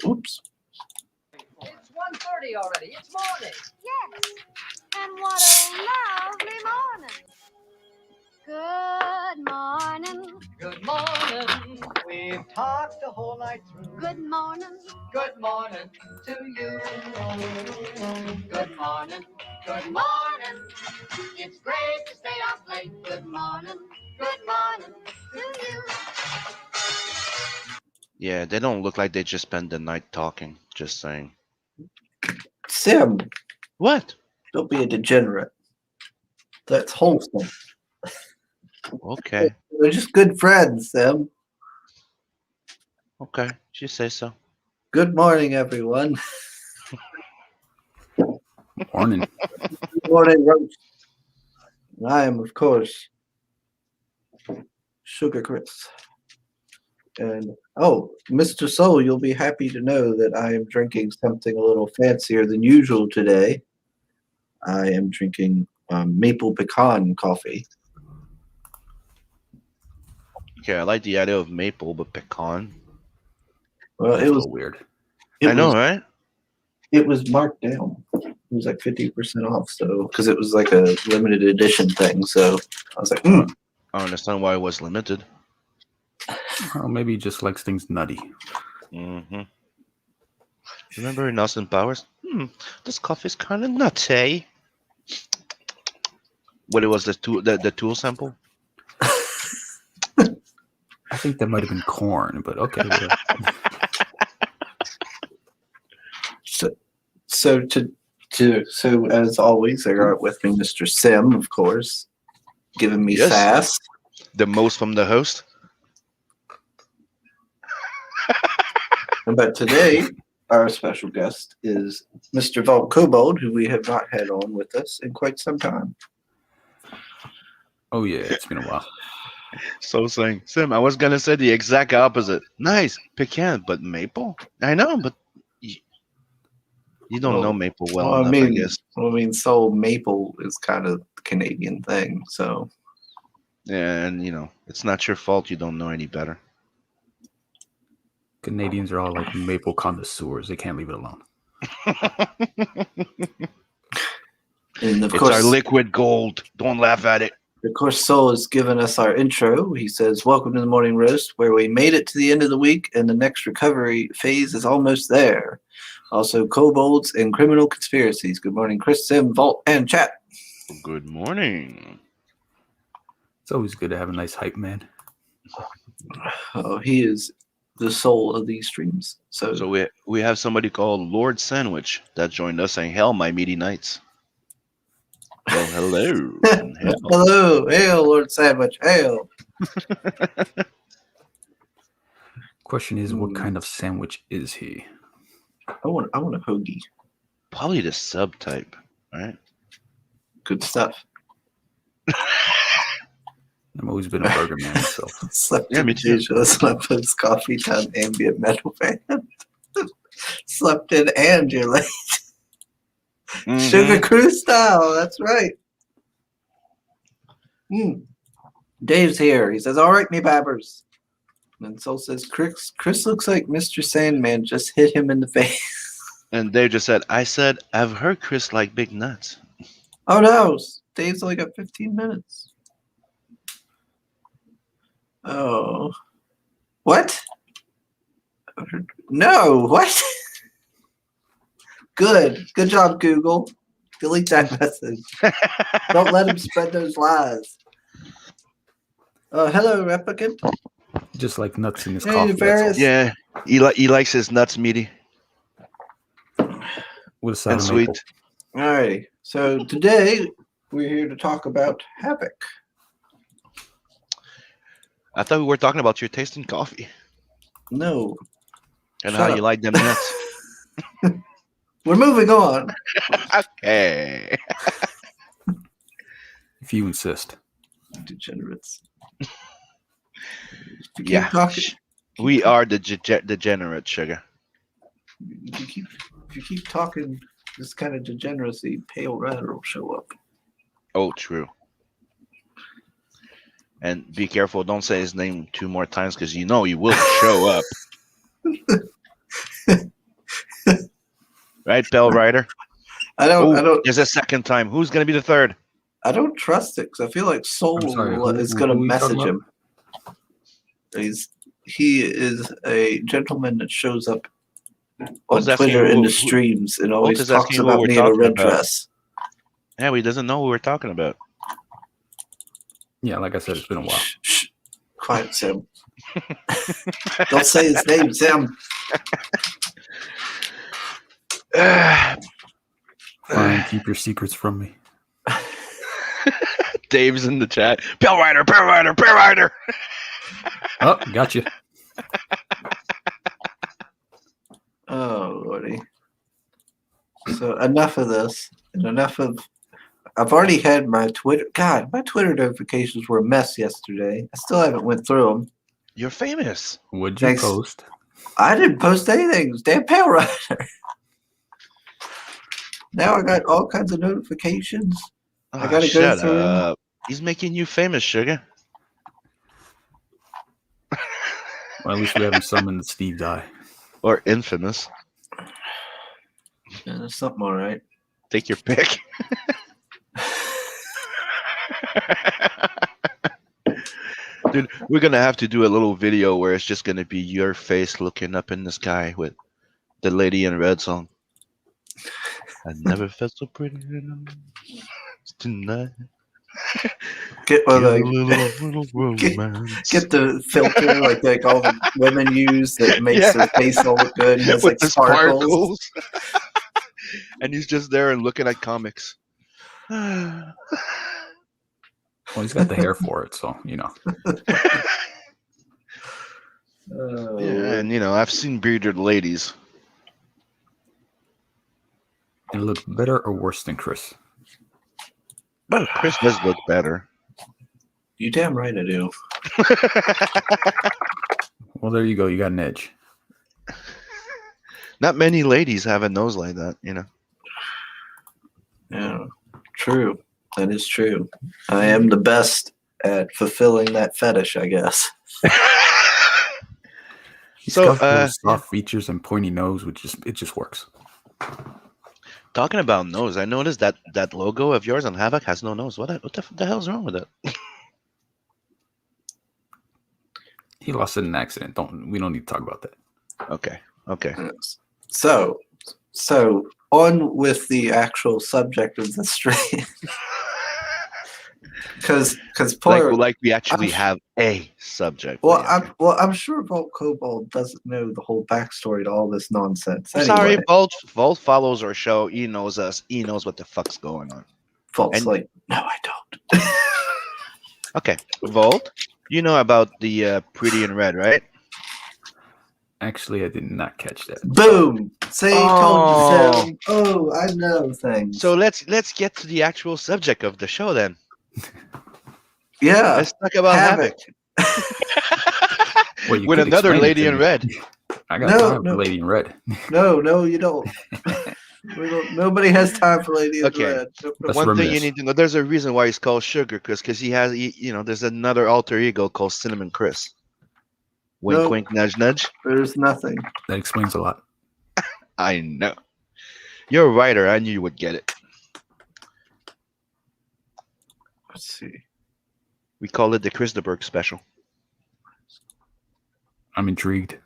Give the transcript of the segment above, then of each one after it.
Oops. It's 1:30 already. It's morning. Yes, and what a lovely morning. Good morning. Good morning. We've talked the whole night through. Good morning. Good morning to you. Good morning. Good morning. It's great to stay up late. Good morning. Good morning to you. Yeah, they don't look like they just spent the night talking. Just saying. Sim, What? don't be a degenerate. That's wholesome. Okay. They're just good friends, Sim. Okay. You say so. Good morning, everyone. Morning. Good morning, Roach. I am, of course, Sugar Chris. And Mr. Soul, you'll be happy to know that I am drinking something a little fancier than usual today. I am drinking maple pecan coffee. Okay, I like the idea of maple, but pecan. Well, That's it a was. little weird. It I know, was, right? It was marked down. It was like 50% off, so because it was like a limited edition thing. So I was like, I understand why it was limited. Well, maybe he just likes things nutty. Mm-hmm. Remember in Austin Powers? This coffee's kind of nutty. What it was the tool sample? I think that might have been corn, but okay. Yeah. So as always, I got with me Mr. Sim, of course, giving me Yes. sass. The most from the host. But today, our special guest is Mr. Vault Kobold, who we have not had on with us in quite some time. Oh yeah, it's been a while. So saying, Sim, I was gonna say the exact opposite. Nice pecan, but maple. I know, but you don't know maple well enough, I guess. So maple is kind of the Canadian thing. So Yeah, and it's not your fault you don't know any better. Canadians are all like maple connoisseurs. They can't leave it alone. and of It's course, our liquid gold. Don't laugh at it. of course, Soul has given us our intro. He says, "Welcome to the Morning Roast, where we made it to the end of the week, and the next recovery phase is almost there." Also, kobolds and criminal conspiracies. Good morning, Chris, Sim, Vault, and chat. Good morning. It's always good to have a nice hype man. Oh, he is the soul of these streams. So we have somebody called Lord Sandwich that joined us saying, "Hell, my meaty nights." Well, hello. And hell. Hello, hail, Lord Sandwich, hail. Question is, what kind of sandwich is he? I want a hoagie. Probably the subtype, right? Good stuff. I've always been a burger man myself. Slept Yeah, in me too. Asia, slept post coffee time, ambient metal fan. Slept in and you're late. Mhm. Sugar Cruise style, that's right. Dave's here. He says, "All right, me babbers." And Soul says, Chris looks like Mr. Sandman just hit him in the face. And Dave just said, I've heard Chris like big nuts. Oh no, Dave's only got 15 minutes. Oh. What? No, what? Good job, Google. Delete that message. Don't let him spread those lies. Hello, replicant. Just like nuts in his Hey, coffee. Varys. Yeah, he likes his nuts meaty With a side and of sweet. maple. All right. So today we're here to talk about Havoc. I thought we were talking about your taste in coffee No. and Shut how up. you like them nuts. We're moving on. Okay. If you insist. Degenerates. If you Yeah. keep talking, We are the degenerate, sugar. if you keep talking this kind of degeneracy, Pale Red will show up. Oh, true. And be careful, don't say his name 2 more times because he will show up. Right, Bell Rider? I don't There's a second time. Who's going to be the third? I don't trust it because I feel like Soul I'm sorry, is going to who are you talking message about? him. He is a gentleman that shows up on Who's asking Twitter in who- the who- streams and Bolt always is talks asking who about we're me in a talking red about. dress. Yeah, he doesn't know who we're talking about. Yeah, like I said, it's been a while. Shh. Quiet, Sam. Don't say his name, Sam. Fine, keep your secrets from me. Dave's in the chat. Bell Rider, Bell Rider, Bell Rider. Oh, gotcha. Oh, Lordy. So enough of this and enough of. I've already had my Twitter. God, my Twitter notifications were a mess yesterday. I still haven't went through them. You're famous. Would you Thanks. post? I didn't post anything. It was damn Pale Rider. Now I got all kinds of notifications. I gotta go shut through. up. He's making you famous, sugar. Well, at least we haven't summoned Steve's eye. Or infamous. Yeah, there's something all right. Take your pick. Dude, we're gonna have to do a little video where it's just gonna be your face looking up in the sky with the Lady in Red song. I never felt so pretty tonight. Get one of Get a those. little get- romance. Get the filter like all the women use that makes Yeah. their face all look good. It has with like the sparkles. And he's just there and looking at comics. Well, he's got the hair for it, so you know. Oh, Yeah, and I've seen bearded ladies. And it looks better or worse than Chris? But Chris does look better. you damn right I do. Well, there you go. You got an edge. Not many ladies have a nose like that, Yeah, true. That is true. I am the best at fulfilling that fetish, I guess. He's So, got those soft features and pointy nose, it just works. Talking about nose, I noticed that logo of yours on Havoc has no nose. What the hell's wrong with it? He lost it in an accident. We don't need to talk about that. Okay. So on with the actual subject of the stream. Because poor. Like we actually I'm- have a subject. Well, Leon. I'm sure Vault Kobold doesn't know the whole backstory to all this nonsense. I'm Anyway, sorry, Vault follows our show. He knows us. He knows what the fuck's going on. Vault's and- like, no, I don't. Okay, Vault, you know about the Pretty in Red, right? Actually, I did not catch that. Boom! Say, Oh. told you so. Oh, I know things. So let's get to the actual subject of the show then. yeah, Let's talk about Havoc. Well, you With could another explain it Lady to in me. Red. I got No, time no. for Lady in Red. No, you don't. Nobody has time for Lady in Okay. Red. That's One thing you reminisce. need to know, there's a reason why he's called Sugar, because he has, there's another alter ego called Cinnamon Chris. Wink, No. wink, nudge, nudge. There's nothing. That explains a lot. I know. You're a writer. I knew you would get it. Let's see. We call it the Christaberg special. I'm intrigued.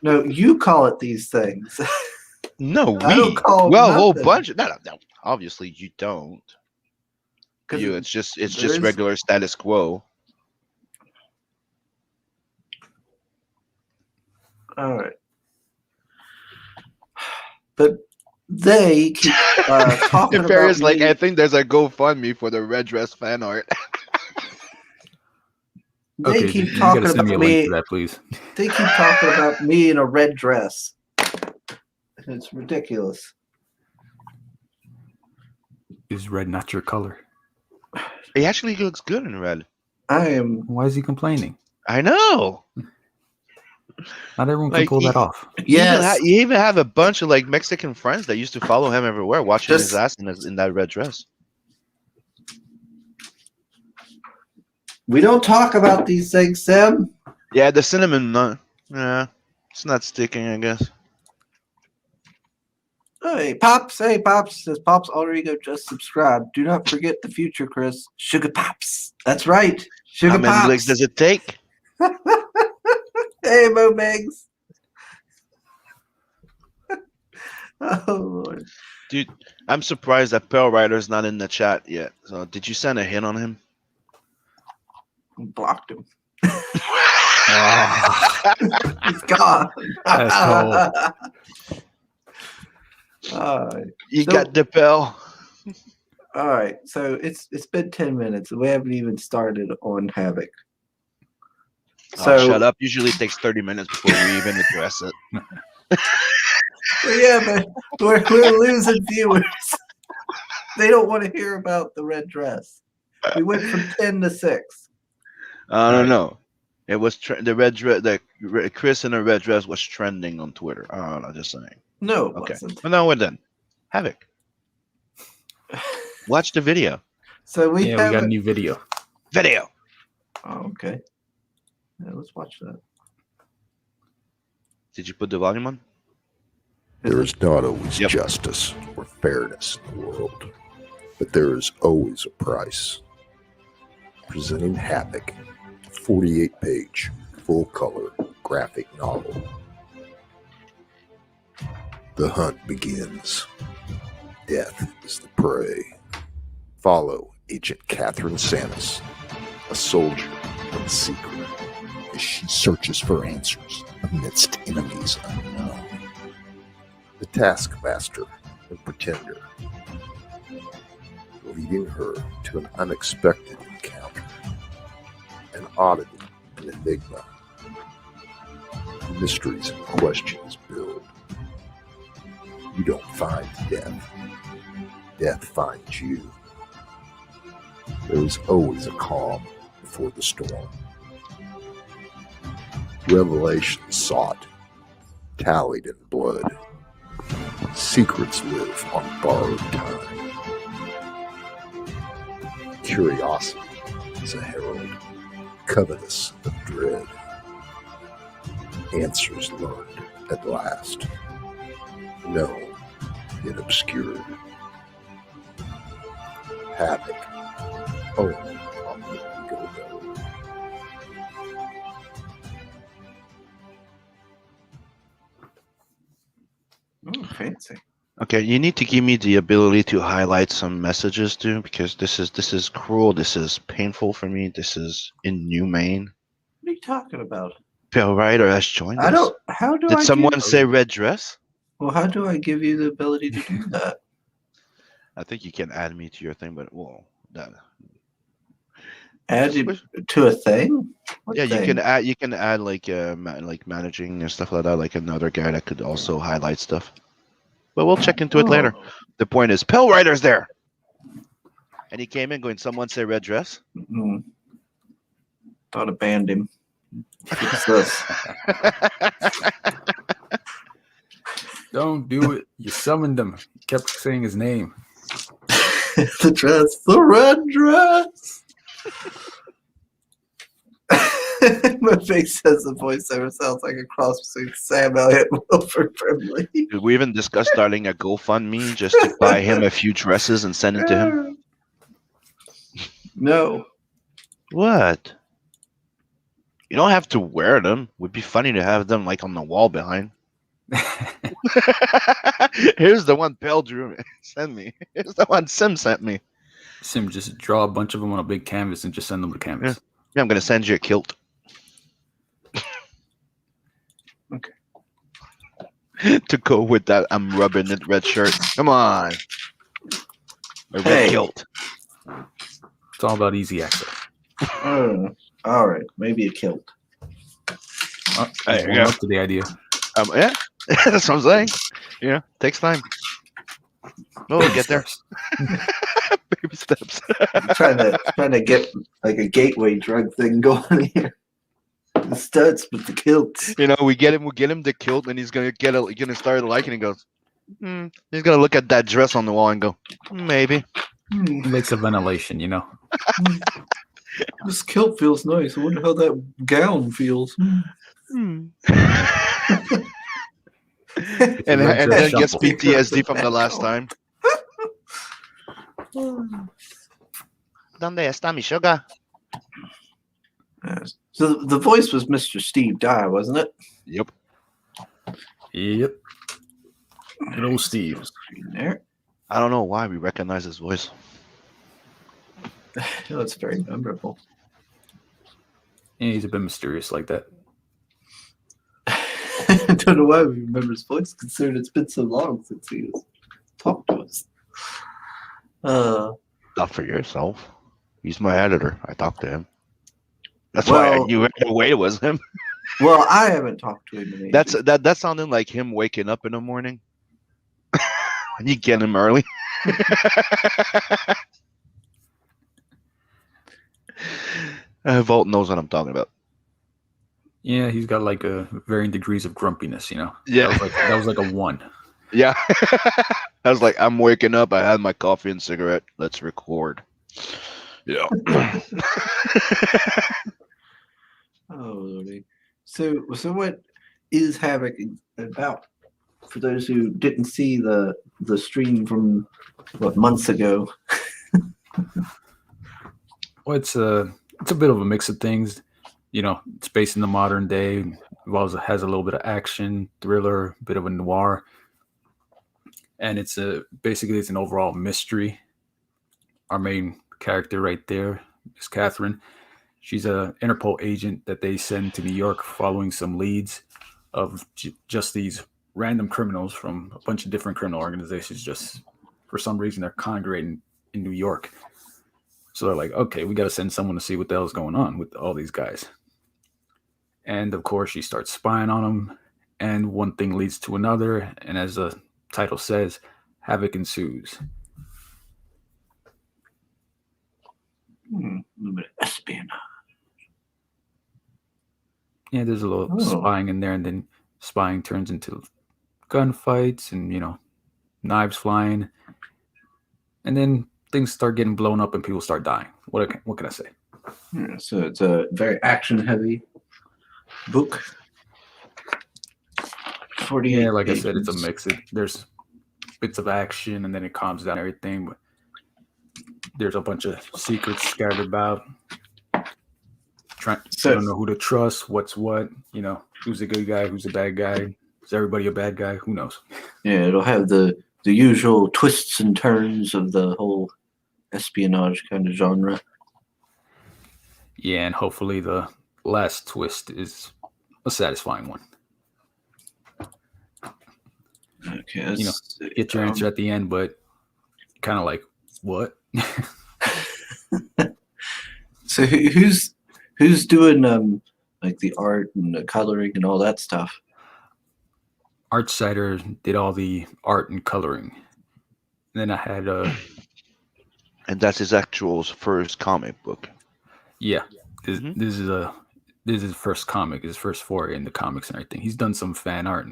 No, you call it these things. No, I don't call well, a whole nothing. bunch. No. Obviously, you don't. 'Cause It's just there is- regular status quo. All right. But they keep talking In fairness, about me. I think there's a GoFundMe for the red dress fan art. They Okay, keep you talking gotta send me a about link me. to that, please. They keep talking about me in a red dress. It's ridiculous. Is red not your color? He actually looks good in red. I am. Why is he complaining? I know. Not everyone can Like, pull that off. Yes. You even have a bunch of Mexican friends that used to follow him everywhere, watching his Just- ass in that red dress. We don't talk about these things, Sam. Yeah, the cinnamon nut. Yeah, it's not sticking, I guess. Hey, Pops. Hey, Pops. Says Pops alter ego just subscribed. Do not forget the future, Chris. Sugar Pops. That's right. How Sugar many licks Pops. does it take? Hey, Mo Megs. Oh, Lord. Dude, I'm surprised that Pearl Rider's not in the chat yet. So, did you send a hit on him? Blocked him. Oh, He's gone. that's cold. You So- got the Pearl. All right. So it's been 10 minutes and we haven't even started on Havoc. So Oh, shut up. Usually it takes 30 minutes before we even address it. Well, yeah, but we're losing viewers. They don't want to hear about the red dress. We went from 10 to 6. I don't Right. know. It was the red dress. Chris in the red dress was trending on Twitter. I don't know. Just saying. No, it Okay. wasn't. Well, no, we're done. Havoc. Watch the video. So we Yeah, we have got a new video. Video. Oh, okay. Yeah, let's watch that. Did you put the volume on? There is not always Yep. justice or fairness in the world, but there is always a price. Presenting Havoc, a 48-page, full-color graphic novel. The hunt begins. Death is the prey. Follow Agent Catherine Samus, a soldier and seeker, as she searches for answers amidst enemies unknown. The Taskmaster and Pretender, leading her to an unexpected encounter, an oddity, an enigma. Mysteries and questions build. You don't find death. Death finds you. There is always a calm before the storm. Revelation sought, tallied in blood. Secrets live on borrowed time. Curiosity is a herald, covetous of dread. Answers learned at last, known yet obscured. Havoc, only on the Go-Go. Oh, fancy. Okay, you need to give me the ability to highlight some messages too, because this is cruel. This is painful for me. This is inhumane. What are you talking about? Pearl Rider has joined I us. don't. How do Did I someone give, say red dress? Well, how do I give you the ability to do that? I think you can add me to your thing, but well, that. Add it to a thing? What Yeah, thing? you can add like like managing and stuff like that, like another guy that could also highlight stuff. But we'll check into it later. Oh. The point is, Pearl Rider's there, and he came in going, "Someone say red dress." Mm. Thought I banned him. Fix this. Don't do it. You summoned him. You kept saying his name. The dress, the red dress. My face says the voiceover sounds like a cross between Sam Elliott and Wilford Brimley. Did we even discuss starting a GoFundMe just to buy him a few dresses and send it to him? No. What? You don't have to wear them. Would be funny to have them like on the wall behind. Here's the one Pell drew sent me. Here's the one Sim sent me. Sim, just draw a bunch of them on a big canvas and just send them to canvas. Yeah, I'm gonna send you a kilt. Okay. To go with that, I'm rubbing it red shirt. Come on. A red Hey. kilt. It's all about easy access. All right, maybe a kilt. Oh, There he's you warming go. up to the idea. Yeah, that's what I'm saying. Yeah, takes time. Oh, we'll get there. Baby steps. trying to get like a gateway drug thing going here. The studs with the kilts. You know, we get him the kilt, and he's gonna start liking it. And goes, he's gonna look at that dress on the wall and go, maybe. Hmm, It makes a ventilation, you know. this kilt feels nice. I wonder how that gown feels. and your legs and are then gets shuffled. PTSD from the last time. ¿Dónde está mi sugar? Yes. So the voice was Mr. Steve Dye, wasn't it? Yep. Yep. Good old Steve. Screen there. I don't know why we recognize his voice. Oh, it's very memorable. Yeah, he's a bit mysterious like that. I don't know why we remember his voice, considering it's been so long since he has talked to us. Not for yourself. He's my editor. I talked to him. That's why I Well- knew right away it was him. Well, I haven't talked to him in ages. That sounded like him waking up in the morning. When you get him early. Vault knows what I'm talking about. Yeah, he's got like a varying degrees of grumpiness, you know. Yeah. That was like a 1. Yeah. I was like, I'm waking up. I had my coffee and cigarette. Let's record. Yeah. Oh, Lordy. So what is Havoc about? For those who didn't see the stream from months ago. Well, it's a bit of a mix of things. You know, it's based in the modern day. Has a little bit of action, thriller, bit of a noir, and it's basically it's an overall mystery. Our main character right there is Catherine. She's a Interpol agent that they send to New York following some leads of just these random criminals from a bunch of different criminal organizations. Just for some reason, they're congregating in New York. So they're like, okay, we got to send someone to see what the hell's going on with all these guys. And of course, she starts spying on them, and one thing leads to another. And as the title says, havoc ensues. A little bit of espionage. Yeah, there's a little Oh. spying in there, and then spying turns into gunfights and, you know, knives flying. And then things start getting blown up and people start dying. What can I say? Yeah, so it's a very action-heavy book. 48 Yeah, like I said, it's a pages. mix. There's bits of action, and then it calms down everything. But there's a bunch of secrets scattered about. You don't know who to trust, what's what, you know, who's a good guy, who's a bad guy. Is everybody a bad guy? Who knows? Yeah, it'll have the usual twists and turns of the whole espionage kind of genre. Yeah, and hopefully the last twist is a satisfying one. Okay, You know, let's see. Get your answer at the end, but kind of like, what? So who's doing like the art and the coloring and all that stuff? Artsider did all the art and coloring. And then I had And that's his actual first comic book. yeah. This Mhm. this is his first comic, his first foray in the comics and everything. He's done some fan art.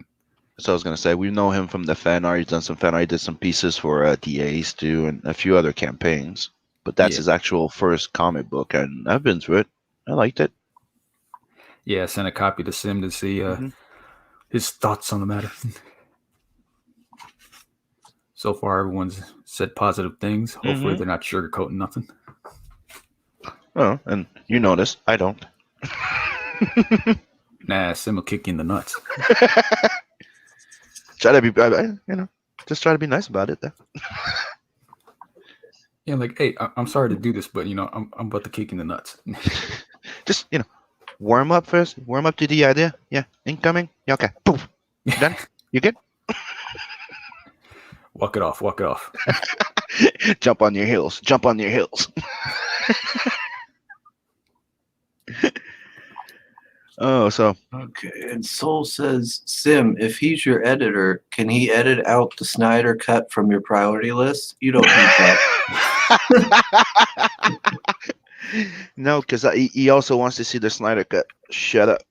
So I was gonna say we know him from the fan art. He's done some fan art. He did some pieces for DAs too, and a few other campaigns. But that's Yeah. his actual first comic book, and I've been through it. I liked it. Yeah, I sent a copy to Sim to see Mhm. his thoughts on the matter. So far, everyone's said positive things. Hopefully, Mhm. they're not sugarcoating nothing. Oh, and you noticed I don't. Nah, Sim will kick you in the nuts. Try to be, just try to be nice about it. Though. Yeah, like, hey, I'm sorry to do this, but you know, I'm about to kick you in the nuts. Just warm up first. Warm up to the idea. Yeah, incoming. Yeah, okay. Poof. You done? You good? Walk it off. Walk it off. Jump on your heels. Jump on your heels. Oh, so Okay, and Soul says, Sim, if he's your editor, can he edit out the Snyder cut from your priority list? You don't need that. no, because he also wants to see the Snyder cut. Shut up.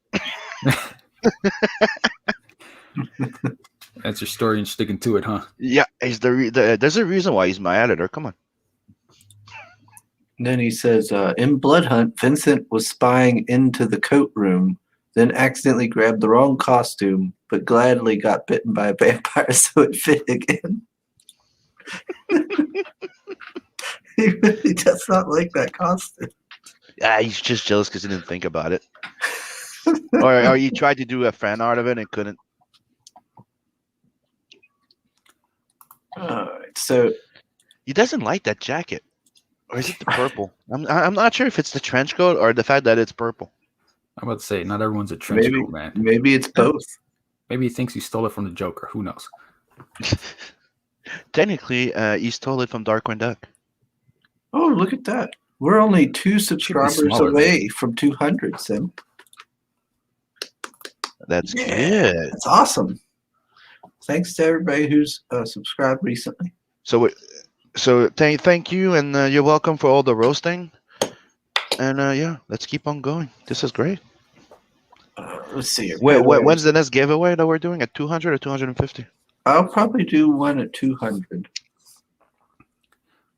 That's your story and sticking to it, huh? Yeah, he's there's a reason why he's my editor. Come on. And then he says, in Bloodhunt, Vincent was spying into the coat room then accidentally grabbed the wrong costume, but gladly got bitten by a vampire so it fit again. He really does not like that costume. He's just jealous because he didn't think about it. Or you tried to do a fan art of it and couldn't. Alright, so He doesn't like that jacket. Or is it the purple? I'm not sure if it's the trench coat or the fact that it's purple. I'm about to say, not everyone's a trench maybe coat man. maybe it's both. Maybe he thinks he stole it from the Joker. Who knows? Technically, he stole it from Darkwing Duck. Oh, look at that. We're only 2 subscribers smaller, away from 200, Sim. That's Yeah, good. that's awesome. Thanks to everybody who's subscribed recently. So thank you, and you're welcome for all the roasting. And yeah, let's keep on going. This is great. Let's see here. By the way, When's the next giveaway that we're doing? At 200 or 250? I'll probably do one at 200.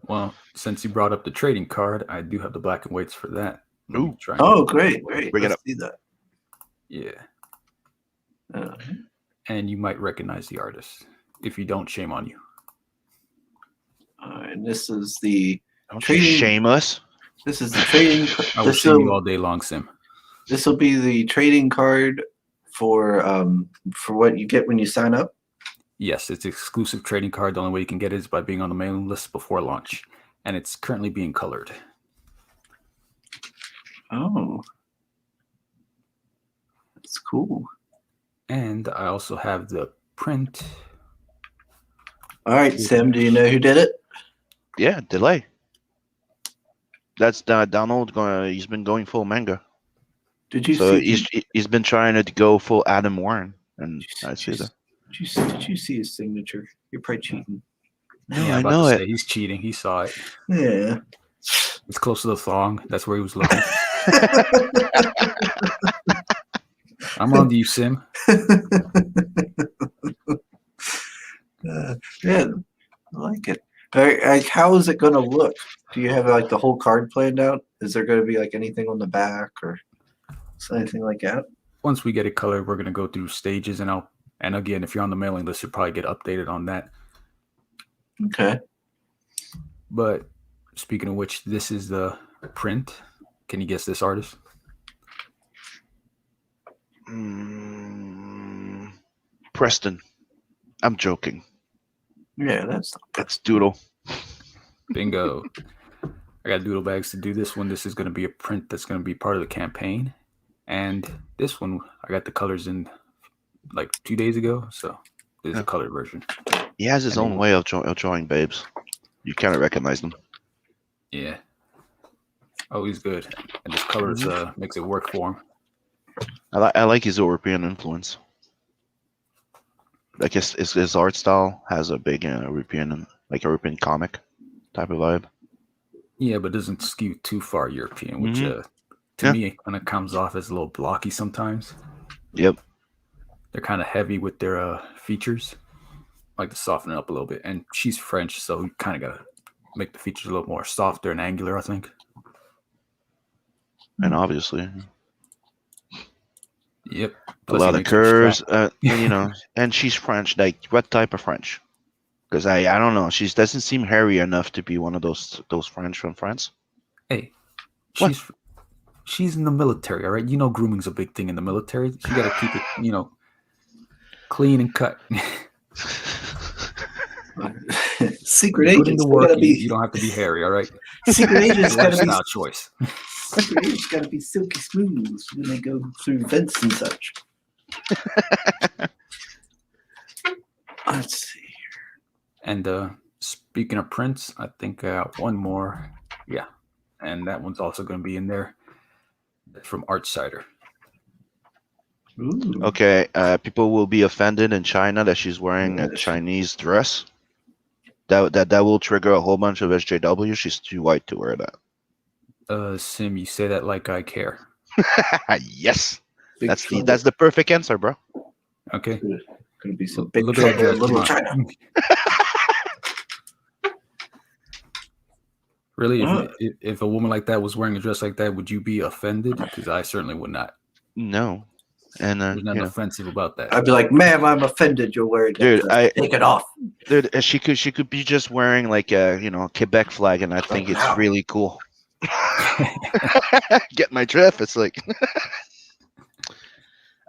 Well, since you brought up the trading card, I do have the black and whites for that. Let me Ooh. try and- Oh, great. Bring it Let's up. see that. Yeah. Uh, And you might recognize the artist. If you don't, shame on you. and this is the Don't you Trading- shame us. this is the trading. I will shame you all day long, Sim. This will be the trading card for what you get when you sign up. Yes, it's exclusive trading card. The only way you can get it is by being on the mailing list before launch. And it's currently being colored. Oh, that's cool. And I also have the print. All right, Sim, do you know who did it? Yeah, delay. That's Donald going. He's been going full manga. Did you So see? he's been trying to go full Adam Warren, and I see that. Did you see his signature? You're probably cheating. No, Yeah, I I'm about know to it. say, he's cheating. He saw it. Yeah. It's close to the thong. That's where he was looking. I'm on to you, Sim. Yeah, I like it. Like, how is it going to look? Do you have like the whole card planned out? Is there going to be like anything on the back or anything like that? Once we get it colored, we're gonna go through stages, and again, if you're on the mailing list, you'll probably get updated on that. Okay. But speaking of which, this is the print. Can you guess this artist? Preston. I'm joking. Yeah, that's That's Doodle. Bingo. I got doodle bags to do this one. This is going to be a print that's going to be part of the campaign. And this one, I got the colors in like 2 days ago. So this is a colored version. He has his own way of drawing babes. You kind of recognize them. Yeah. Oh, he's good. And this colors makes it work for him. I like his European influence. Like his art style has a big European comic type of vibe. Yeah, but doesn't skew too far European, which to me kind of comes off as a little blocky sometimes. Yep. They're kind of heavy with their features. I like to soften it up a little bit. And she's French, so you kind of got to make the features a little more softer and angular, I think. And obviously, Yep. a Plus lot he of makes her curves, strap. and she's French. Like, what type of French? Because I don't know. She doesn't seem hairy enough to be one of those French from France. Hey, What? she's in the military, all right? You know grooming's a big thing in the military. She got to keep it, clean and cut. Secret Put in agents the work. gotta You be don't have to be hairy, all right? secret agents gotta be Lifestyle choice. secret agents gotta be silky smooth when they go through vents and such. Let's see. And speaking of prints, I think I got one more. Yeah. And that one's also going to be in there. That's from Artsider. Ooh. Okay, people will be offended in China that she's wearing a Yes. Chinese dress. That will trigger a whole bunch of SJW. She's too white to wear that. Sim, you say that like I care. Yes, Big that's trouble. the perfect answer, bro. Okay. Gonna be some big Look at that trouble in dress. Little Come on. China. Really? What? If a woman like that was wearing a dress like that, would you be offended? Because I certainly would not. No, And There's nothing offensive about that. I'd be like, ma'am, I'm offended you're wearing that Dude, dress. Take it off. dude, she could be just wearing like a Quebec flag, and I think it's Wow. really cool. Get my drift? It's like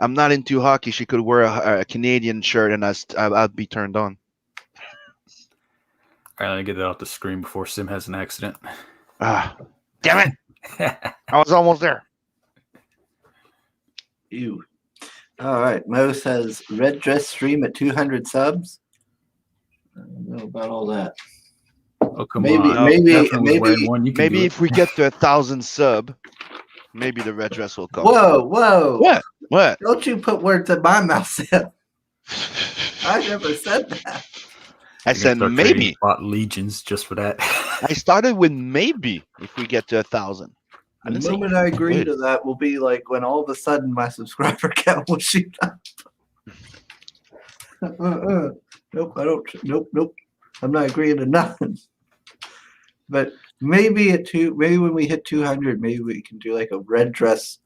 I'm not into hockey. She could wear a Canadian shirt, and I'd be turned on. All right, let me get that off the screen before Sim has an accident. Ah, damn it! I was almost there. Ew. All right. Mo says red dress stream at 200 subs. I don't know about all that. Oh, come Maybe- on. maybe- Catherine was maybe- wearing one. You can Maybe do if we get to 1,000 sub, maybe the red dress will come. Whoa. What? Don't you put words in my mouth, Sam. I never said that. I said maybe. Bought legions just for that. I started with maybe if we get to 1,000. I The didn't say moment I agree wait. to that will be like when all of a sudden my subscriber count will shoot up. Nope, I don't. Nope. I'm not agreeing to nothing. But maybe maybe when we hit 200, maybe we can do like a red dress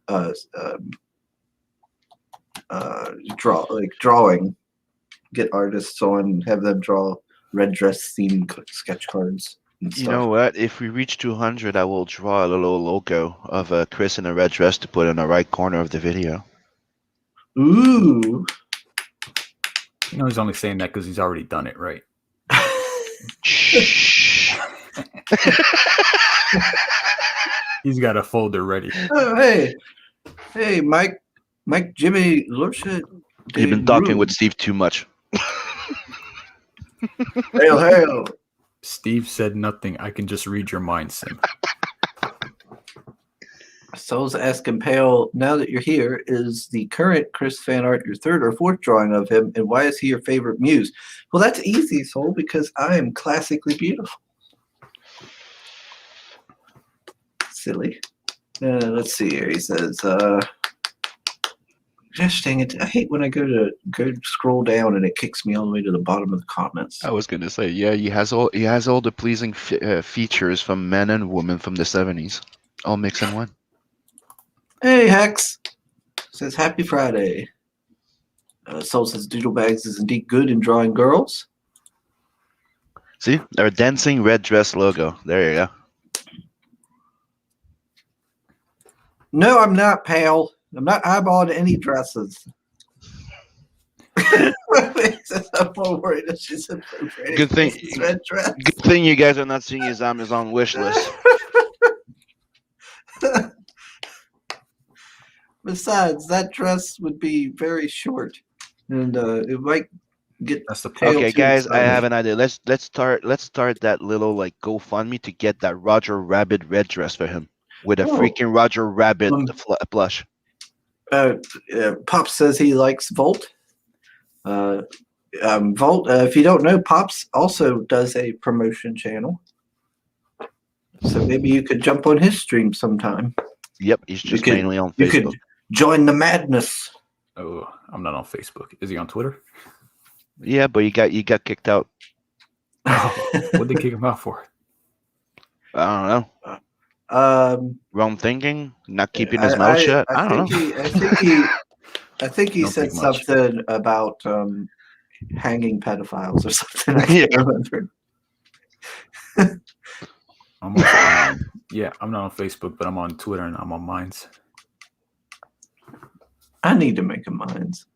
drawing. Get artists on, have them draw red dress themed sketch cards. And You stuff. know what? If we reach 200, I will draw a little logo of Chris in a red dress to put in the right corner of the video. Ooh. You know, he's only saying that because he's already done it, right? Shh. He's got a folder ready. Oh, hey, Mike, Jimmy, Lursha. You've been talking with Steve too much. Hail. Steve said nothing. I can just read your mind, Sim. Soul's asking Pale, now that you're here, is the current Chris fan art your third or fourth drawing of him, and why is he your favorite muse? Well, that's easy, Soul, because I am classically beautiful. Silly. Let's see here. He says, gosh dang it. I hate when I go scroll down and it kicks me all the way to the bottom of the comments. I was gonna say, yeah, he has all the pleasing features from men and women from the 70s, all mixed in one. Hey, Hex says happy Friday. Soul says Doodlebags is indeed good in drawing girls. See, our dancing red dress logo. There you go. No, I'm not, Pale. I'm not eyeballing any dresses. I'm more worried that she's appropriating Good thing- Chris's red dress. Good thing you guys are not seeing his Amazon wish list. Besides, that dress would be very short, and it might get. That's the Pale Okay, too guys, I excited. have an idea. Let's start that little like GoFundMe to get that Roger Rabbit red dress for him with a Oh. freaking Roger Rabbit plush. Pops says he likes Vault. Vault, if you don't know, Pops also does a promotion channel. So maybe you could jump on his stream sometime. Yep, he's just could- mainly on You Facebook. could join the madness. Oh, I'm not on Facebook. Is he on Twitter? Yeah, but you got kicked out. What'd they kick him out for? I don't know. Wrong thinking, not keeping his mouth shut. I don't know. I think he Don't said think much. something about hanging pedophiles or something. I can't remember. I'm on, yeah, I'm not on Facebook, but I'm on Twitter and I'm on Minds. I need to make a Minds.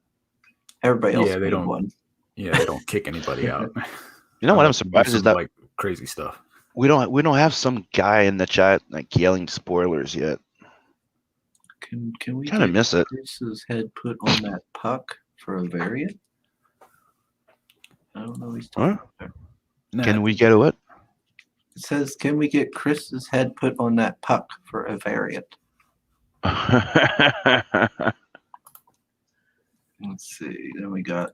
Everybody else Yeah, they made don't- one. Yeah, they don't kick anybody out. You know what I'm Do surprised is some, that like crazy stuff. we don't have some guy in the chat like yelling spoilers yet. Can we Kind of get miss it. Chris's head put on that puck for a variant? I don't know. He's talking about there. Nah, Can we get a what? It says, "Can we get Chris's head put on that puck for a variant?" Let's see. Then we got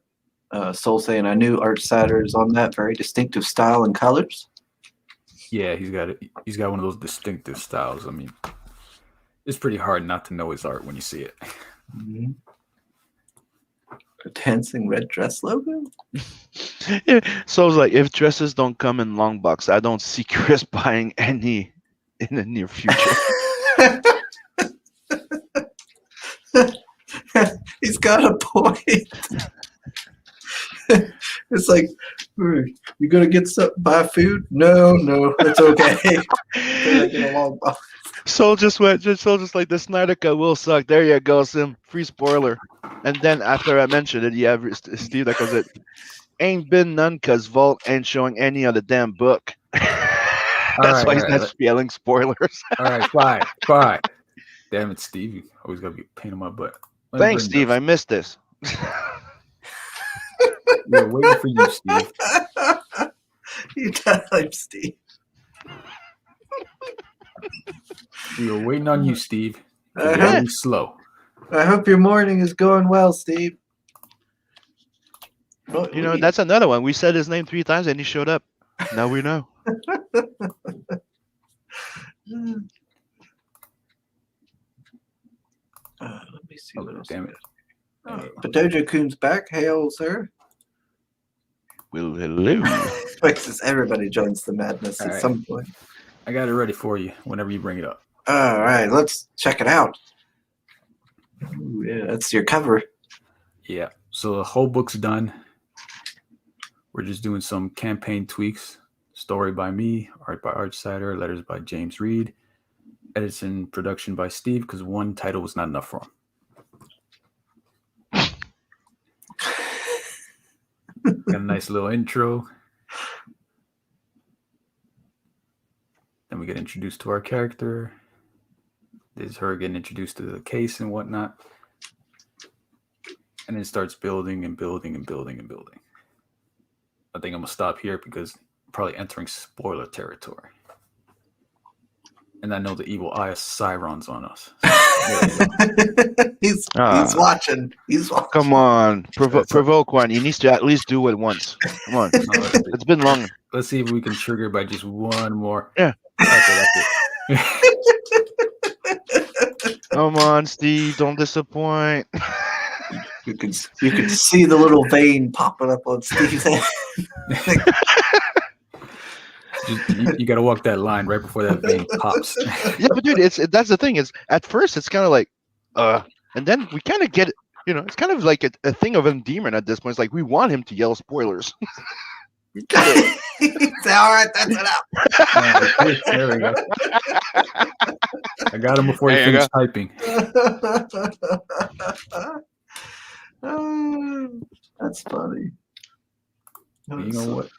Soul saying, "I knew Art Satter's on that very distinctive style and colors." Yeah, he's got it. He's got one of those distinctive styles. I mean, it's pretty hard not to know his art when you see it. Mm-hmm. A dancing red dress logo. Yeah, so I was like, if dresses don't come in long box, I don't see Chris buying any in the near future. got a point. It's like, you gonna get something, buy food? No, it's okay. Can I get a long box? Soul just like the Snyder Cut will suck. There you go, Sim. Free spoiler. And then after I mentioned it, you have Steve that goes, "It ain't been none 'cause Vault ain't showing any of the damn book." That's why he's not spelling spoilers. All right, quiet. Damn it, Steve. You always gotta be a pain in my butt. Thanks, Steve. I missed this. We were waiting for you, Steve. You time, Steve. We were waiting on you, Steve. I You're hope, slow. I hope your morning is going well, Steve. Well, You know, that's another one. We said his name 3 times and he showed up. Now we know. Let me see what else. Damn it. Potato Coon's back. Hey, old sir. Well, hello. Everybody joins the madness at some point. I got it ready for you whenever you bring it up. All right, let's check it out. Ooh, yeah, that's your cover. Yeah. So the whole book's done. We're just doing some campaign tweaks. Story by me, art by Archsider, letters by James Reed, edits and production by Steve, because one title was not enough for him. Got a nice little intro. Then we get introduced to our character. There's her getting introduced to the case and whatnot. And it starts building and building and building and building. I think I'm going to stop here because I'm probably entering spoiler territory. And I know the evil eye of Cyron's on us. He's watching. He's watching. Come on. Provoke one. He needs to at least do it once. Come on. It's been long. Let's see if we can trigger by just one more. Yeah. Okay, that's it. Come on, Steve. Don't disappoint. You can see the little vein popping up on Steve's head. You got to walk that line right before that vein pops. Yeah, but dude, that's the thing. Is at first it's kind of like, and then we kind of get, you know, it's kind of like a thing of endearment at this point. It's like we want him to yell spoilers. All right, that's it out. There we go. I got him before he finished typing. That's funny. You know what?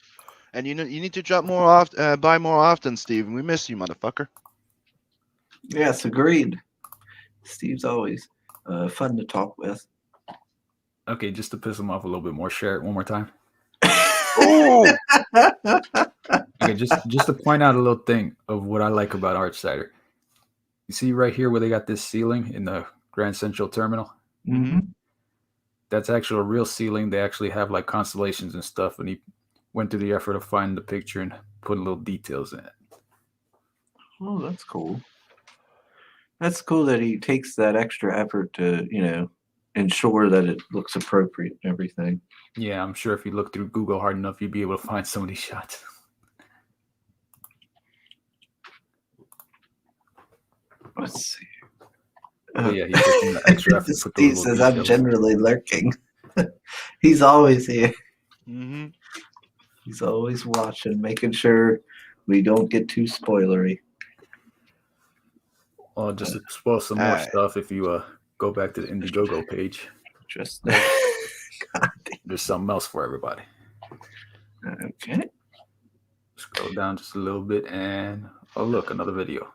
And you need to drop more often, buy more often, Steve. We miss you, motherfucker. Yes, agreed. Steve's always fun to talk with. Okay, just to piss him off a little bit more, share it one more time. Oh! Okay, just to point out a little thing of what I like about Archsider. You see right here where they got this ceiling in the Grand Central Terminal? Mm-hmm. That's actually a real ceiling. They actually have like constellations and stuff, and he went through the effort of finding the picture and putting little details in it. Oh, that's cool. That's cool that he takes that extra effort to, you know, ensure that it looks appropriate and everything. Yeah, I'm sure if you look through Google hard enough, you'd be able to find some of these shots. Let's see. Yeah, he's taking the extra effort to put the Steve says, "I'm generally lurking." He's always here. Mm-hmm. He's always watching, making sure we don't get too spoilery. Well, just to spoil some more stuff, if you go back to the Indiegogo page, just there's something else for everybody. Okay. Scroll down just a little bit, and oh look, another video.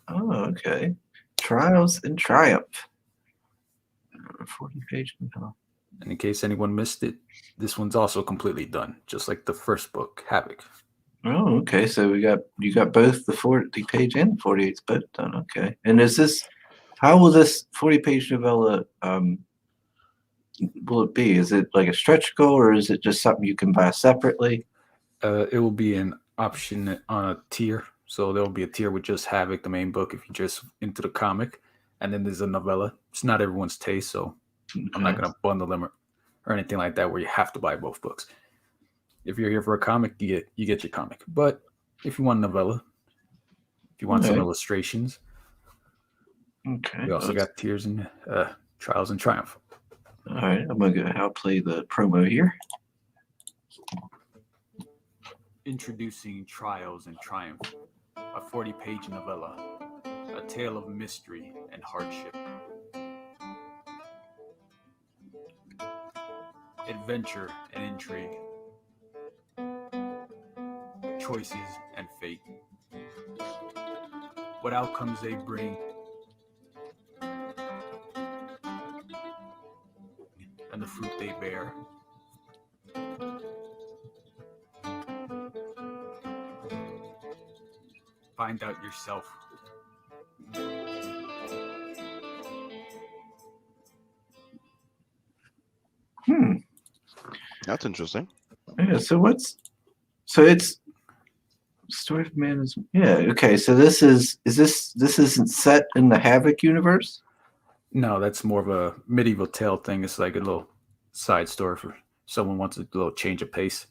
Oh, okay. Trials and Triumph. 40-page novel. And in case anyone missed it, this one's also completely done, just like the first book, Havoc. Oh, okay. So you got both the 40-page and 48 both done. Okay. And how will this 40-page novella will it be? Is it like a stretch goal, or is it just something you can buy separately? It will be an option on a tier. So there will be a tier with just Havoc, the main book, if you're just into the comic. And then there's a novella. It's not everyone's taste, so I'm not going to bundle them or anything like that where you have to buy both books. If you're here for a comic, you get your comic. But if you want a novella, if you want some illustrations, we also got tiers and Trials and Triumph. All right, I'm gonna go. I'll play the promo here. Introducing Trials and Triumph, a 40-page novella, a tale of mystery and hardship. Adventure and intrigue. Choices and fate. What outcomes they bring, and the fruit they bear. Find out yourself. Hmm. That's interesting. Yeah. So it's story of man is okay. So this isn't set in the Havoc universe. No, that's more of a medieval tale thing. It's like a little side story for someone wants a little change of pace.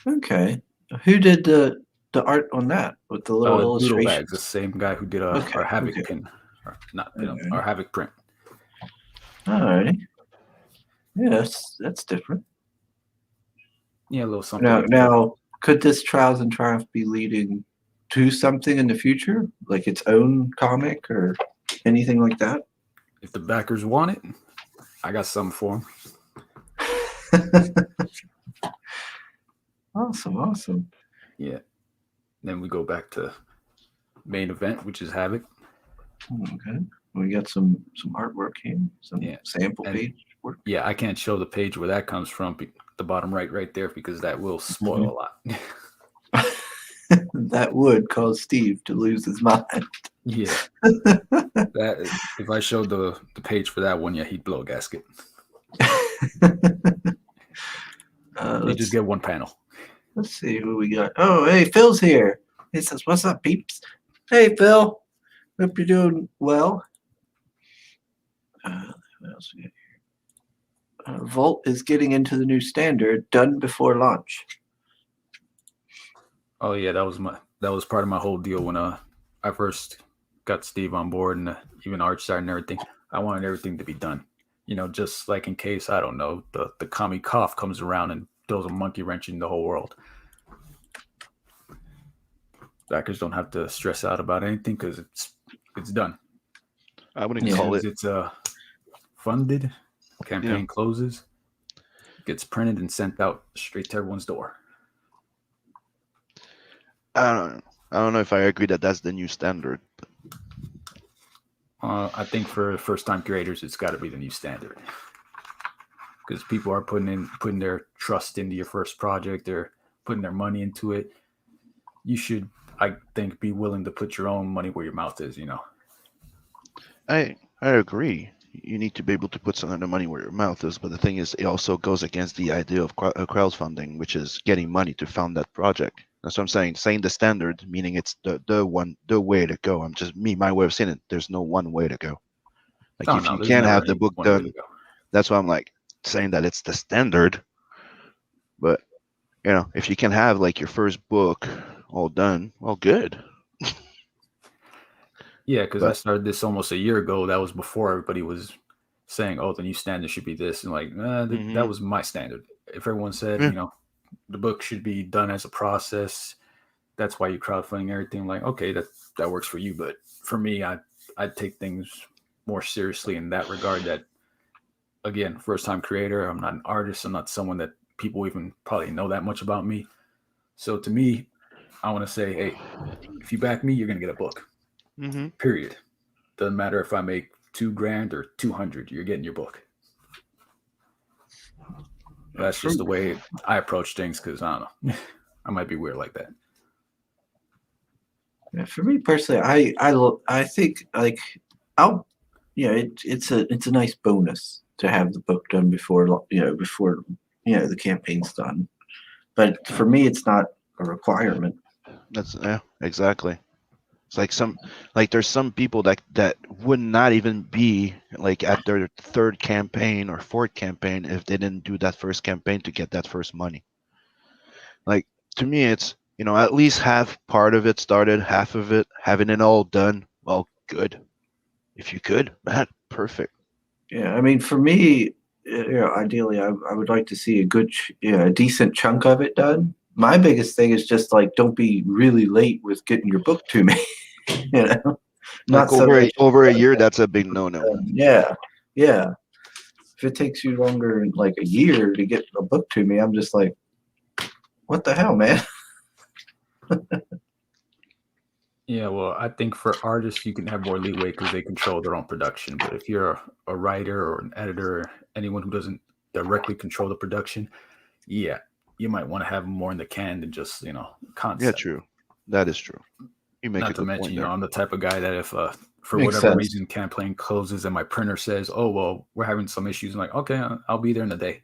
Okay. Who did the art on that with the little Doodle illustration? Bags, the same guy who did Okay, our Havoc okay. pin, or not pin, Okay. our Havoc print. Alrighty. Yeah, that's different. Yeah, a little something. like that. Now, could this Trials and Triumph be leading to something in the future, like its own comic or anything like that? If the backers want it, I got something for them. Awesome. Yeah. Then we go back to main event, which is Havoc. Okay. We got some artwork here, some sample And- page work. Yeah, I can't show the page where that comes from, the bottom right there, because that will spoil a lot. That would cause Steve to lose his mind. Yeah. That if I showed the page for that one, yeah, he'd blow a gasket. You just get one panel. Let's see who we got. Oh, hey, Phil's here. He says, "What's up, peeps?" Hey, Phil. Hope you're doing well. What else we got here? Vault is getting into the new standard, done before launch. Oh yeah, that was part of my whole deal when I first got Steve on board and even art side and everything. I wanted everything to be done. Just like in case, I don't know, the commie cough comes around and throws a monkey wrench in the whole world. Backers don't have to stress out about anything because it's done. I wouldn't call it. It's funded, campaign closes, gets printed and sent out straight to everyone's door. I don't know if I agree that that's the new standard. I think for first-time creators, it's got to be the new standard because people are putting their trust into your first project. They're putting their money into it. You should, I think, be willing to put your own money where your mouth is. I agree. You need to be able to put some of the money where your mouth is, but the thing is, it also goes against the idea of crowdfunding, which is getting money to fund that project. That's what I'm saying. Saying the standard, meaning it's the way to go. My way of saying it. There's no one way to go. Like if you can't have the book done, that's why I'm like saying that it's the standard. But if you can have like your first book all done, well, good. Yeah, because I started this almost a year ago. That was before everybody was saying, "Oh, the new standard should be this," and like, that was my standard. If everyone said, the book should be done as a process, that's why you crowdfunding everything. Like, okay, that works for you, but for me, I take things more seriously in that regard. That again, first time creator, I'm not an artist. I'm not someone that people even probably know that much about me. So to me, I want to say, hey, if you back me, you're gonna get a book. Period. Doesn't matter if I make $2,000 or 200, you're getting your book. That's just the way I approach things because I don't know. I might be weird like that. Yeah, for me personally, I think like it's a nice bonus to have the book done before the campaign's done. But for me, it's not a requirement. That's exactly. It's like there's some people that would not even be like at their third campaign or fourth campaign if they didn't do that first campaign to get that first money. Like to me, it's at least half part of it started, half of it having it all done. Well, good. If you could, man, perfect. Yeah, I mean, for me, ideally, I would like to see a a decent chunk of it done. My biggest thing is just like don't be really late with getting your book to me. you know, Like not so much. over a year, that's a big no-no. Yeah, yeah. If it takes you longer than like a year to get a book to me, I'm just like, what the hell, man? Yeah, well, I think for artists, you can have more leeway because they control their own production. But if you're a writer or an editor, or anyone who doesn't directly control the production, yeah, you might want to have more in the can than just Yeah, concept. true. That is true. You make a Not to good mention, point there. I'm the type of guy that if for Makes whatever sense. reason campaign closes and my printer says, "Oh well, we're having some issues," I'm like, "Okay, I'll be there in a day."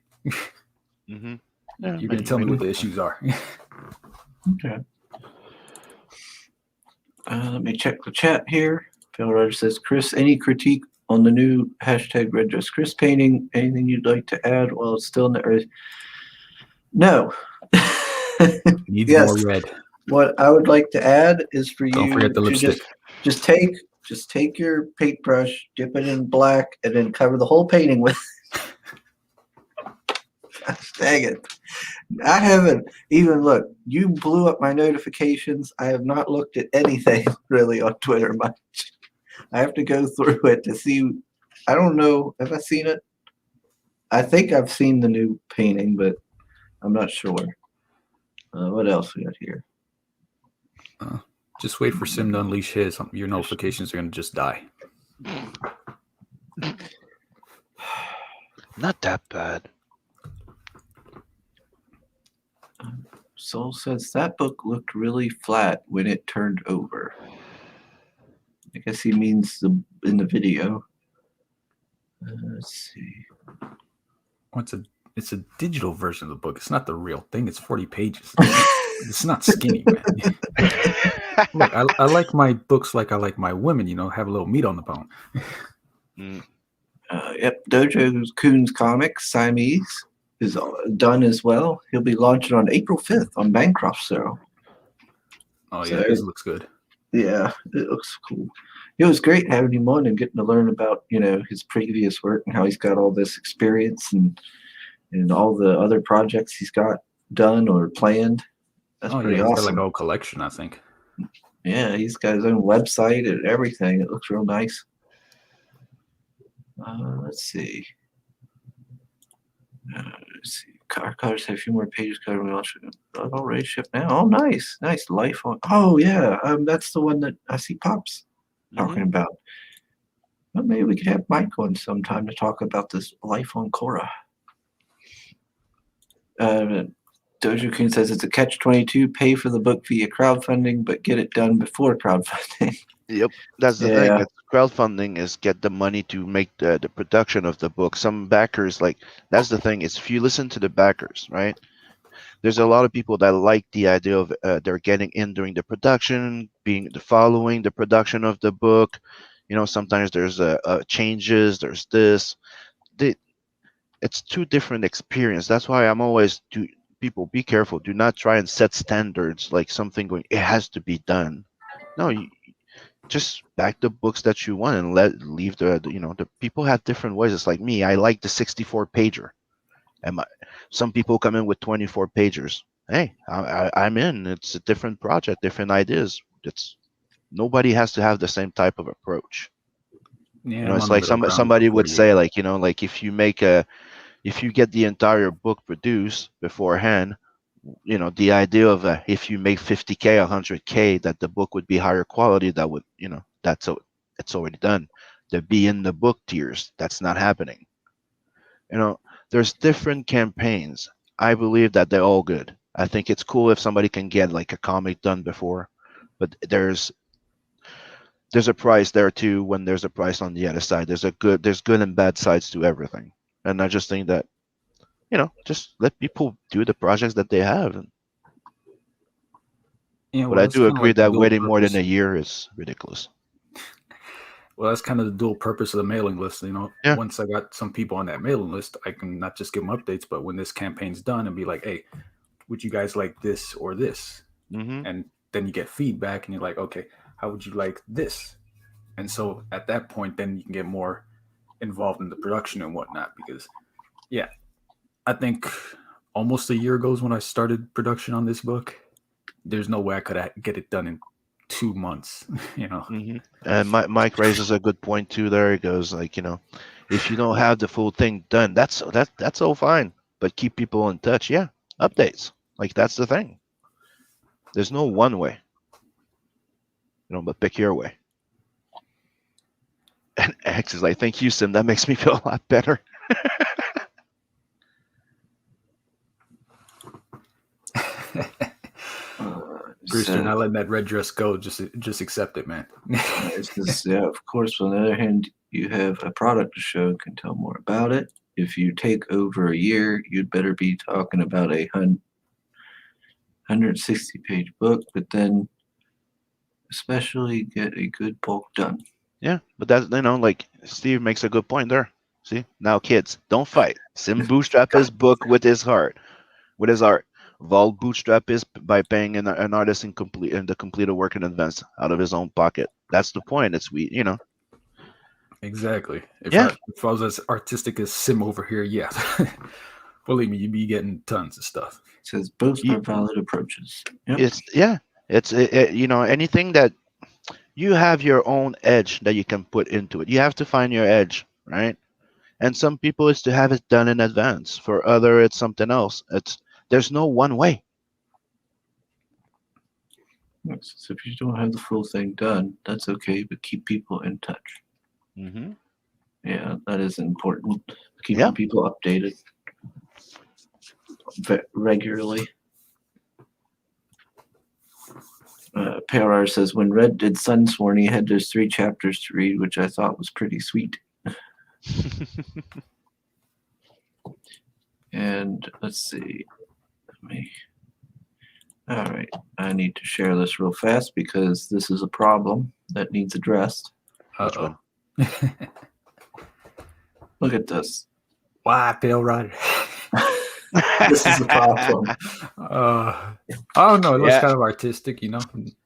Mm-hmm. Yeah, You're gonna tell me what the issues are. Okay. Let me check the chat here. Phil Rogers says, Chris, any critique on the new hashtag Red Dress Chris painting? Anything you'd like to add while it's still in the earth? No. Needs Yes. more red. What I would like to add is for Don't you forget the to lipstick. just take your paintbrush, dip it in black, and then cover the whole painting with. Gosh, dang it. I haven't even looked. You blew up my notifications. I have not looked at anything really on Twitter much. I have to go through it to see. I don't know. Have I seen it? I think I've seen the new painting, but I'm not sure. What else we got here? Just wait for Sim to unleash his. Your notifications are gonna just die. Not that bad. Soul says that book looked really flat when it turned over. I guess he means in the video. Let's see. Oh, it's a digital version of the book. It's not the real thing. It's 40 pages. It's not skinny, man. Look, I like my books like I like my women. Have a little meat on the bone. Yep, Dojo Coon's Comics Siamese is done as well. He'll be launching on April 5th on Bancroft. So. Oh yeah, this looks good. Yeah, it looks cool. It was great having him on and getting to learn about his previous work and how he's got all this experience and all the other projects he's got done or planned. That's pretty he's awesome. got like a whole collection, I think. Yeah, he's got his own website and everything. It looks real nice. Let's see. Car covers have a few more pages covered. We also already shipped now. Oh, nice. Life on. Oh, yeah. That's the one that I see Pops talking about. Well, maybe we could have Mike on sometime to talk about this Life on Korra. Dojo King says it's a catch-22. Pay for the book via crowdfunding, but get it done before crowdfunding. Yep, that's the thing. It's crowdfunding is get the money to make the production of the book. Some backers that's the thing. Is if you listen to the backers, right? There's a lot of people that like the idea of they're getting in during the production, following the production of the book. Sometimes there's changes. There's this. It's two different experience. That's why I'm always people be careful. Do not try and set standards like something going. It has to be done. No, just back the books that you want and leave the people have different ways. It's like me. I like the 64 pager, and some people come in with 24 pagers. Hey, I'm in. It's a different project, different ideas. Nobody has to have the same type of approach. Yeah, it's like somebody would say like if you get the entire book produced beforehand, the idea of if you make 50K, 100K, that the book would be higher quality. That would it's already done. The be in the book tiers, that's not happening. There's different campaigns. I believe that they're all good. I think it's cool if somebody can get like a comic done before, but there's a price there too when there's a price on the other side. There's good and bad sides to everything, and I just think that just let people do the projects that they have. But I do agree that waiting more than a year is ridiculous. Well, that's kind of the dual purpose of the mailing list. Yeah. Once I got some people on that mailing list, I can not just give them updates, but when this campaign's done and be like, hey, would you guys like this or this? And then you get feedback and you're like, okay, how would you like this? And so at that point, then you can get more involved in the production and whatnot, because Yeah, I think almost a year ago is when I started production on this book. There's no way I could get it done in 2 months. You know. And Mike raises a good point too. There he goes, like, if you don't have the full thing done, that's all fine. But keep people in touch. Yeah, updates. Like that's the thing. There's no one way. But pick your way. And X is like, thank you, Sim. That makes me feel a lot better. Bruce, you're not letting that red dress go. Just accept it, man. It's just, yeah, of course. On the other hand, you have a product to show and can tell more about it. If you take over a year, you'd better be talking about a 160-page book, but then especially get a good bulk done. Yeah, but that's like Steve makes a good point there. See, now kids, don't fight. Sim bootstrap his book with his heart, with his art. Vault bootstrap is by paying an artist in the completed work in advance out of his own pocket. That's the point. It's Exactly. If Yeah. I was as artistic as Sim over here, yeah. Believe me, you'd be getting tons of stuff. It says both are valid approaches. Yep. It's anything that you have your own edge that you can put into it. You have to find your edge, right? And some people is to have it done in advance. For other, it's something else. There's no one way. So if you don't have the full thing done, that's okay, but keep people in touch. Mm-hmm. Yeah, that is important. Keeping people updated regularly. PRR says, when Red did Sunsworn, he had those 3 chapters to read, which I thought was pretty sweet. And let's see. All right. I need to share this real fast because this is a problem that needs addressed. Uh-oh. Look at this. Why, Pale Rider? This is a problem. I don't know. It looks kind of artistic,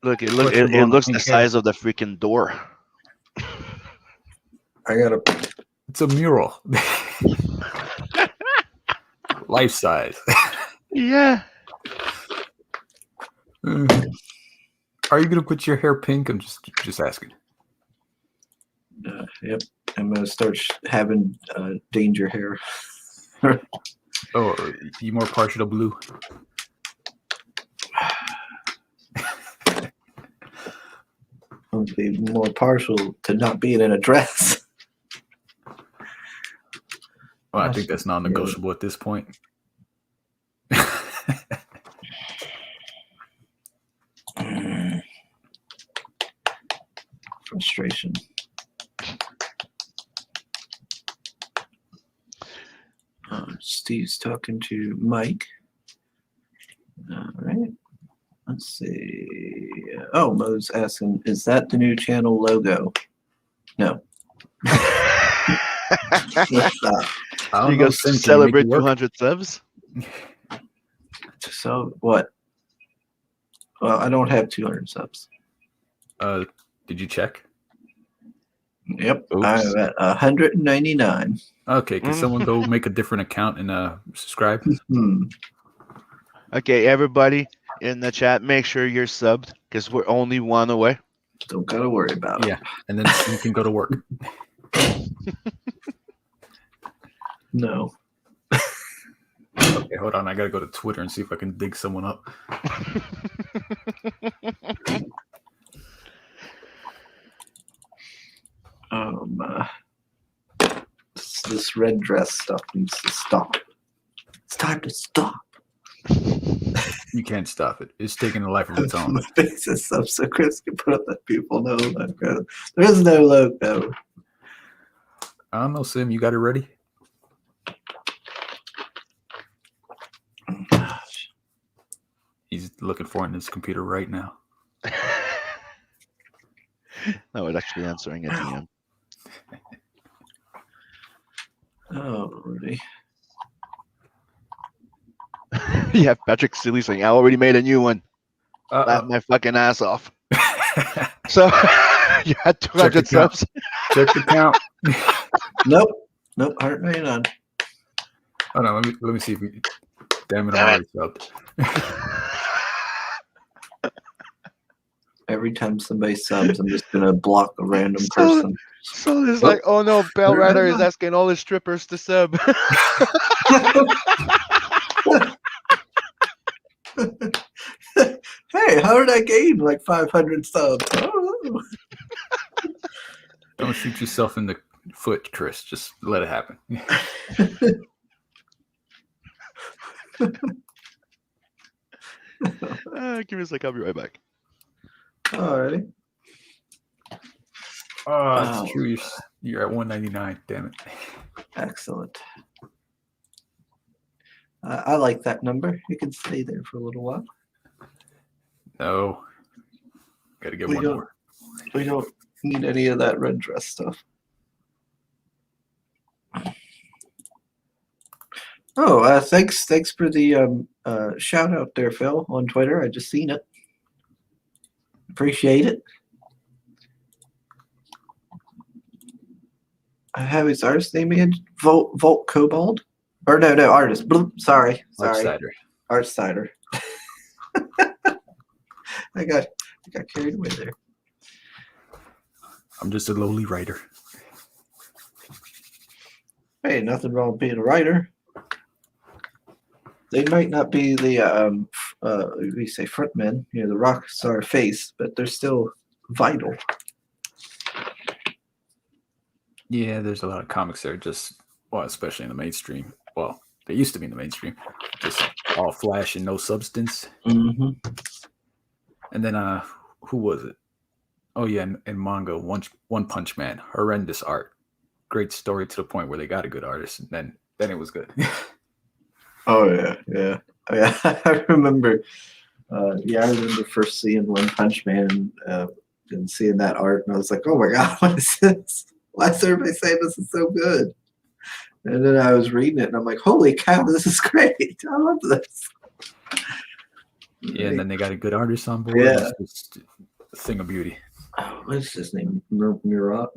Look, it looks the size of the freaking door. It's a mural. Life size. Yeah. Are you gonna put your hair pink? I'm just asking. Yep. I'm gonna start having danger hair. Oh, you more partial to blue? I'll be more partial to not being in a dress. Well, I think that's non-negotiable at this point. Frustration. Steve's talking to Mike. All right. Let's see. Oh, Mo's asking, is that the new channel logo? No. You go celebrate 200 subs? So what? Well, I don't have 200 subs. Did you check? Yep. Oops. I'm at 199. Okay, can someone go make a different account and subscribe? Okay, everybody in the chat, make sure you're subbed because we're only one away. Don't gotta worry about it. Yeah, and then you can go to work. No. Okay, hold on. I gotta go to Twitter and see if I can dig someone up. This red dress stuff needs to stop. It's time to stop. You can't stop it. It's taking a life of its own. Fix this up so Chris can put up that people know logo. There is no logo. I don't know, Sim. You got it ready? Oh, gosh. He's looking for it in his computer right now. No, it's actually answering a DM. Oh, Rudy. Yeah, Patrick Silly saying, I already made a new one. Laugh my fucking ass off. So, you had 200 subs? Check the count. Nope. 199. Oh no, let me see if we. Damn it, I'm Damn already subbed. Every time somebody subs, I'm just gonna block a random So, person. so it's Oh, like, oh no, Bell where Rider am is asking all his strippers to sub. Hey, how did I gain like 500 subs? I don't know. Don't shoot yourself in the foot, Chris. Just let it happen. Give me a sec, I'll be right back. Alrighty. Oh, Wow. it's true. You're at 199. Damn it. Excellent. I like that number. You can stay there for a little while. No. Got to get We one don't- more. We don't need any of that red dress stuff. Oh, thanks for the shout out there, Phil, on Twitter. I just seen it. Appreciate it. I have his artist name again. Vault Kobold. Or no, artist. Bloop, sorry. Artsider. Artsider. I got carried away there. I'm just a lowly writer. Hey, nothing wrong with being a writer. They might not be the we say frontmen, the rock star face, but they're still vital. Yeah, there's a lot of comics that are just, well, especially in the mainstream. Well, they used to be in the mainstream. Just all flash and no substance. Mm-hmm. And then, who was it? Oh, yeah, in manga, One Punch Man. Horrendous art. Great story to the point where they got a good artist, and then it was good. Oh yeah. Oh, yeah. I remember. I remember first seeing One Punch Man and seeing that art, and I was like, "Oh my god, what is this? Why is everybody saying this is so good?" And then I was reading it, and I'm like, "Holy cow, this is great! I love this." Yeah, and then they got a good artist on board. Yeah. It's just a thing of beauty. Oh, what is his name? Murata?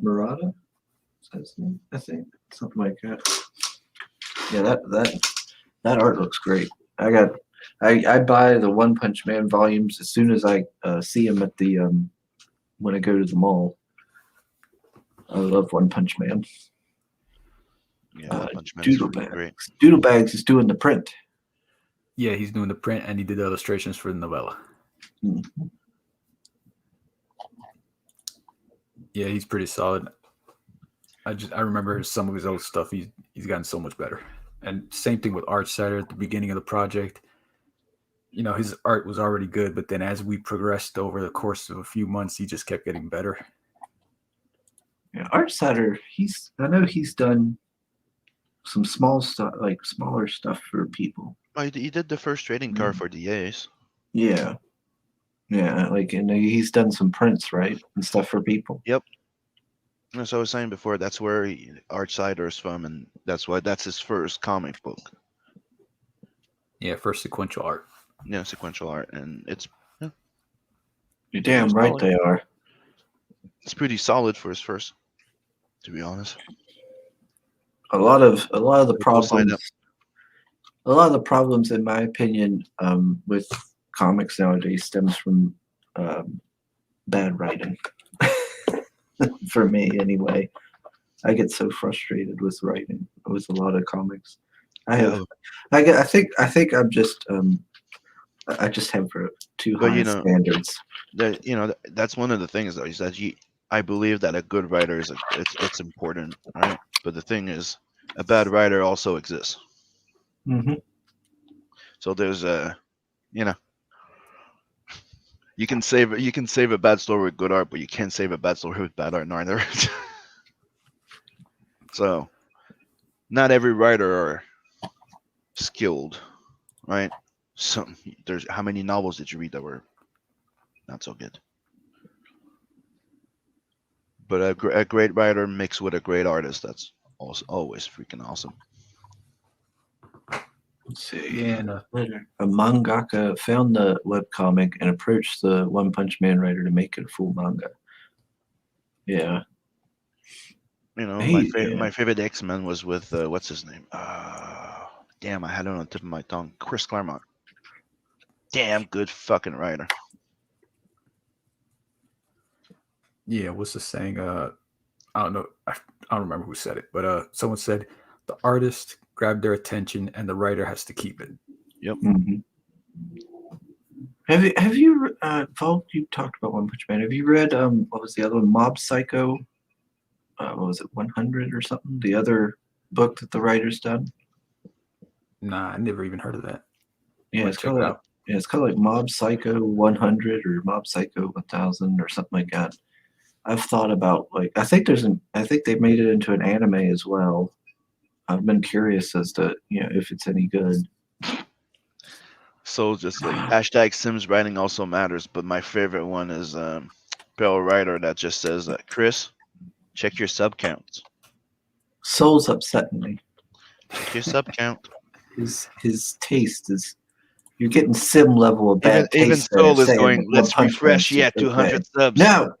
Is that his name? I think something like that. Yeah, that art looks great. I buy the One Punch Man volumes as soon as I see them at the when I go to the mall. I love One Punch Man. Yeah, One Punch Man is Doodle really Bags. great. Doodle Bags is doing the print. Yeah, he's doing the print, and he did the illustrations for the novella. Mm-hmm. Yeah, he's pretty solid. I remember some of his old stuff. He's gotten so much better. And same thing with Artsider at the beginning of the project. His art was already good, but then as we progressed over the course of a few months, he just kept getting better. Yeah, Artsider, I know he's done some small stuff, like smaller stuff for people. Oh, he did the first trading card for the A's. Yeah. Yeah, like he's done some prints, right? And stuff for people. Yep. As I was saying before, that's where Artsider is from, and that's his first comic book. Yeah, first sequential art. Yeah, sequential art, and it's You're damn right they are. it's pretty solid for his first, to be honest. A lot of the Go sign up. problems, in my opinion, with comics nowadays stems from bad writing. For me, anyway, I get so frustrated with writing with a lot of comics. I think I'm just I just have too high standards. That's one of the things though, is that I believe that a good writer it's important, right? But the thing is, a bad writer also exists. Mm-hmm. So there's you can save a bad story with good art, but you can't save a bad story with bad art neither. So not every writer are skilled, right? So how many novels did you read that were not so good? But a great writer mixed with a great artist, that's also always freaking awesome. Let's see. Yeah, and A mangaka found the webcomic and approached the One Punch Man writer to make it a full manga. Yeah. My favorite X-Men was with what's his name? Damn, I had it on the tip of my tongue. Chris Claremont. Damn good fucking writer. Yeah, what's the saying? I don't know. I don't remember who said it, but someone said the artist grabbed their attention and the writer has to keep it. Mhm. Have you Vault? You talked about One Punch Man. Have you read what was the other one? Mob Psycho. What was it? 100 or something? The other book that the writer's done. Nah, I never even heard of that. Yeah, Might it's check called it like out. yeah, it's called like Mob Psycho 100 or Mob Psycho 1000 or something like that. I've thought about like I think they made it into an anime as well. I've been curious as to if it's any good. So just like hashtag Sims writing also matters, but my favorite one is Bill Writer that just says, Chris, check your sub counts. Soul's upsetting me. Check your sub count. His taste is you're getting sim level of bad Even taste. there, Soul is saying going, that One let's Punch refresh. Man's Yeah, okay. 200 subs. No,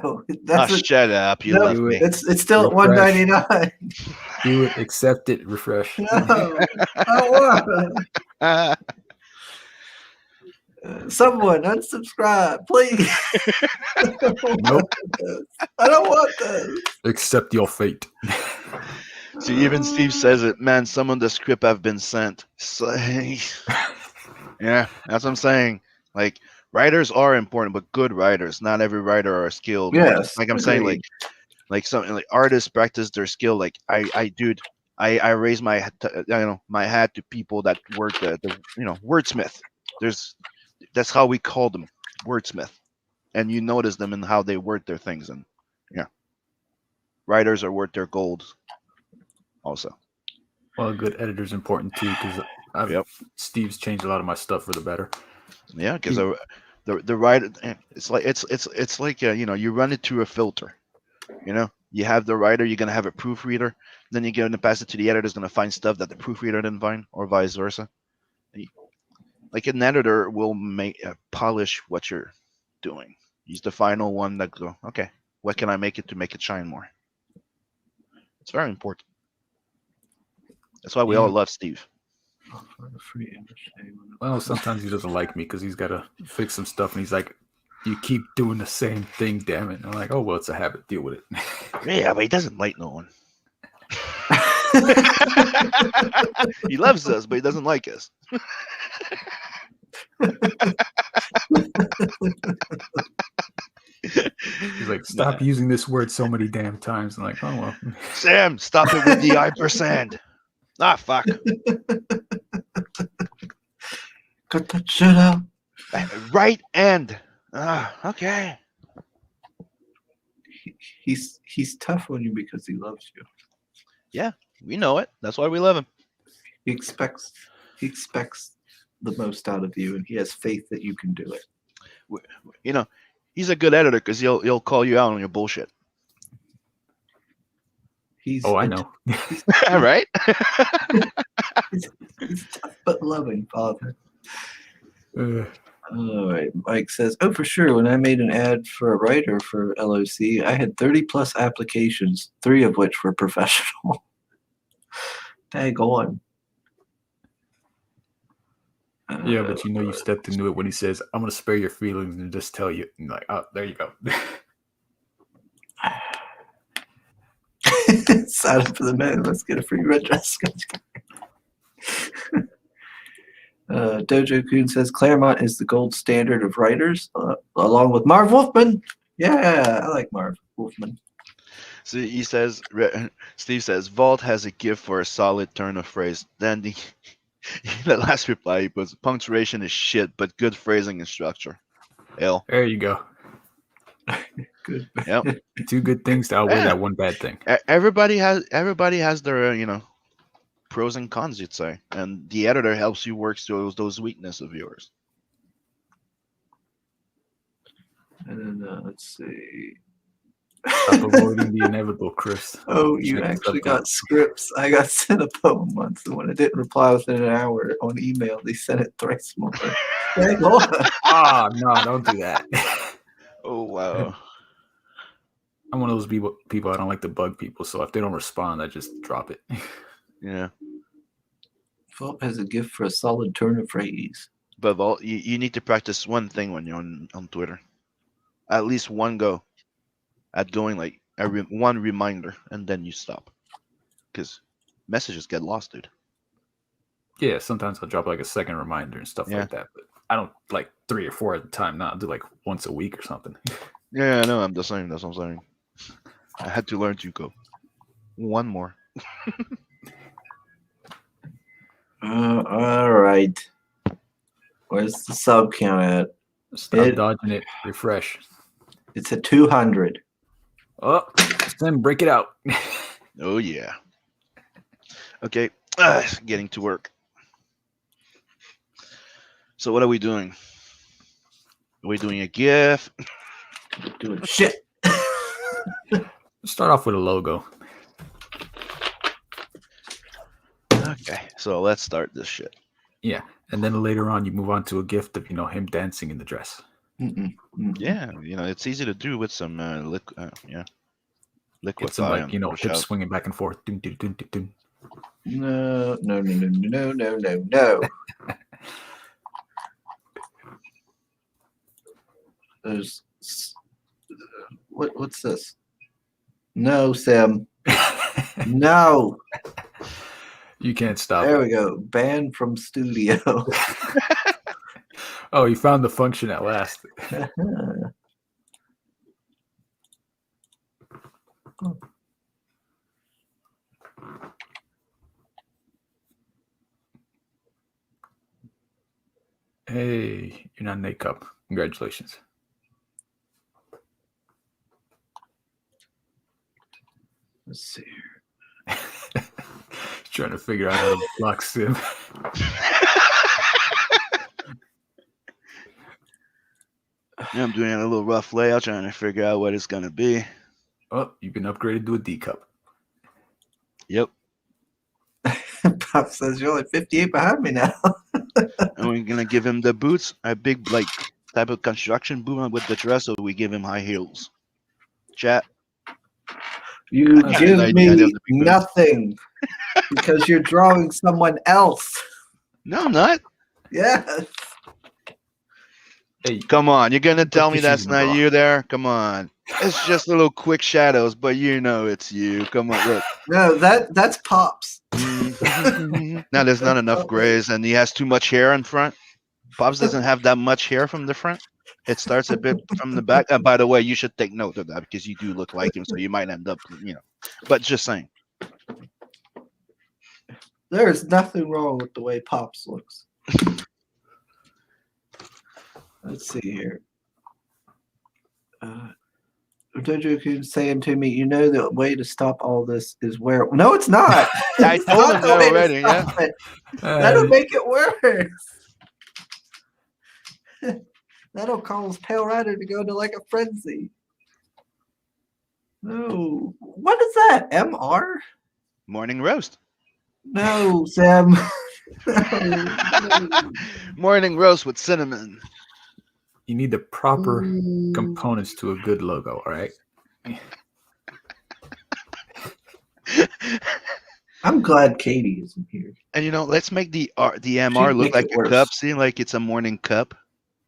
Oh, that's it. shut up. You No, love me. it's still at Refresh. 199. Do it, accept it, refresh. No, I don't want it. Someone unsubscribe, please. Nope. I don't want this. Accept your fate. See, even Steve says it. Man, some of the script have been sent. So, yeah, that's what I'm saying. Like, writers are important, but good writers. Not every writer are skilled. Yes, Like I'm saying, agreed. like something like artists practice their skill. Like I raise my my hat to people that work the wordsmith. That's how we call them, wordsmith, and you notice them in how they word their things. And yeah, writers are worth their gold. Also, Well, a good editor's important too because Yep. Steve's changed a lot of my stuff for the better. yeah, because the writer, it's like you run it through a filter. You have the writer, you're gonna have a proofreader, then you're gonna pass it to the editor, is gonna find stuff that the proofreader didn't find, or vice versa. Like an editor will polish what you're doing. He's the final one that go, okay, what can I make it to make it shine more? It's very important. That's why we all love Steve. Well, sometimes he doesn't like me because he's got to fix some stuff, and he's like, "You keep doing the same thing, damn it." And I'm like, "Oh well, it's a habit. Deal with it." Yeah, but he doesn't like no one. He loves us, but he doesn't like us. He's like, "Stop using this word so many damn times." I'm like, "Oh well." Sam, stop it with the ampersand. Ah, fuck. Cut that shit out. Right end. Ah, okay. He's tough on you because he loves you. Yeah, we know it. That's why we love him. He expects the most out of you, and he has faith that you can do it. He's a good editor because he'll call you out on your bullshit. He's I know. Right? he's tough but loving father. Uh, All right, Mike says, "Oh, for sure. When I made an ad for a writer for LOC, I had 30 plus applications, 3 of which were professional." Tag on. yeah, but you stepped into it when he says, "I'm gonna spare your feelings and just tell you." And like, oh, there you go. Sign up for the man. Let's get a free red dress. Dojo Kun says Claremont is the gold standard of writers, along with Marv Wolfman. Yeah, I like Marv Wolfman. So he says, Steve says, Vault has a gift for a solid turn of phrase. Then the last reply he puts, punctuation is shit, but good phrasing and structure. L. There you go. Good. Yep. 2 good things to outweigh Yeah. that one bad thing. Everybody has their pros and cons, you'd say, and the editor helps you work through those weaknesses of yours. And then let's see. Stop avoiding the inevitable, Chris. Oh, you Check the actually subtitle. got scripts. I got sent a poem once, and when I didn't reply within an hour on email, they sent it thrice more. Hang on. Ah, no, don't do that. Oh wow. I'm one of those people I don't like to bug people, so if they don't respond, I just drop it. Yeah. Vault has a gift for a solid turn of phrase. But Vault, you need to practice one thing when you're on Twitter. At least one go at doing like one reminder, and then you stop. Because messages get lost, dude. Yeah, sometimes I'll drop like a second reminder and stuff Yeah. like that. But I don't like 3 or 4 at a time. Now I'll do like once a week or something. Yeah, I know. I'm the same. That's what I'm saying. I had to learn to go. One more. All right. Where's the sub count at? Stop dodging it. Refresh. It's at 200. Oh, then break it out. Oh yeah. Okay, getting to work. So what are we doing? Are we doing a GIF? Doing shit. Start off with a logo. Okay, so let's start this shit. Yeah, and then later on you move on to a gift of him dancing in the dress. Yeah, it's easy to do with some liquid Get some ion hips push-out. swinging back and forth. Dun, dun, dun, dun, dun. No. There's what's this? No, Sam. No. You can't stop There it. we go. Banned from studio. Oh, you found the function at last. Hey, you're not an A cup. Congratulations. Let's see here. Trying to figure out how to block Sim. Yeah, I'm doing a little rough layout, trying to figure out what it's gonna be. Oh, you've been upgraded to a D cup. Yep. Pop says you're only 58 behind me now. And we're gonna give him the boots, a big type of construction boot with the dress, so we give him high heels. Chat. You That's give an idea me of the big boots. nothing because you're drawing someone else. No, I'm not. Yes. Hey, Come on, you're gonna tell me your that's shoes in the not drawer. you there? Come on. It's just little quick shadows, but it's you. Come on, look. No, that's Pops. Now there's not enough grays, and he has too much hair in front. Pops doesn't have that much hair from the front. It starts a bit from the back. And by the way, you should take note of that because you do look like him, so you might end up, But just saying. There's nothing wrong with the way Pops looks. Let's see here. Dojo saying to me, the way to stop all this is where. No, it's not. I It's told not him the that way to already, yeah. stop it. That'll make it worse. That'll cause Pale Rider to go into like a frenzy. No. What is that? MR? Morning roast. No, Sam. No. Morning roast with cinnamon. You need the proper components to a good logo, all right? I'm glad Katie isn't here. And let's make the MR She'd look make like it a worse. cup. See, like it's a morning cup.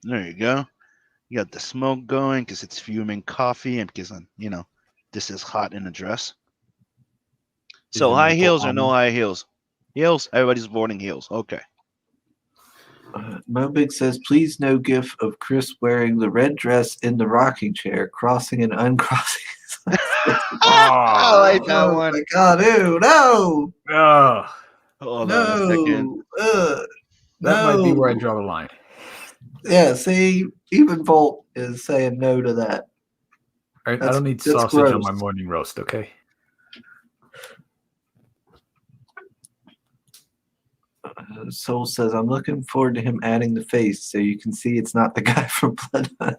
There you go. You got the smoke going because it's fuming coffee, and because this is hot in a dress. So it high mental heels or no almond? high heels? Heels. Everybody's voting heels. Okay. Mobig says, please no gif of Chris wearing the red dress in the rocking chair, crossing and uncrossing. I like that Oh one. my god, ew, no! Oh, Hold on a second. No! that might be where I No. draw the line. Yeah, see, even Volt is saying no to that. All right, I don't need That's sausage on gross. my morning roast, okay? Soul says, I'm looking forward to him adding the face so you can see it's not the guy from Blood Hunt.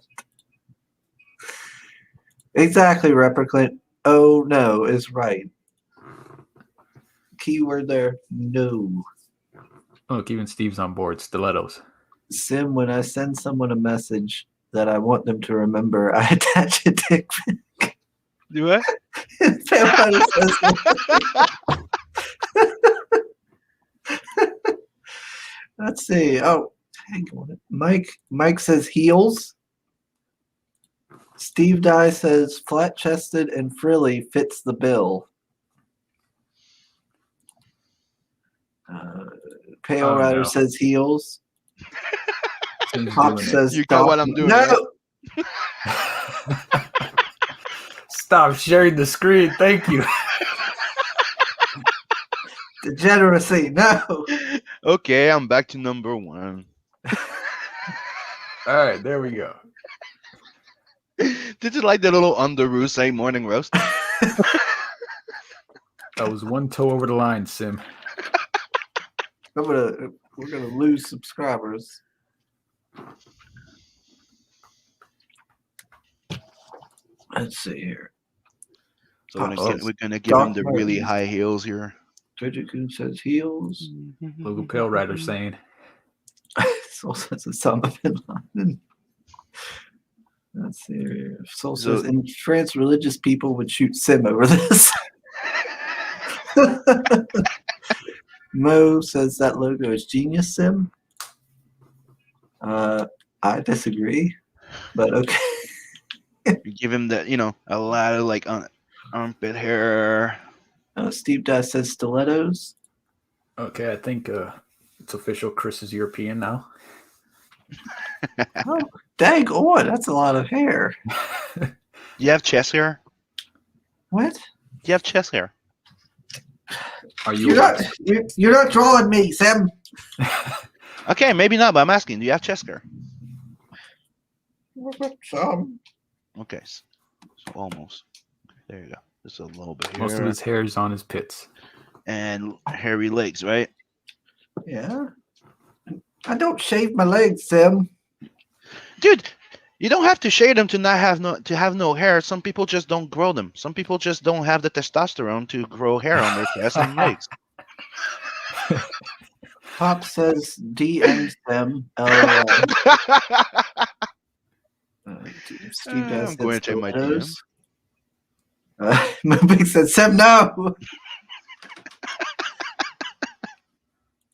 Exactly, Replicant. Oh no is right. Keyword there, no. Look, even Steve's on board. Stilettos. Sim, when I send someone a message that I want them to remember, I attach a dick pic. Do what? Vampire says, Let's see. Oh, hang on. Mike says heels. Steve Dye says flat chested and frilly fits the bill. Pale Oh, Rider no. says heels. Tim's Pop doing it. says You got what I'm doing, No, Stop sharing the screen. Thank you. degeneracy. No. Okay, I'm back to number 1. All right, there we go. Did you like the little underoos saying morning roast? That was one toe over the line, Sim. We're gonna lose subscribers. Let's see here. So Pop we're gonna give him the Doc really Martens. high heels here. Trijiku says heels. Local Pale Rider saying, Soul says Osama bin Laden. Let's see here. Soul So- says in France, religious people would shoot Sim over this. Mo says that logo is genius, Sim. I disagree, but okay. You give him that, a lot of like armpit hair. Steve Dye says stilettos. okay, I think it's official. Chris is European now. Oh, dang on, that's a lot of hair. You have chest hair? What? You have chest hair. Are you? You're not drawing me, Sim. Okay, maybe not, but I'm asking, do you have chest hair? Some. Okay, so almost. There you go. Just a little bit here. Most of his hair is on his pits. And hairy legs, right? Yeah. I don't shave my legs, Sim. Dude, you don't have to shave them to have no hair. Some people just don't grow them. Some people just don't have the testosterone to grow hair on their chest and legs. Pop says DM Sim. LOL. Steve Dye I'm says going to check my stilettos. Moonbig says Sim, no.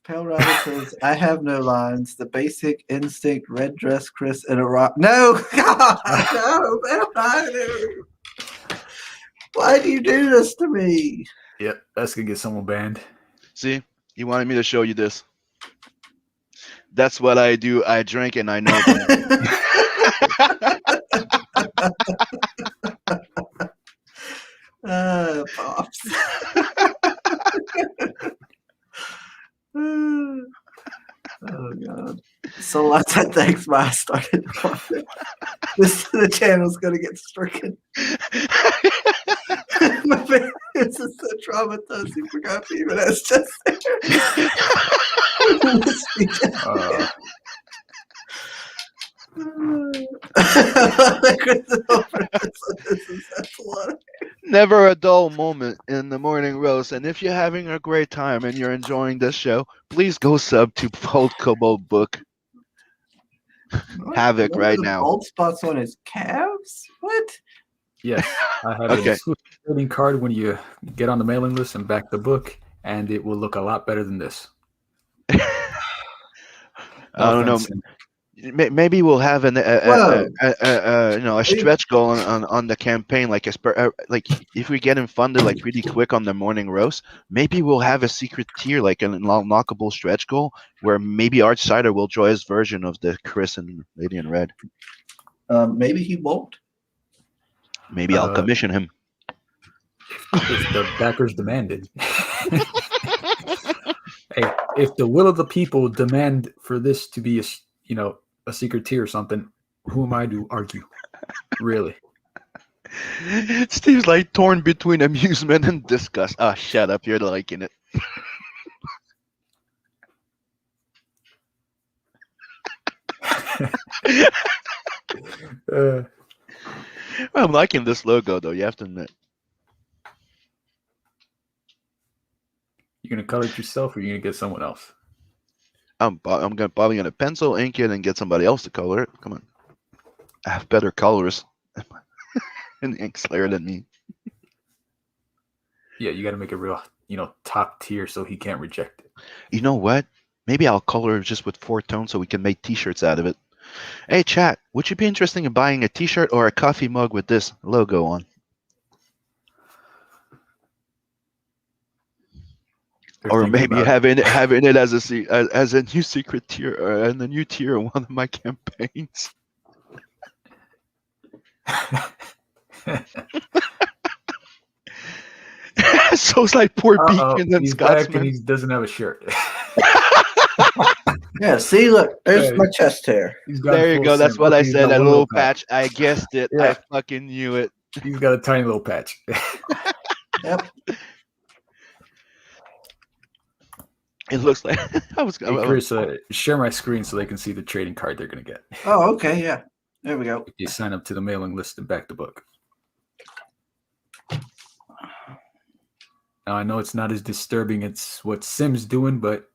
Pale Rider says, I have no lines. The basic instinct, red dress, Chris, and a rock. No, God, no, Pale Rider. Why do you do this to me? Yep, that's gonna get someone banned. See, you wanted me to show you this. That's what I do. I drink and I know that. Pops. Oh God. So I said thanks, but I started the channel's gonna get stricken. My face is so traumatized he forgot to even ask just that's a lot. Never a dull moment in the morning roast. And if you're having a great time and you're enjoying this show, please go sub to Vault Kobold book Havoc right the now. bald spots on his calves? What? Yes, I have Okay. an exclusive trading card when you get on the mailing list and back the book, and it will look a lot better than this. I don't know. offense, Sim. Maybe we'll have a stretch goal on the campaign, like like if we get him funded like really quick on the morning roast, maybe we'll have a secret tier, like an unlockable stretch goal, where maybe Art Sider will draw his version of the Chris and Lady in Red. Maybe he won't. Maybe I'll commission him. If the backers demanded. Hey, if the will of the people demand for this to be a secret tier or something, who am I to argue? Really? Steve's like torn between amusement and disgust. Ah, shut up! You're liking it. I'm liking this logo, though. You have to admit. You gonna color it yourself, or you gonna get someone else? I'm probably gonna pencil, ink it, and get somebody else to color it. Come on, I have better colors and ink slayer than me. Yeah, you got to make it real, top tier, so he can't reject it. You know what? Maybe I'll color it just with 4 tones so we can make T-shirts out of it. Hey, chat, would you be interested in buying a T-shirt or a coffee mug with this logo on? They're Or thinking maybe about it. having it as a new secret tier or and a new tier in one of my campaigns. So it's like poor Uh-oh, Beacon and he's back and Scotsman. he doesn't have a shirt. Yeah, see, look, there's Yeah, my chest hair. He's got There you full go. That's sim. what I Okay, he's said. got A one little patch. I guessed it. Yeah. I fucking knew it. He's got a tiny little patch. Yep. It looks like I was. Hey, Chris, share my screen so they can see the trading card they're going to get. Oh, okay, yeah. There we go. If you sign up to the mailing list and back the book. Now, I know it's not as disturbing as what Sim's doing, but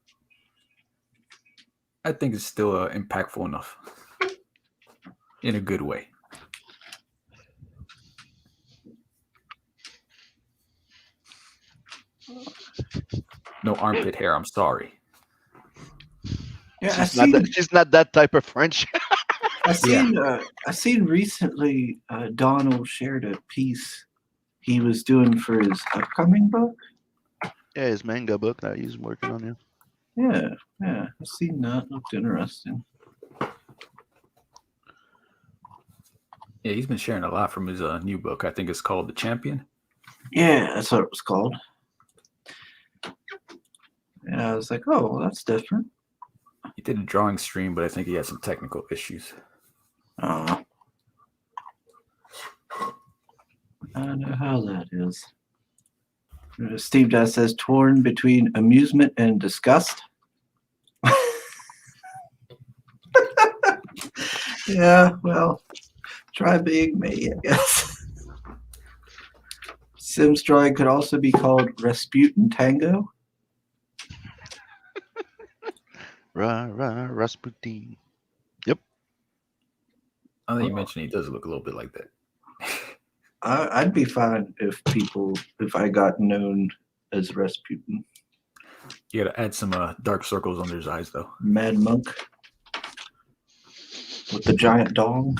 I think it's still impactful enough. In a good way. No armpit hair, I'm sorry. Yeah, she's not that type of French. I seen recently Donald shared a piece he was doing for his upcoming book. Yeah, his manga book that he's working on. Yeah, I've seen that. Looked interesting. Yeah, he's been sharing a lot from his new book. I think it's called The Champion. Yeah, that's what it was called. Yeah, I was like, oh, well, that's different. He did a drawing stream, but I think he had some technical issues. I don't know how that is. Steve Dust says, torn between amusement and disgust. Yeah, well, try being me, I guess. Sim's drawing could also be called Rasputin Tango. Rasputin. Yep. I think you mentioned he does look a little bit like that. I'd be fine if I got known as Rasputin. You got to add some dark circles under his eyes, though. Mad Monk with the giant dong.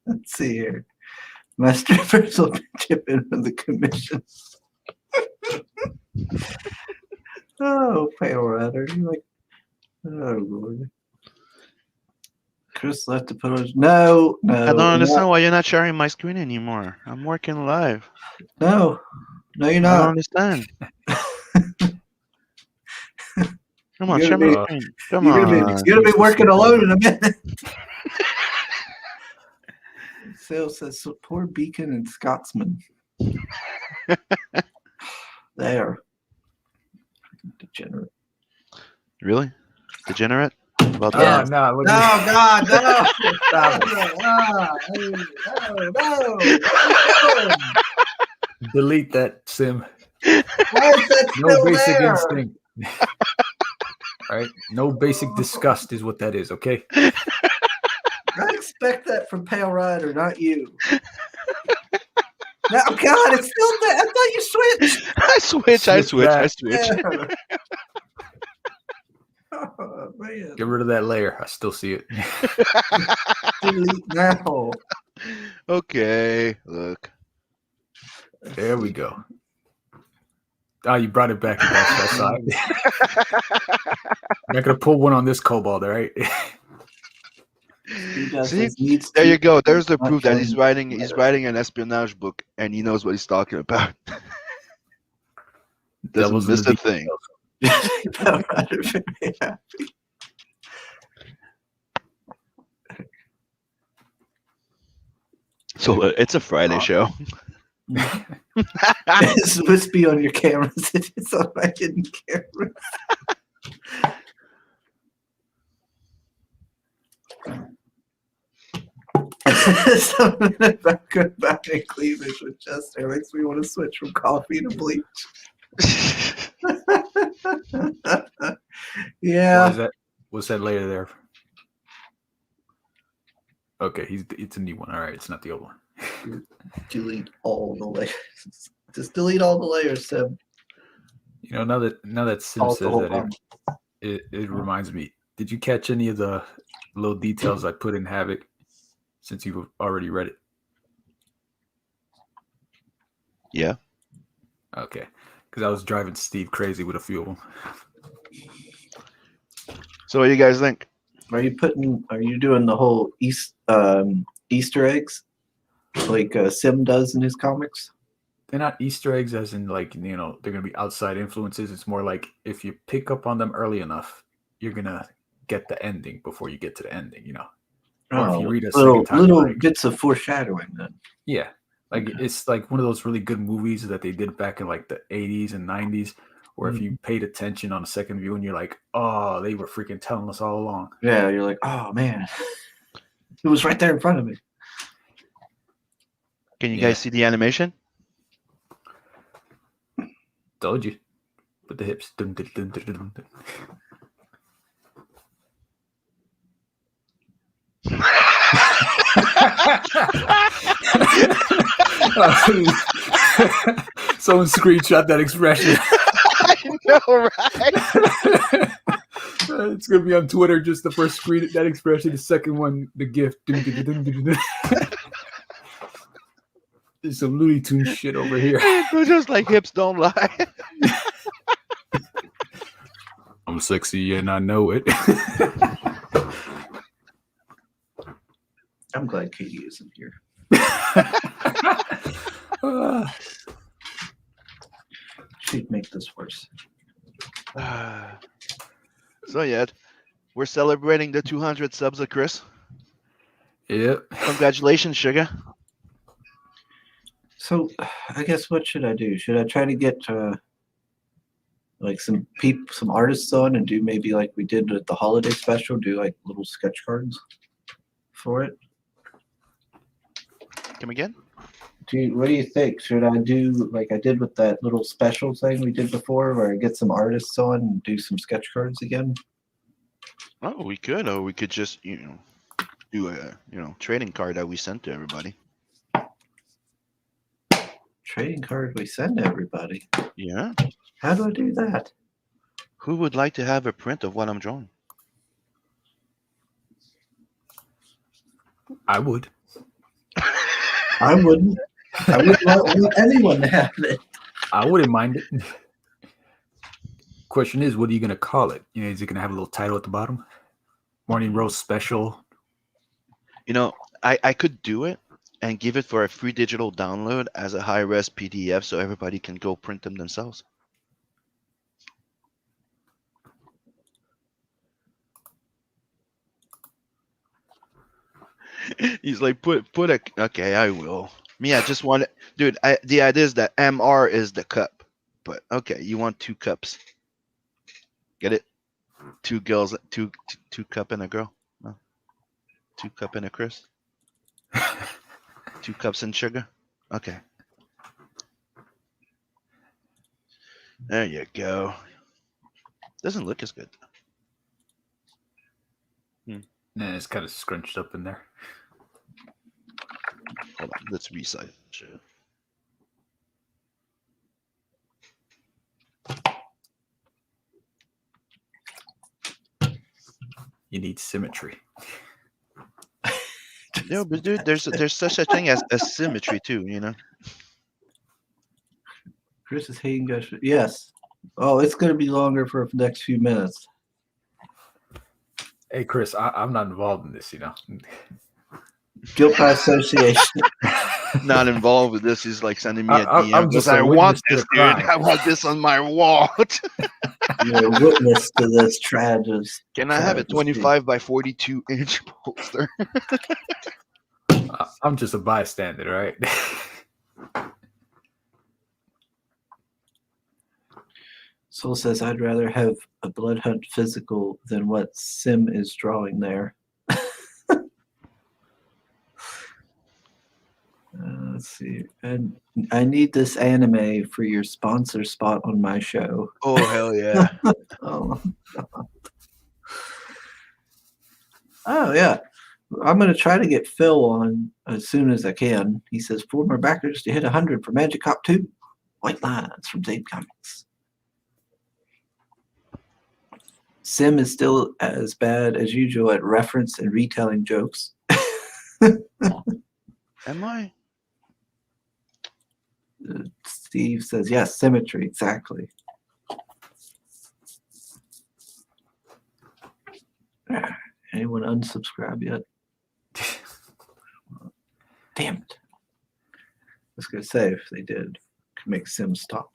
Let's see here. My strippers will chip in with the commission. Oh, pale rider. You're like, oh, Lord. Chris left to put on. No. I don't understand why you're not sharing my screen anymore. I'm working live. No, you're I don't not. understand. Come on, share my screen. Come You're on. gonna be working alone in a minute. Phil says, so poor Beacon and Scotsman. There. Degenerate. Really? Degenerate? Well Yeah. done. No, No, God, no. Stop it. No. delete that, Sim. Why is that No still basic there? instinct. All right, no basic disgust is what that is. Okay. I expect that from Pale Rider, not you. No, God, it's still there. I thought you switched. I Switch switch. back. Yeah. Oh, man. Get rid of that layer. I still see it. Delete now. Okay, look. There we go. Oh, you brought it back. I saw it. I'm not gonna pull one on this kobold, all right? See, there you go. There's the proof that he's writing an espionage book and he knows what he's talking about. Doesn't miss a thing. So it's a Friday show. It's supposed to be on your cameras. It's on my hidden camera. Something about combining cleavage with chest hair makes me want to switch from coffee to bleach. Yeah. What's that layer there? Okay, it's a new one. All right, it's not the old one. Delete all the layers. Just delete all the layers, Seb. Now that Sim Solves the says whole that, problem. it reminds me. Did you catch any of the little details I put in Havoc? Since you've already read it. Yeah. Okay, because I was driving Steve crazy with a few of them. So what do you guys think? Are you doing the whole Easter eggs like Sim does in his comics? They're not Easter eggs, as in like they're gonna be outside influences. It's more like if you pick up on them early enough, you're gonna get the ending before you get to the ending. Or if you read a second time, little like, bits of foreshadowing then. yeah, like it's like one of those really good movies that they did back in like the 80s and 90s, where if you paid attention on a second view and you're like, oh, they were freaking telling us all along. Yeah, you're like, oh man, it was right there in front of me. Can you guys see the animation? Told you. With the hips. Dun, dun, dun, dun, dun, dun. Someone screenshot that expression. I know, right? It's gonna be on Twitter. Just the first screen, that expression. The second one, the GIF. There's some Looney Tunes shit over here. It's just like hips don't lie. I'm sexy and I know it. I'm glad Katie isn't here. She'd make this worse. So yeah, we're celebrating the 200 subs of Chris. Yep. Congratulations, Sugar. So, I guess what should I do? Should I try to get like some artists on and do maybe like we did at the holiday special, do like little sketch cards for it? Come again? What do you think? Should I do like I did with that little special thing we did before, where I get some artists on and do some sketch cards again? Oh, we could, or we could just do a trading card that we sent to everybody. Trading card we send to everybody. Yeah. How do I do that? Who would like to have a print of what I'm drawing? I would. I wouldn't. I wouldn't want anyone to have it. I wouldn't mind it. Question is, what are you gonna call it? Is it gonna have a little title at the bottom? Morning roast special. I could do it and give it for a free digital download as a high-res PDF so everybody can go print them themselves. He's like, okay, I will. Me, I just want it. Dude, the idea is that MR is the cup. But okay, you want 2 cups. Get it? 2 girls, two cup and a girl. No. 2 cup and a Chris. 2 cups and sugar. Okay. There you go. Doesn't look as good. Nah, it's kind of scrunched up in there. Hold on, let's resize it. You need symmetry. No, but dude, there's such a thing as symmetry too, Chris is hating guys. Yes. Oh, it's going to be longer for the next few minutes. Hey, Chris, I'm not involved in this, Guilt by association. Not involved with this. He's like sending me a DM. I'm just I a want witness to this, the dude. crime. I want this on my wall. You're a witness to this tragedy. Can I have a 25 by 42 inch poster? I'm just a bystander, right? Soul says, I'd rather have a blood hunt physical than what Sim is drawing there. Let's see. And I need this anime for your sponsor spot on my show. Oh, hell yeah. Oh, yeah. I'm going to try to get Phil on as soon as I can. He says, 4 more backers to hit 100 for Magic Cop 2. White Lines from Zabe Comics. Sim is still as bad as usual at reference and retelling jokes. Am I? Steve says, yes, symmetry, exactly. Anyone unsubscribe yet? Damn it. I was going to say, if they did, could make Sim stop.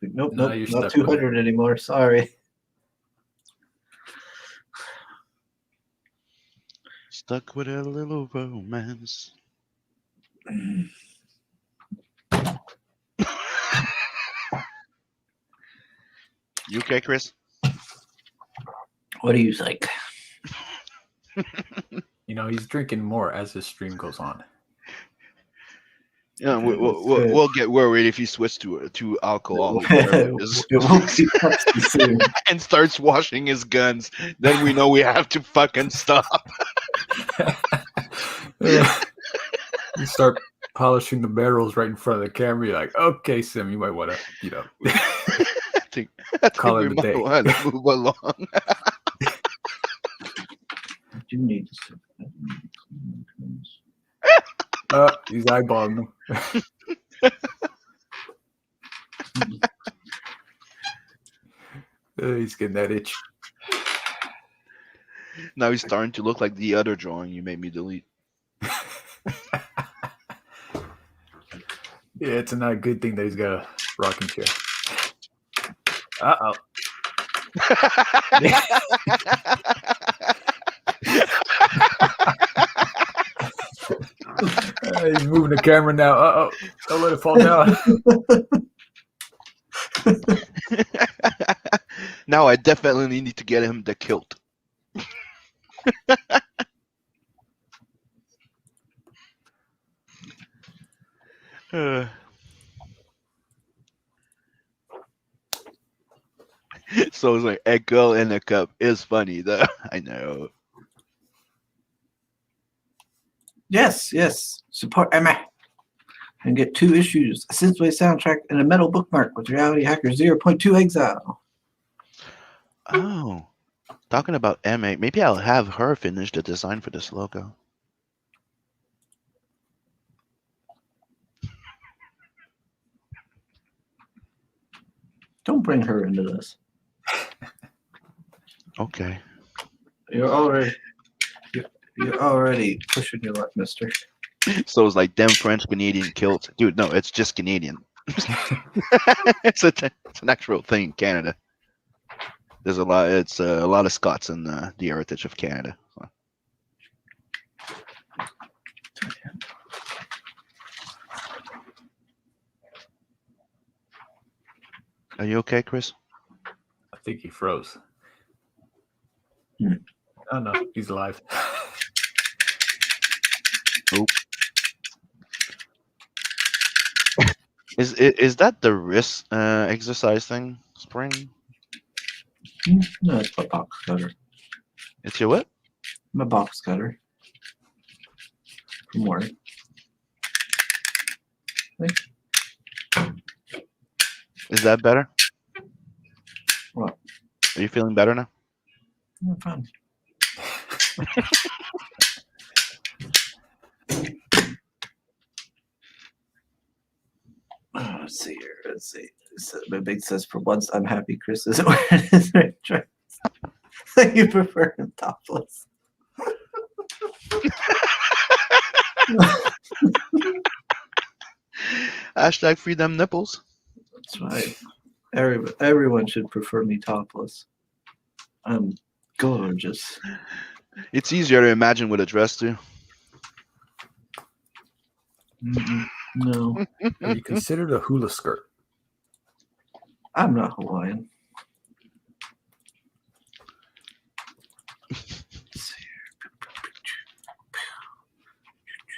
But nope, No, nope, you're not stuck with it. 200 anymore. Sorry. Stuck with a little romance. You okay, Chris? What do you think? You know, he's drinking more as his stream goes on. Yeah, Okay, that's good. we'll get worried if he switches to alcoholic It beverages won't be nasty soon. and starts washing his guns. Then we know we have to fucking stop. You start polishing the barrels right in front of the camera. You're like, okay, Sim, you might want to, I think Call we it a might day. want to move along. I do need to sit. I do need to clean my clothes. he's eyeballing them. He's getting that itch. Now he's starting to look like the other drawing you made me delete. Yeah, it's not a good thing that he's got a rocking chair. Uh-oh. He's moving the camera now. Uh-oh. Don't let it fall down. Now I definitely need to get him the kilt. So it's like a girl in a cup is funny though. I know. Yes, yes. Support Emma. And get 2 issues, a synthwave soundtrack, and a metal bookmark with Reality Hacker 0.2 Exile. Oh, talking about Emma, maybe I'll have her finish the design for this logo. Don't bring her into this. Okay. You're already pushing your luck, mister. So it's like them French Canadian kilts, dude. No, it's just Canadian. it's an actual thing in Canada. There's a lot. It's a lot of Scots in the heritage of Canada. So. Are you okay, Chris? I think he froze. Oh, no. He's alive. Oh. Is that the wrist exercise thing? Spring? No, it's my box cutter. It's your what? My box cutter. From work. Is that better? What? Are you feeling better now? I'm fine. Let's see here. Let's see. My big says, for once, I'm happy Chris isn't wearing his red dress. You prefer him topless. Hashtag free them nipples. That's right. Everyone should prefer me topless. I'm gorgeous. It's easier to imagine with a dress too. No, Have you considered a hula skirt? I'm not Hawaiian.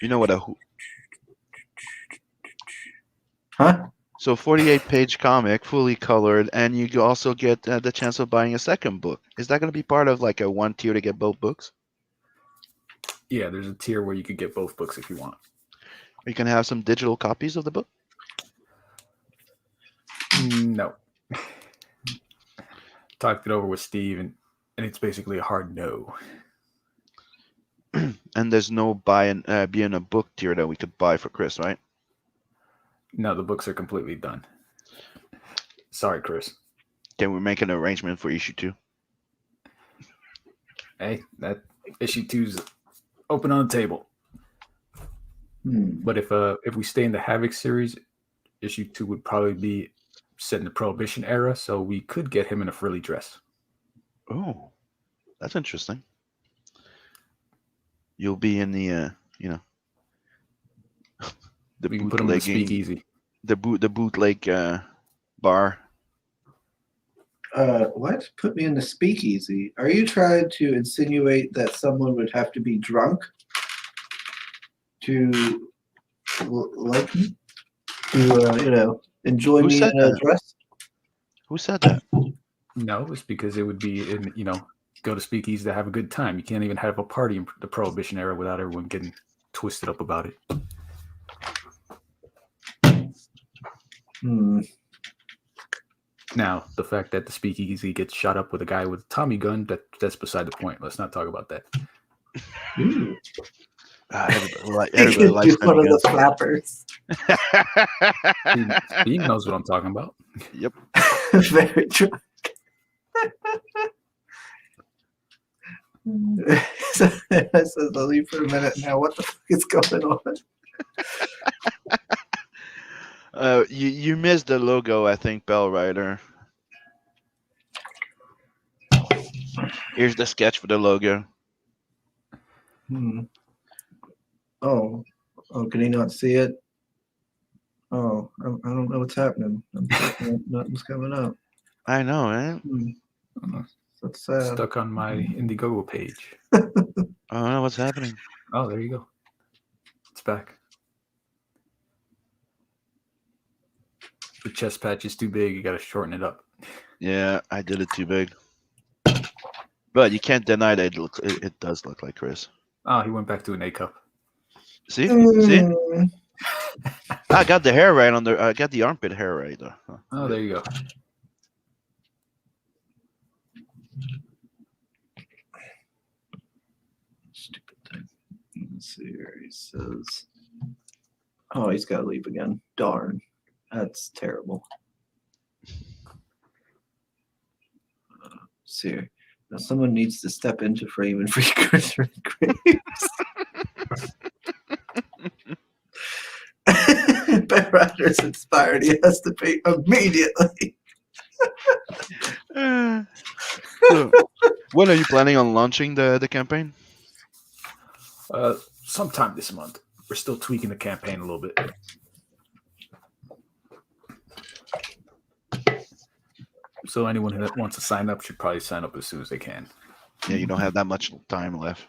You know what a Huh? So 48-page comic, fully colored, and you also get the chance of buying a second book. Is that going to be part of like a one tier to get both books? Yeah, there's a tier where you could get both books if you want. You can have some digital copies of the book. No. Talked it over with Steve, and and it's basically a hard no. And there's no being a book tier that we could buy for Chris, right? No, the books are completely done. Sorry, Chris. Can we make an arrangement for issue 2? Hey, that issue 2's open on the table. But if we stay in the Havoc series, issue 2 would probably be set in the Prohibition era, so we could get him in a frilly dress. Oh, that's interesting. You'll be in the the We can put him in the speakeasy. the bootleg bar. What? Put me in the speakeasy? Are you trying to insinuate that someone would have to be drunk to like me? To, enjoy Who me said in a that? dress? Who said that? No, it's because it would be in, go to speakeasy to have a good time. You can't even have a party in the Prohibition era without everyone getting twisted up about it. Now, the fact that the speakeasy gets shot up with a guy with a Tommy gun, that's beside the point. Let's not talk about that. Everybody likes Just one of Tommy the guns. flappers. Steve knows what I'm talking about. Yep. Very drunk. So I said, I'll leave for a minute now. What the fuck is going on? You missed the logo, I think, Bell Rider. Here's the sketch for the logo. Oh, can he not see it? Oh, I don't know what's happening. Nothing's coming up. I know, right? That's sad. Stuck on my Indiegogo page. I don't know what's happening. Oh, there you go. It's back. The chest patch is too big. You got to shorten it up. Yeah, I did it too big. But you can't deny that it does look like Chris. Oh, he went back to an A cup. See? See? I got the hair right on the. I got the armpit hair right though. Oh, there you go. Stupid thing. Let's see here. He says, "Oh, he's got to leave again. Darn, that's terrible." See here. Now someone needs to step into frame and free Chris Red Graves. Ben Ryder's inspired. He has to pay immediately. So, when are you planning on launching the campaign? Sometime this month. We're still tweaking the campaign a little bit. So anyone that wants to sign up should probably sign up as soon as they can. Yeah, you don't have that much time left.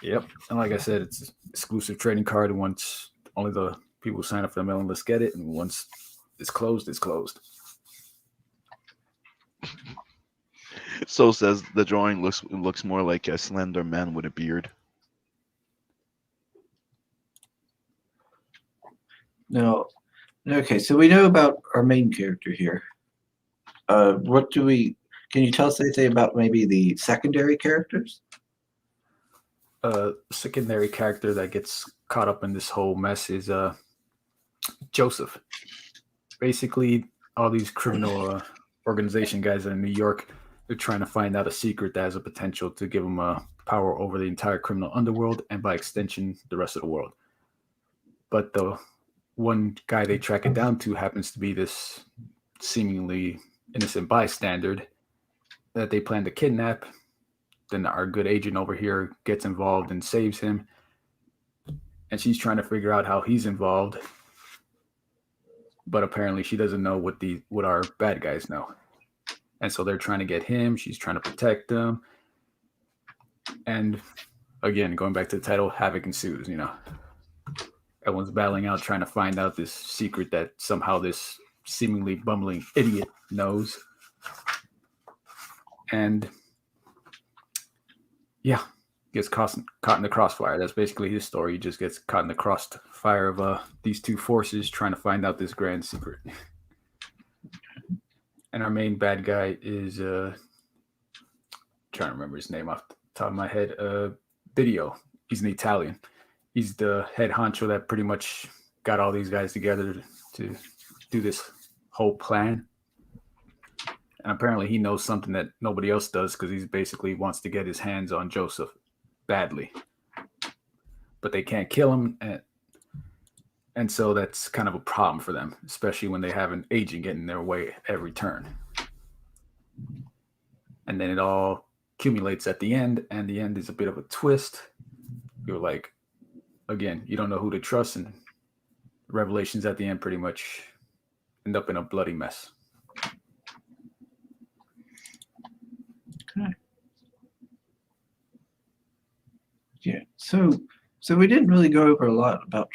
Yep. And like I said, it's an exclusive trading card. And once only the people who sign up for the mailing list get it. And once it's closed, it's closed. So says the drawing looks more like a slender man with a beard. No. Okay, so we know about our main character here. What do we? Can you tell us anything about maybe the secondary characters? Secondary character that gets caught up in this whole mess is Joseph. Basically, all these criminal organization guys in New York, they're trying to find out a secret that has a potential to give them power over the entire criminal underworld and by extension, the rest of the world. But the one guy they track it down to happens to be this seemingly innocent bystander that they plan to kidnap. Then our good agent over here gets involved and saves him. And she's trying to figure out how he's involved. But apparently she doesn't know what our bad guys know. And so they're trying to get him. She's trying to protect him. And again, going back to the title, havoc ensues, Everyone's battling out, trying to find out this secret that somehow this seemingly bumbling idiot knows. And yeah, gets caught in the crossfire. That's basically his story. He just gets caught in the crossfire of these two forces trying to find out this grand secret. And our main bad guy is trying trying to remember his name off the top of my head. Video. He's an Italian. He's the head honcho that pretty much got all these guys together to do this whole plan. And apparently he knows something that nobody else does because he basically wants to get his hands on Joseph badly. But they can't kill him. And so that's kind of a problem for them, especially when they have an agent getting in their way every turn. And then it all accumulates at the end, and the end is a bit of a twist. You're like, again, you don't know who to trust, and revelations at the end pretty much end up in a bloody mess. Okay. Yeah. So we didn't really go over a lot about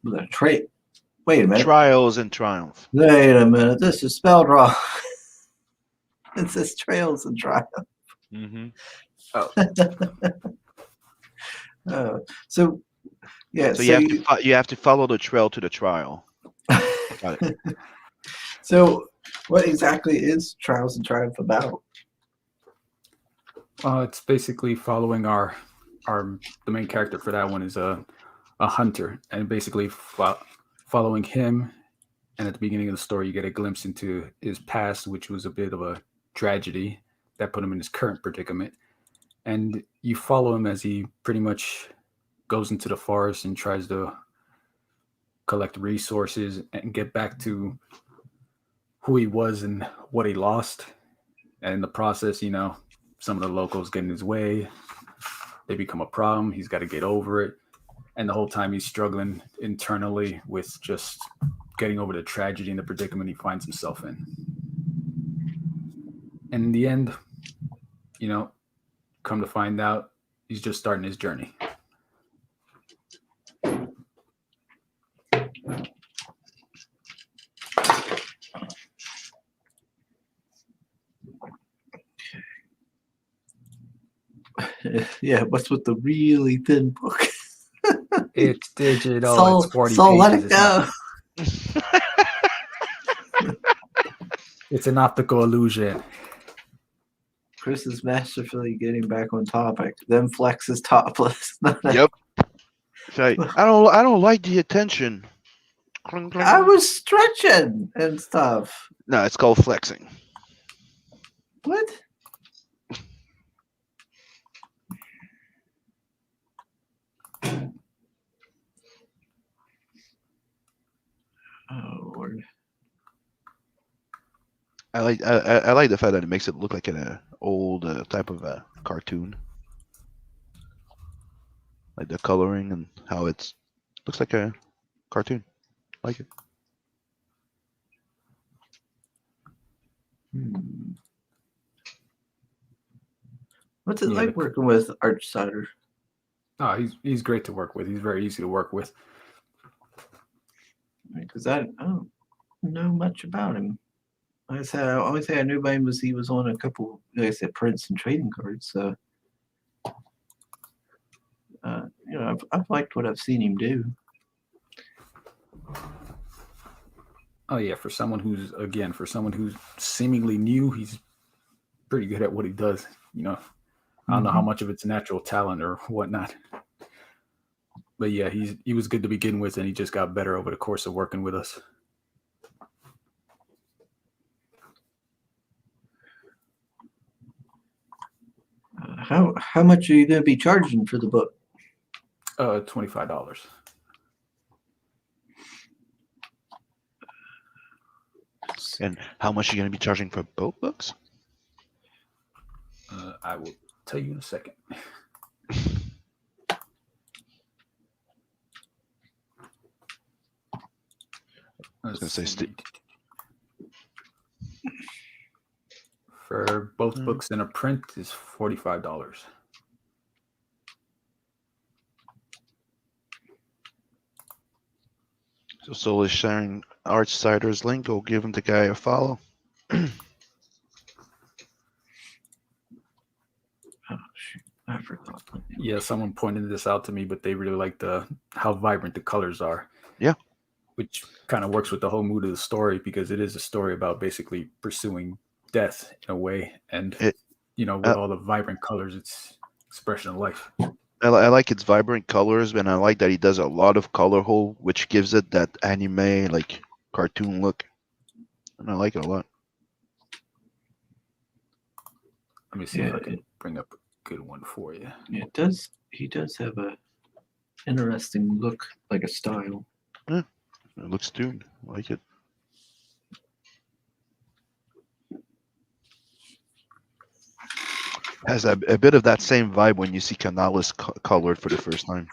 Wait a minute. Trials and Triumph. Wait a minute. This is spelled wrong. It says Trails and Triumph. Mm-hmm. So yeah. So you have to follow the trail to the trial. Got it. So what exactly is Trials and Triumph about? It's basically following the main character for that one is a hunter, and basically following him. And at the beginning of the story, you get a glimpse into his past, which was a bit of a tragedy that put him in his current predicament. And you follow him as he pretty much goes into the forest and tries to collect resources and get back to who he was and what he lost. And in the process, you know, some of the locals get in his way. They become a problem. He's got to get over it. And the whole time he's struggling internally with just getting over the tragedy and the predicament he finds himself in. And in the end, you know, come to find out, he's just starting his journey. Yeah, what's with the really thin book? It's digital. Soul, it's 40 Soul, let pages. it go. It's an optical illusion. Chris is masterfully getting back on topic. Then Flex is topless. Yep. Say, I don't like the attention. Cling, cling. I was stretching and stuff. No, it's called flexing. What? Oh Lord. I like the fact that it makes it look like an old type of a cartoon, like the coloring and how it's looks like a cartoon. Like it. What's it Yeah, like working with Archsider? Oh, he's great to work with. He's very easy to work with. Because I don't know much about him. Like I said, the only thing I knew about him was he was on a couple, like I said, prints and trading cards. So, you know, I've liked what I've seen him do. Oh yeah, for someone who's seemingly new, he's pretty good at what he does. You know, I don't know how much of it's natural talent or whatnot. But yeah, he was good to begin with, and he just got better over the course of working with us. How much are you going to be charging for the book? $25. And how much are you going to be charging for both books? I will tell you in a second. I was going to say, for both books in a print is $45. So Soul is sharing Archsider's link. Go give him the guy a follow. Oh shoot, I forgot. Yeah, someone pointed this out to me, but they really like how vibrant the colors are. Yeah. Which kind of works with the whole mood of the story, because it is a story about basically pursuing death in a way. And with all the vibrant colors, it's expression of life. I like its vibrant colors, and I like that he does a lot of color hole, which gives it that anime like cartoon look, and I like it a lot. Let me see if I Yeah. can bring up a good one for you. Yeah, it does. He does have a interesting look, like a style. It looks tuned. I like it. Has a bit of that same vibe when you see Canales colored for the first time.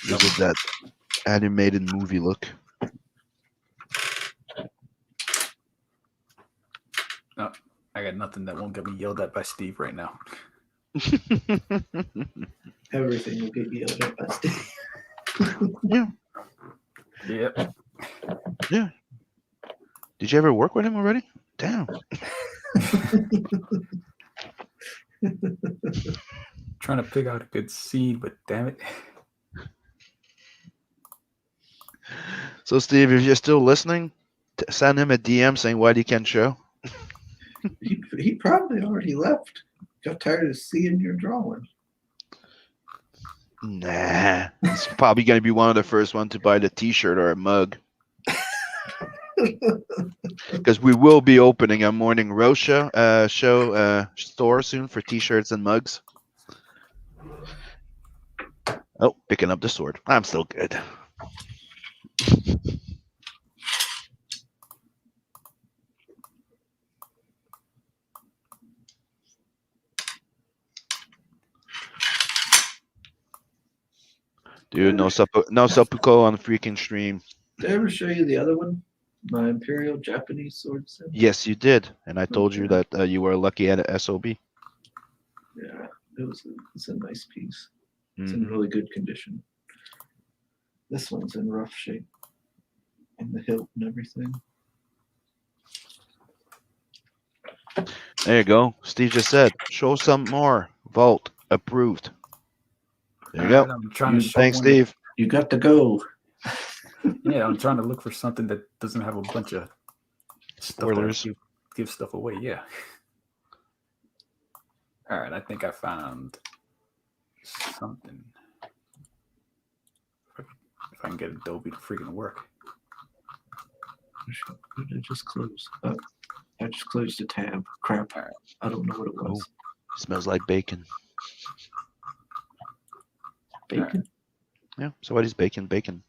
Gives it that animated movie look. No, I got nothing that won't get me yelled at by Steve right now. Everything will get yelled at by Steve. Yep. Yeah. Did you ever work with him already? Damn. Trying to pick out a good scene, but damn it. So, Steve, if you're still listening, send him a DM saying why he can't show. He probably already left. Got tired of seeing your drawing. Nah. He's probably going to be one of the first one to buy the t-shirt or a mug. Because we will be opening a Morning Roast store soon for t-shirts and mugs. Oh, picking up the sword. I'm still good. Dude, no seppuku on the freaking stream. Did I ever show you the other one? My Imperial Japanese sword set? Yes, you did, and I told you Okay. that you were lucky at a SOB. Yeah, it's a nice piece. It's in really good condition. This one's in rough shape. And the hilt and everything. There you go. Steve just said, show some more. Vault approved. There you go. I'm trying to show Thanks, one Steve. You got to go. Yeah, I'm trying to look for something that doesn't have a bunch of stuff Spoilers. that give stuff away. Yeah. All right, I think I found something. If I can get Adobe to freaking work. What did I just close? Oh, I just closed a tab. Crap. I don't know what it was. Smells like bacon. Bacon? Yeah, somebody's baking bacon.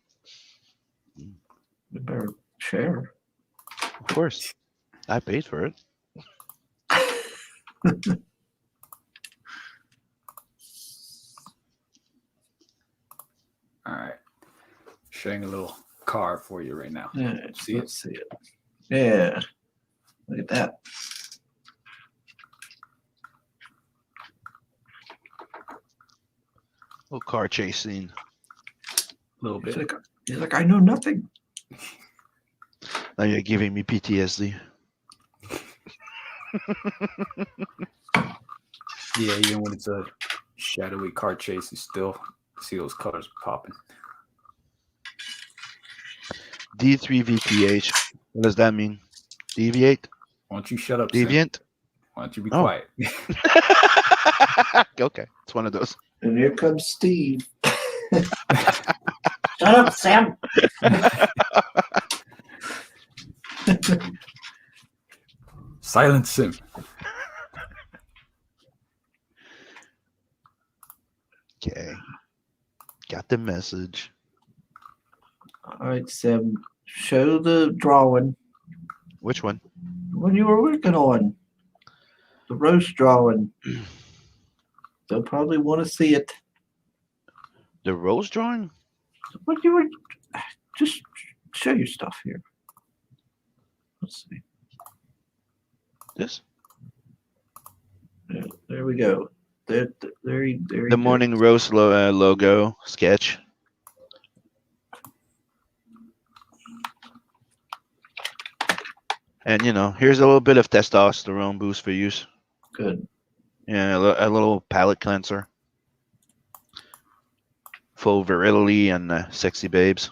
We better share. Of course. I paid for it. All right. Showing a little card for you right now. Yeah, See it? let's see it. Yeah. Look at that. Little car chase scene. A little bit. He's like, I know nothing. Now you're giving me PTSD. Yeah, even when it's a shadowy car chase, you still see those colors popping. D3VPH. What does that mean? Deviate? Why don't you shut up, Sam? Deviant? Why don't you be Oh. quiet? Okay, it's one of those. And here comes Steve. Shut up, Sam. Silence him. Okay. Got the message. All right, Sam. Show the drawing. Which one? What you were working on. The roast drawing. They'll probably want to see it. The rose drawing? What you were just show your stuff here. Let's see. This? Yeah, there we go. There you The go. Morning Roast logo sketch. And, here's a little bit of testosterone boost for use. Good. Yeah, a little palate cleanser. Full virility and sexy babes.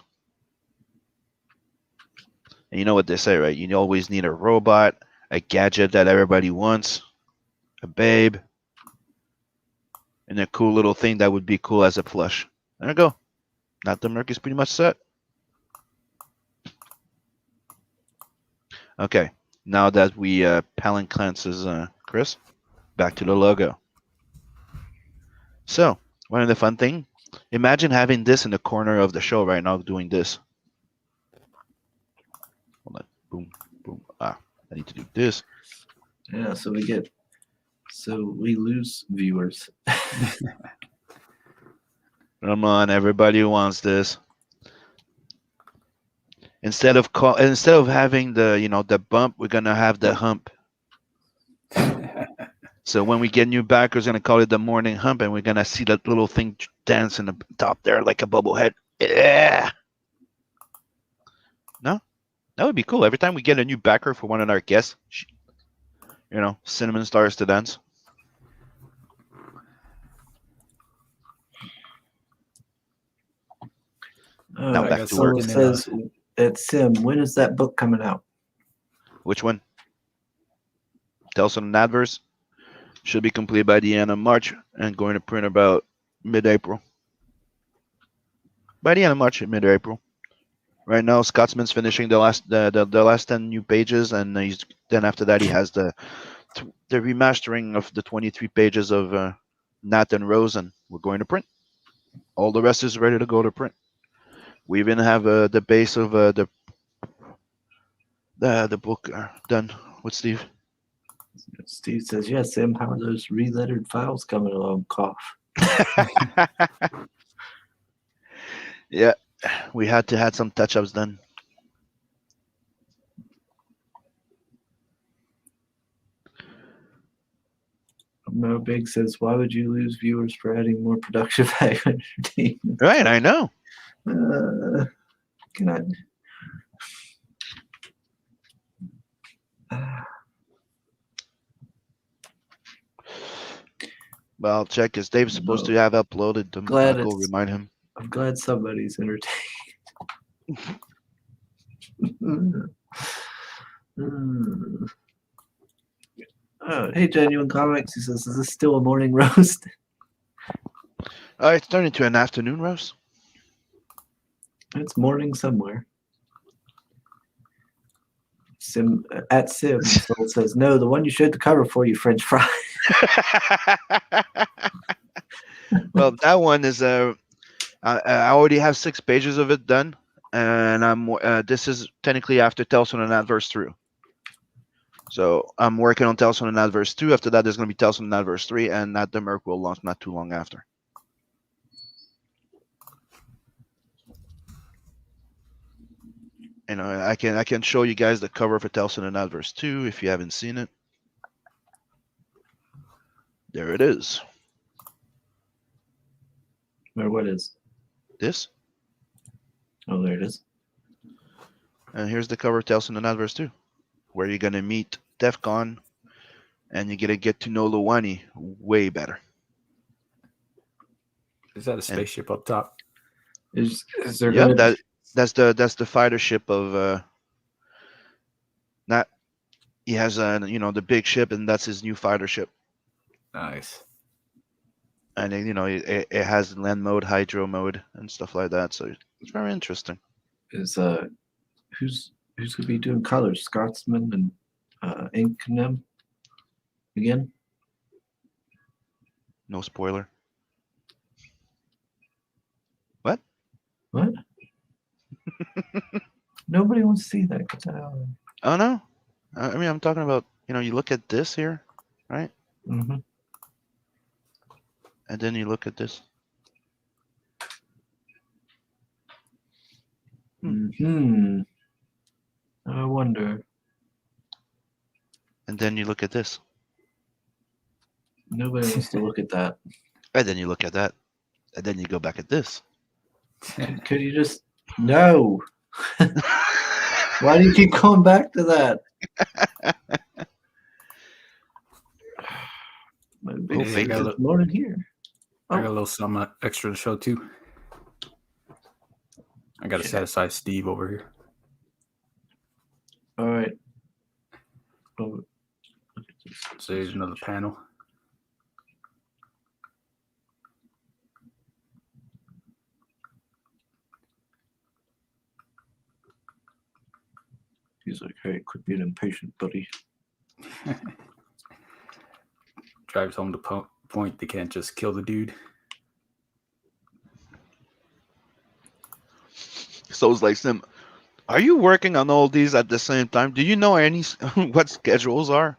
And you know what they say, right? You always need a robot, a gadget that everybody wants, a babe, and a cool little thing that would be cool as a plush. There you go. Not the Merc is pretty much set. Okay, now that we palette cleanses Chris, back to the logo. So, one of the fun thing, imagine having this in the corner of the show right now, doing this. Hold on, boom, boom. I need to do this. Yeah, so we lose viewers. Come on, everybody wants this. Instead of having the bump, we're gonna have the hump. So when we get new backers, we're gonna call it the morning hump, and we're gonna see that little thing dance in the top there like a bubble head. Yeah. No, that would be cool. Every time we get a new backer for one of our guests, Cinnamon starts to dance. Now back to work. Someone says at Sim, when is that book coming out? Which one? Tales on an Adverse should be complete by the end of March and going to print about mid-April. By the end of March, mid-April. Right now, Scotsman's finishing the last 10 new pages, and then after that he has the remastering of the 23 pages of Nat and Rose, and we're going to print. All the rest is ready to go to print. We even have the base of the book done with Steve. Steve says, yes, Sim, how are those re-lettered files coming along? Cough. Yeah, we had to have some touch-ups done. Mo Big says, why would you lose viewers for adding more production value on your team? Right, I know. Can I? Well, I'll check because Dave's supposed to have uploaded them. Glad I'll go it's- remind him. I'm glad somebody's entertained. Oh, hey, Genuine Comics. He says, is this still a morning roast? It's turned into an afternoon roast. It's morning somewhere. Sim at Sim Soul says, no, the one you showed the cover for, you French fry. Well, that one is I already have 6 pages of it done, and this is technically after Tales on an Adverse through. So I'm working on Tales on an Adverse 2. After that, there's going to be Tales on an Adverse 3, and that the Merc will launch not too long after. I can show you guys the cover for Tales on an Adverse 2 if you haven't seen it. There it is. Or what is? This. Oh, there it is. And here's the cover of Tales on an Adverse 2, where you're going to meet Defcon, and you're going to get to know Luwani way better. Is that a spaceship up top? Is there Yep, gonna... that's the fighter ship of not he has the big ship, and that's his new fighter ship. Nice. And it has land mode, hydro mode, and stuff like that. So it's very interesting. Is who's gonna be doing colors? Scotsman and Ink and them again? No spoiler. What? What? Nobody wants to see that. Oh no, I mean I'm talking about you look at this here, right? Mm-hmm. And then you look at this. Hmm. I wonder. And then you look at this. Nobody wants to look at that. And then you look at that. And then you go back at this. Could you just no? Why do you keep going back to that? My big Oh, thing I is more in here. I got a little something extra to show too. I got to set aside Steve over here. All right. Oh, look at this. So here's another panel. He's like, hey, quit being impatient, buddy. Drives home the point they can't just kill the dude. So it's like, Sim, are you working on all these at the same time? Do you know any what schedules are?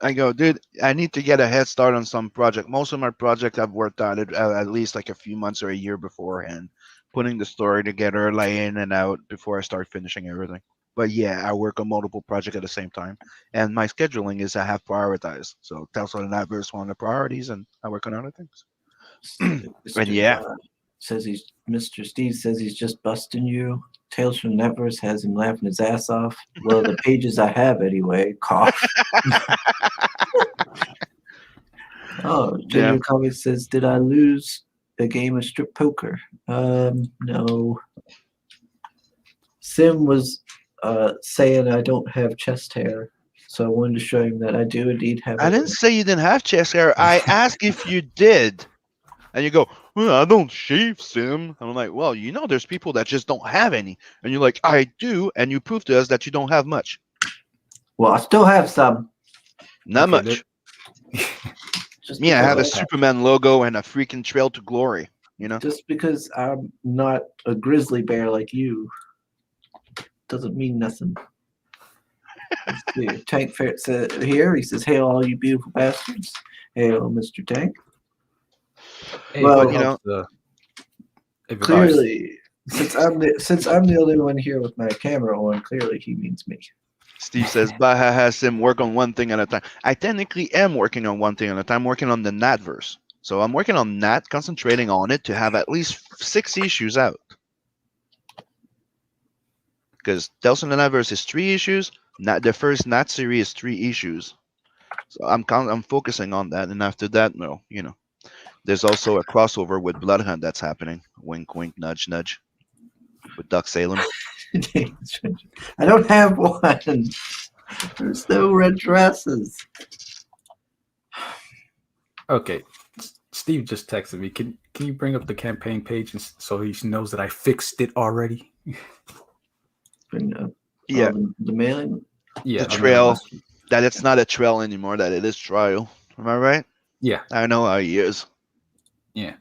I go, dude, I need to get a head start on some project. Most of my projects I've worked on it at least like a few months or a year beforehand, putting the story together, lay in and out before I start finishing everything. But yeah, I work on multiple projects at the same time, and my scheduling is I have prioritized. So Tales from the Nightverse one of the priorities, and I work on other things. And yeah, Says Mr. Steve says he's just busting you. Tales from the Netverse has him laughing his ass off. Well, the pages I have anyway. Cough. Oh, Junior Comics says, did I lose a game of strip poker? No. Sim was saying I don't have chest hair, so I wanted to show him that I do indeed have. I didn't say you didn't have chest hair. I asked if you did. And you go, well, I don't shave, Sim. And I'm like, well, you know, there's people that just don't have any. And you're like, I do. And you prove to us that you don't have much. Well, I still have some. Not Okay, much. Just Me, I have a because Superman logo and a freaking trail to glory. You know? just because I'm not a grizzly bear like you doesn't mean nothing. Let's see. Tank Ferret said here, he says, hail all you beautiful bastards. Hail, Mr. Tank. Hey, Well, but you know, if clearly, since I'm the only one here with my camera on, clearly he means me. Steve says, Baha has Sim work on one thing at a time. I technically am working on one thing at a time, working on the Natverse. So I'm working on Nat, concentrating on it to have at least 6 issues out. Because Tales from the Natverse is 3 issues. The first Nat series is 3 issues. So I'm focusing on that, and after that, no, you know. There's also a crossover with Bloodhound that's happening. Wink, wink, nudge, nudge. With Duck Salem. I don't have one. There's no red dresses. Okay, Steve just texted me. Can you bring up the campaign page so he knows that I fixed it already? Bring up Yeah. the mailing. Yeah, The trail. That it's not a trail anymore, that it is trial. Am I right? Yeah. I know how he is. Yeah.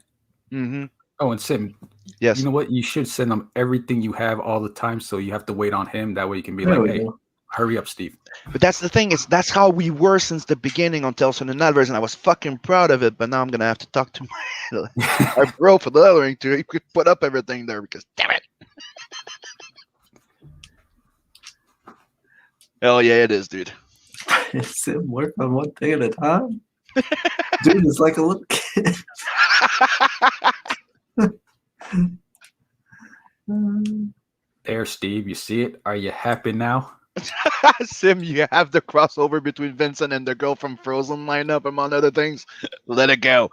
Mm-hmm. Oh, and Sim, Yes. you know what? You should send him everything you have all the time, so you have to wait on him. That way you can be There like, we hey, go. hurry up, Steve. But that's the thing, is that's how we were since the beginning on Tales from the Nightverse, and I was fucking proud of it, but now I'm gonna have to talk to my bro for the lettering to put up everything there because damn it. Hell yeah, it is, dude. Sim work on one thing at a time. Dude is like a little kid. There, Steve, you see it? Are you happy now? Sim, you have the crossover between Vincent and the girl from Frozen lineup, among other things. Let it go.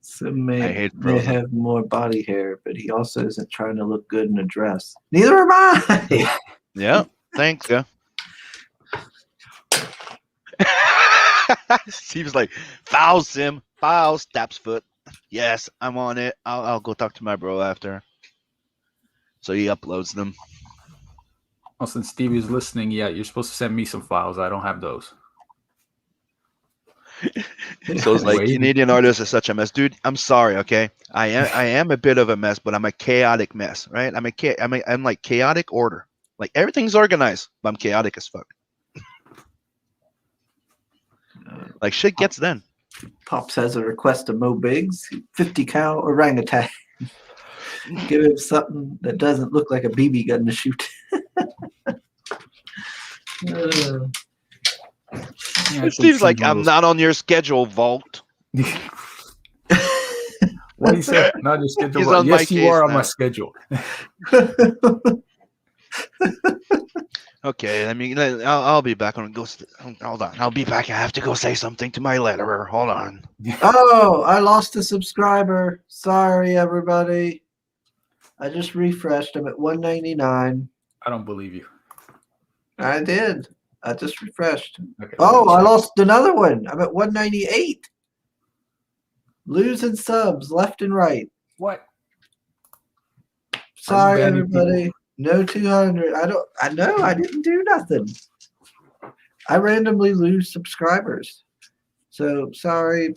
Sim I may hate Frozen. have more body hair, but he also isn't trying to look good in a dress. Neither am I. Yeah, thanks, yeah. Seems like foul, Sim. Foul, Staps foot. Yes, I'm on it. I'll go talk to my bro after. So he uploads them. Well, since Steve is listening, yeah, you're supposed to send me some files. I don't have those. So it's like Wait. Canadian artists are such a mess, dude. I'm sorry, okay. I am a bit of a mess, but I'm a chaotic mess, right? I'm like chaotic order. Like everything's organized, but I'm chaotic as fuck. Like shit gets done. Pops has a request of Mo Biggs, 50 cal orangutan. Give him something that doesn't look like a BB gun to shoot. Yeah, It seems like I'm not on your schedule, Vault. What do you say? Not your schedule. He's on my Yes, you case are on now. my schedule. Okay, I mean, I'll be back on Ghost. Hold on, I'll be back. I have to go say something to my letterer. Hold on. Oh, I lost a subscriber. Sorry, everybody. I just refreshed. I'm at 199. I don't believe you. I did. I just refreshed. Okay, Oh, let me I check. lost another one. I'm at 198. Losing subs left and right. What? Sorry, banning everybody. No 200. I know. I didn't do nothing. I randomly lose subscribers. So sorry.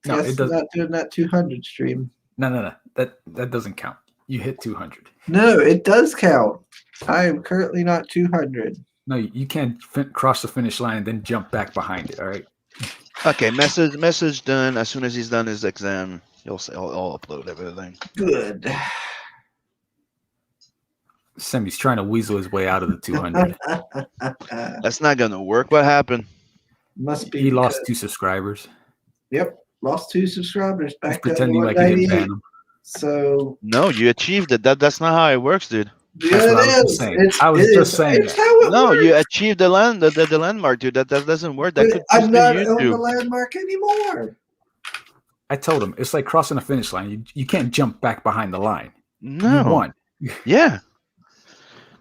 No, Guess it I'm doesn't. not doing that 200 stream. No. That doesn't count. You hit 200. No, it does count. I am currently not 200. No, you can't cross the finish line and then jump back behind it. All right. Okay, message done. As soon as he's done his exam, I'll upload everything. Good. Semi's trying to weasel his way out of the 200. That's not gonna work. What happened? Must be He lost because- 2 subscribers. Yep, lost 2 subscribers. He's Back down to pretending like he didn't 198. ban them. So No, you achieved it. That's not how it works, dude. yeah, That's it what I was just is. saying. I was just saying It's that. how it No, works. you achieved the landmark, dude. That doesn't work. That But could I'm just not be on the YouTube. landmark anymore. I told him it's like crossing a finish line. You can't jump back behind the line. You No. won. Yeah.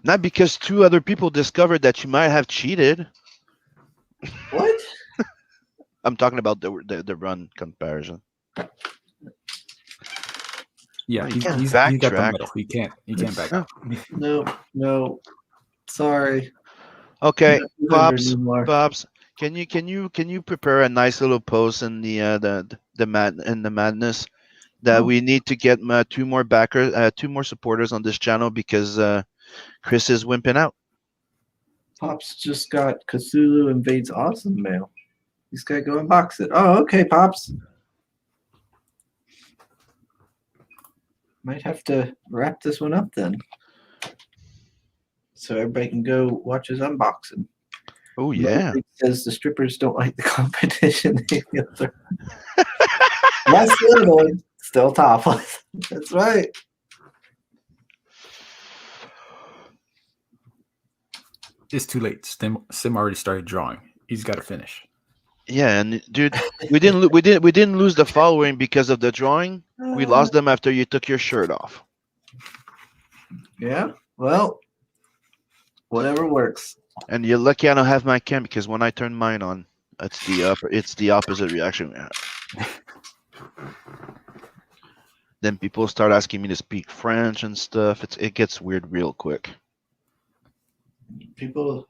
Not because 2 other people discovered that you might have cheated. What? I'm talking about the run comparison. Yeah, Oh, you he's can't got the backtrack. medal. He can't back No. up. No. Sorry. Okay, Not 200 Pops. anymore. Pops, can you prepare a nice little post in the madness that Oh. we need to get 2 more backers, 2 more supporters on this channel because Chris is wimping out. Pops just got Cthulhu Invades Awesome mail. He's got to go unbox it. Oh, okay, Pops. Might have to wrap this one up then. So everybody can go watch his unboxing. Oh yeah. Nobody says the strippers don't like the competition. Less little, still topless. That's right. It's too late. Sim already started drawing. He's got to finish. Yeah, and dude, we didn't lose the following because of the drawing. We lost them after you took your shirt off. Yeah. Well, whatever works. And you're lucky I don't have my cam because when I turn mine on, it's the opposite reaction we have. Then people start asking me to speak French and stuff. It gets weird real quick. People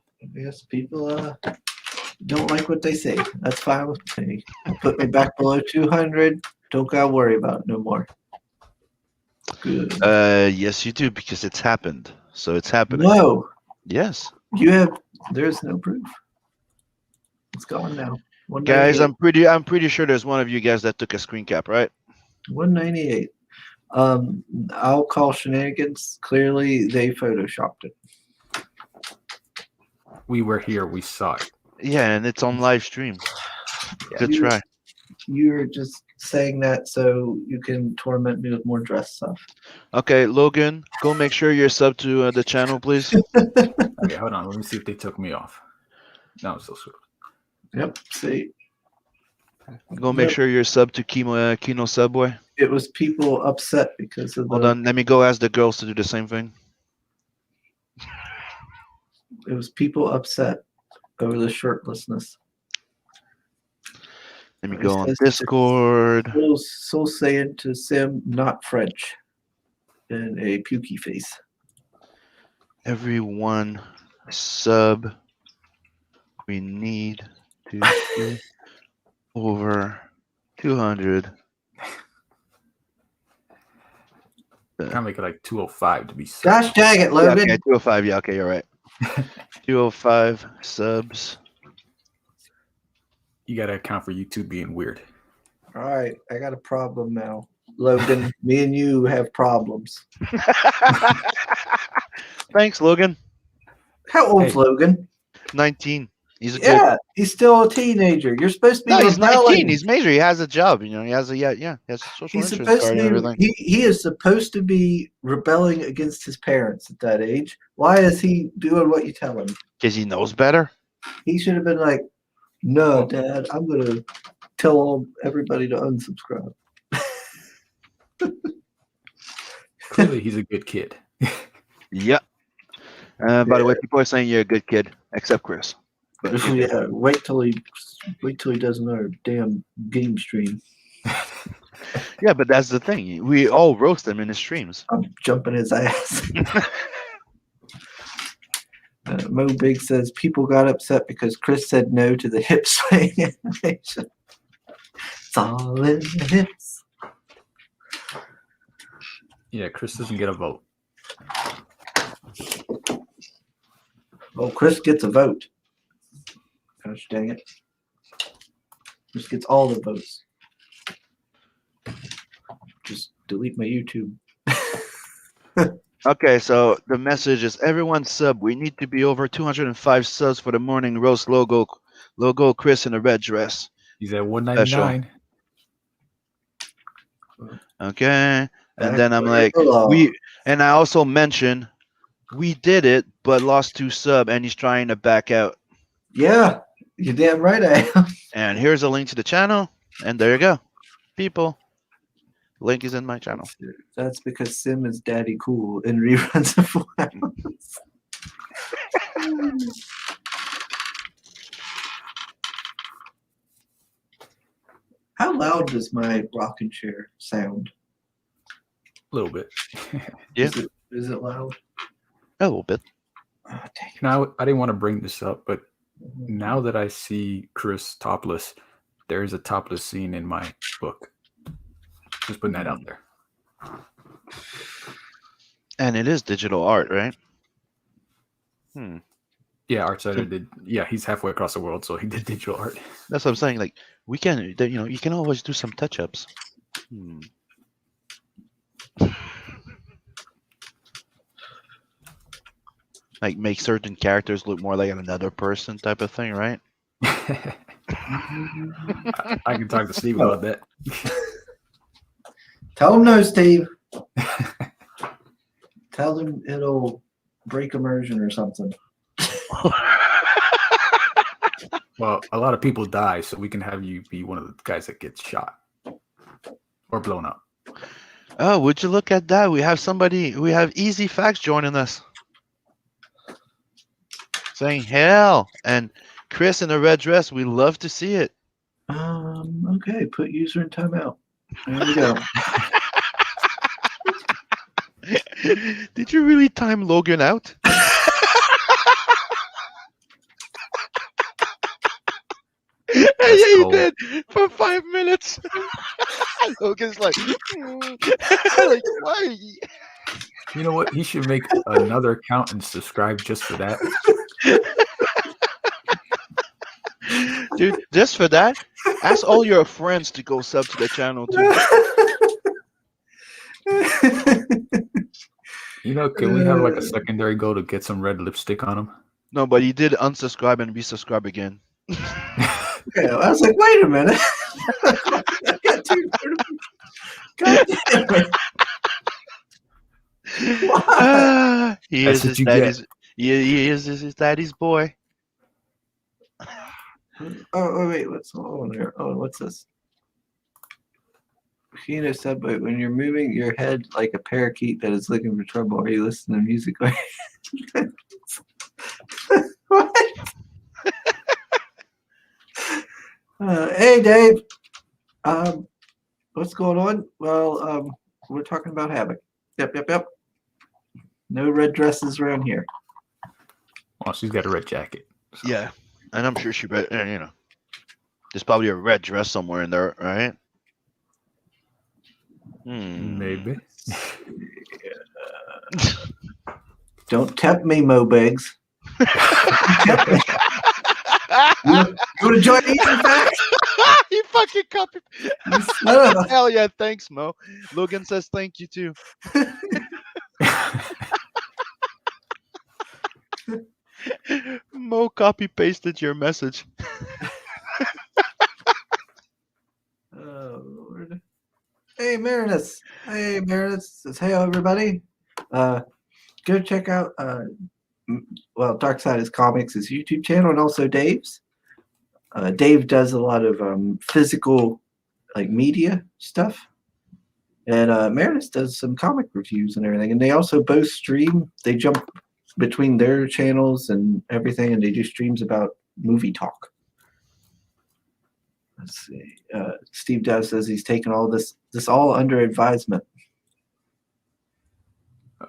don't like what they say. That's fine with me. Put me back below 200. Don't gotta worry about it no more. Good. Yes, you do because it's happened. So it's happening. No, Yes, there's no proof. It's gone now. guys, 198. I'm pretty sure there's one of you guys that took a screen cap, right? 198. I'll call shenanigans. Clearly, they photoshopped it. We were here. We saw it. Yeah, and it's on live stream. Good You- try. You're just saying that so you can torment me with more dress stuff. Okay, Logan, go make sure you're sub to the channel, please. Okay, hold on. Let me see if they took me off. No, I'm so sure. Yep. See, Go make Yep. sure you're sub to Kino Subway. it was people upset because of Hold on, let me go ask the girls to do the same thing. It was people upset over the shirtlessness. Let me It go on says- Discord. Soul saying to Sim, not French, and a pukey face. Everyone sub. We need to be over 200. I'll make it like 205 to be safe. Gosh dang it, Yeah, Logan. okay, 205. Yeah, okay, you're right. 205 subs. You got to account for YouTube being weird. All right, I got a problem now. Logan, me and you have problems. Thanks, Logan. How old's Hey. Logan? 19. He's a good. Yeah, he's still a teenager. You're supposed to be No, he's rebelling. 19. He's major. He has a job. You know, he has a he has a social He's insurance supposed card and to everything. be, he is supposed to be rebelling against his parents at that age. Why is he doing what you tell him? Because he knows better. He should have been like, no, Dad, I'm gonna tell everybody to unsubscribe. Clearly, he's a good kid. Yep. By the way, people are saying you're a good kid, except Chris. But you're good. Yeah, wait till he does another damn game stream. Yeah, but that's the thing. We all roast him in his streams. I'm jumping his ass. Mo Big says people got upset because Chris said no to the hip swing animation. It's all in the hips. Yeah, Chris doesn't get a vote. Well, Chris gets a vote. Gosh dang it. Chris gets all the votes. Just delete my YouTube. Okay, so the message is everyone sub. We need to be over 205 subs for the morning roast logo. Chris in a red dress. He's at 199. Okay, and Back then I'm where it like, belongs. and I also mentioned we did it, but lost 2 sub, and he's trying to back out. Yeah, you're damn right I am. And here's a link to the channel, and there you go, people. Link is in my channel. That's because Sim is daddy cool in reruns of Flowers. How loud does my rocking chair sound? A little bit. Yeah, Is it loud? a little bit. Oh, dang it. Now, I didn't want to bring this up, but now that I see Chris topless, there is a topless scene in my book. Just putting that out there. And it is digital art, right? Yeah, Artsider did. Yeah, he's halfway across the world, so he did digital art. That's what I'm saying. Like we can, you can always do some touch-ups. Like make certain characters look more like another person, type of thing, right? I can talk to Steve about that. Tell him no, Steve. Tell him it'll break immersion or something. Well, a lot of people die, so we can have you be one of the guys that gets shot or blown up. Oh, would you look at that? We have Easy Facts joining us. Saying hell, and Chris in a red dress, we love to see it. Okay, put user in timeout. There we go. Did you really time Logan out? Yeah, you cold. did for 5 minutes. Logan's like, like, why? You know what? He should make another account and subscribe just for that. Dude, just for that, ask all your friends to go sub to the channel too. You know, can we have like a secondary goal to get some red lipstick on him? No, but he did unsubscribe and resubscribe again. Yeah, I was like, wait a minute. I got two. God damn it. Why? He That's is what his you daddy's. He is his daddy's boy. Oh, wait, what's on there? Oh, what's this? Kino said, but when you're moving your head like a parakeet that is looking for trouble, are you listening to music? What? Hey, Dave. What's going on? Well, we're talking about Havoc. Yep. No red dresses around here. Well, she's got a red jacket. So. Yeah, and I'm sure she read. There's probably a red dress somewhere in there, right? Maybe. Don't tempt me, Mo Biggs. You want to join Easy Facts? You fucking copy. You son of a- Hell yeah, thanks, Mo. Logan says thank you too. Mo copy pasted your message. Oh, Lord. Hey, Marinus. Hey, Marinus says, hey, everybody. Go check out, Dark Side is Comics' YouTube channel and also Dave's. Dave does a lot of physical, like, media stuff. And Meredith does some comic reviews and everything. And they also both stream. They jump between their channels and everything, and they do streams about movie talk. Let's see. Steve Dow says he's taken all this all under advisement.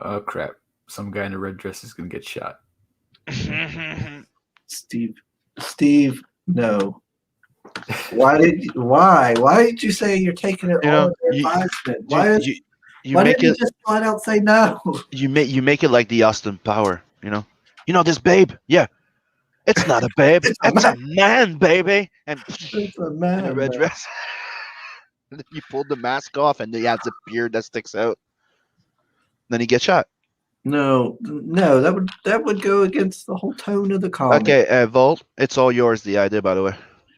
Oh crap! Some guy in a red dress is gonna get shot. Steve, no. Why did you say you're taking it You all know, under you- advisement? You Why make didn't you it just flat out say no? you make it like the Austin Power, you know this babe, yeah, it's not a babe, It's a it's a man, baby, and It's a in a man. red dress. And then you pull the mask off, and he has a beard that sticks out. Then he gets shot. No, that would go against the whole tone of the comic. Okay, Vault, it's all yours. The idea, by the way,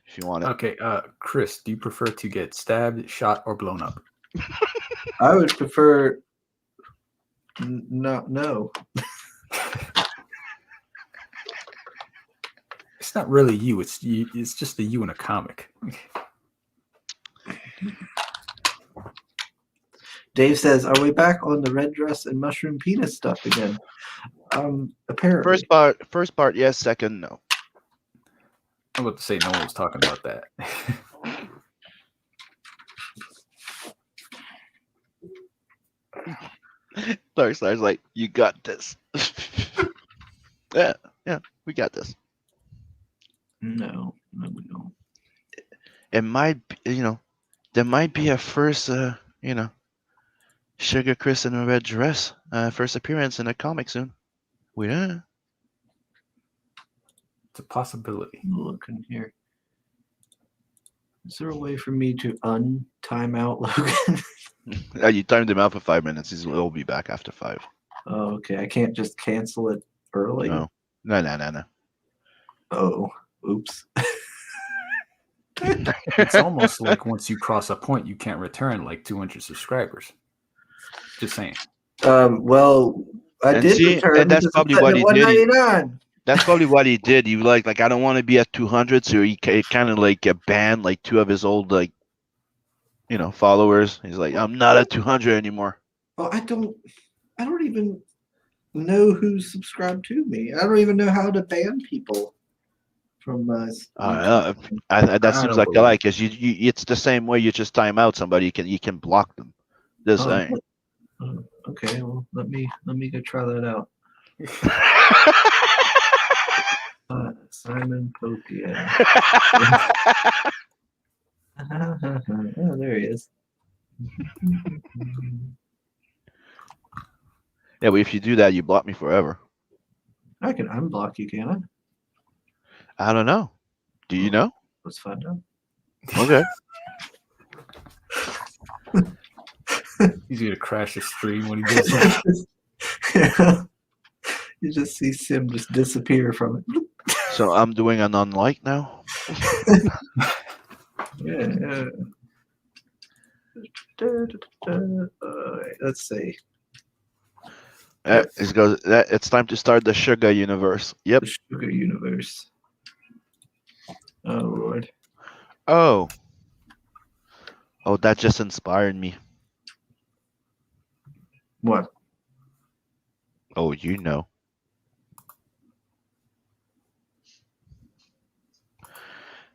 if you want it. Okay, Chris, do you prefer to get stabbed, shot, or blown up? I would prefer no. It's not really you. It's you. It's just the you in a comic. Dave says, "Are we back on the red dress and mushroom penis stuff again?" Apparently. First part, yes. Second, no. I'm about to say no one was talking about that. Darkstar's like, you got this. yeah, we got this. No, we don't. It might, there might be a first, Sugar Chris in a red dress, first appearance in a comic soon. We don't know. It's a possibility. Look in here. Is there a way for me to time out Logan? You timed him out for 5 minutes. He'll be back after 5. Oh, okay. I can't just cancel it early. No. Oh, oops. It's almost like once you cross a point, you can't return like 200 subscribers. Just saying. Well, I And did see, return. and that's because I'm probably what sitting at he did. $1.99. That's probably what he did. He like I don't want to be at 200, so he kind of like banned like 2 of his old followers. He's like, I'm not at 200 anymore. Well, I don't even know who's subscribed to me. I don't even know how to ban people from That I seems don't like believe because you it's the same way you just time out somebody. You can block them. Just saying. Okay, well let me go try that out. Simon Popier. Oh, there he is. Yeah, but if you do that, you block me forever. I can unblock you, can I? I don't know. Do you know? Let's find out. Okay. He's gonna crash the stream when he does that. Yeah. You just see Sim just disappear from it. So I'm doing an unlike now. Yeah. Alright, let's see. It's time to start the Sugar universe. Yep. The Sugar Universe. Oh Lord. Oh, that just inspired me. What? Oh, you know.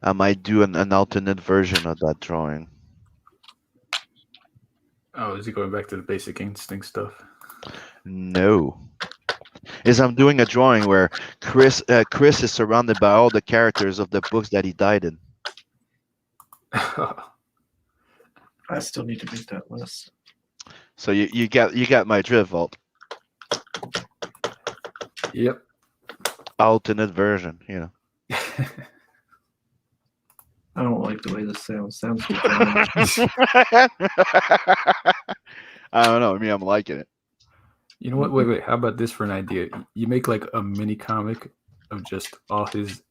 I might do an alternate version of that drawing. Oh, is he going back to the Basic Instinct stuff? No. I'm doing a drawing where Chris is surrounded by all the characters of the books that he died in. I still need to make that list. So you got my drift, Vault. Yep. Alternate version, I don't like the way this sounds. Sounds good. I don't know. I mean, I'm liking it. You know what? Wait. How about this for an idea? You make like a mini comic of just all his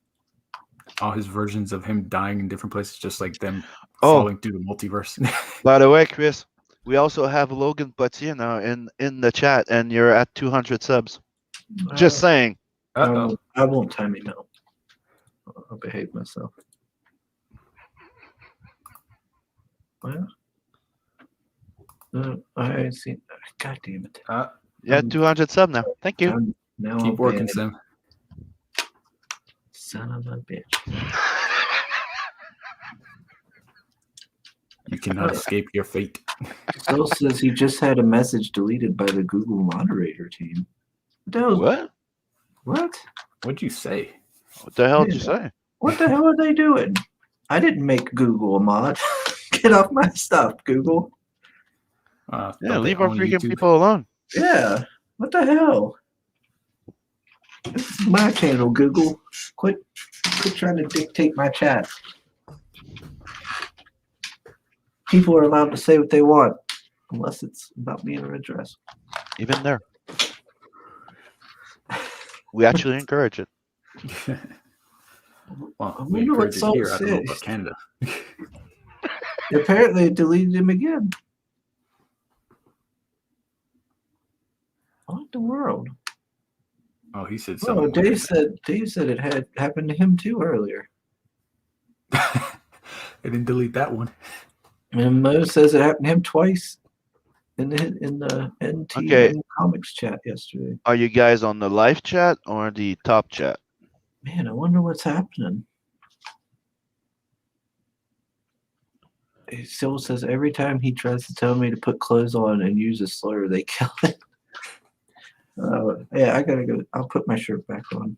versions of him dying in different places, just like them falling through the multiverse. By the way, Chris, we also have Logan Potier now in the chat, and you're at 200 subs. Just saying. I won't time it now. I'll behave myself. Well, I see. God damn it. Yeah, 200 sub now. Thank you. Now Keep I'm working, banned. Sim. Son of a bitch. You cannot escape your fate. Phil says he just had a message deleted by the Google moderator team. What? What? What'd you say? What the hell did you say? What the hell are they doing? I didn't make Google a mod. Get off my stuff, Google. Yeah, Don't they leave our own freaking YouTube? people alone. Yeah. What the hell? This is my channel, Google. Quit trying to dictate my chat. People are allowed to say what they want, unless it's about being a redress. Even there. We actually encourage it. Well, I we wonder what encourage it Salt here. I don't know said. about Canada. Apparently, it deleted him again. What the world? Oh, he said Oh, something. Dave said it had happened to him too earlier. I didn't delete that one. And Mo says it happened to him twice in the NT Okay. comics chat yesterday. Are you guys on the live chat or the top chat? Man, I wonder what's happening. He still says every time he tries to tell me to put clothes on and use a slur, they kill it. Yeah, I gotta go. I'll put my shirt back on.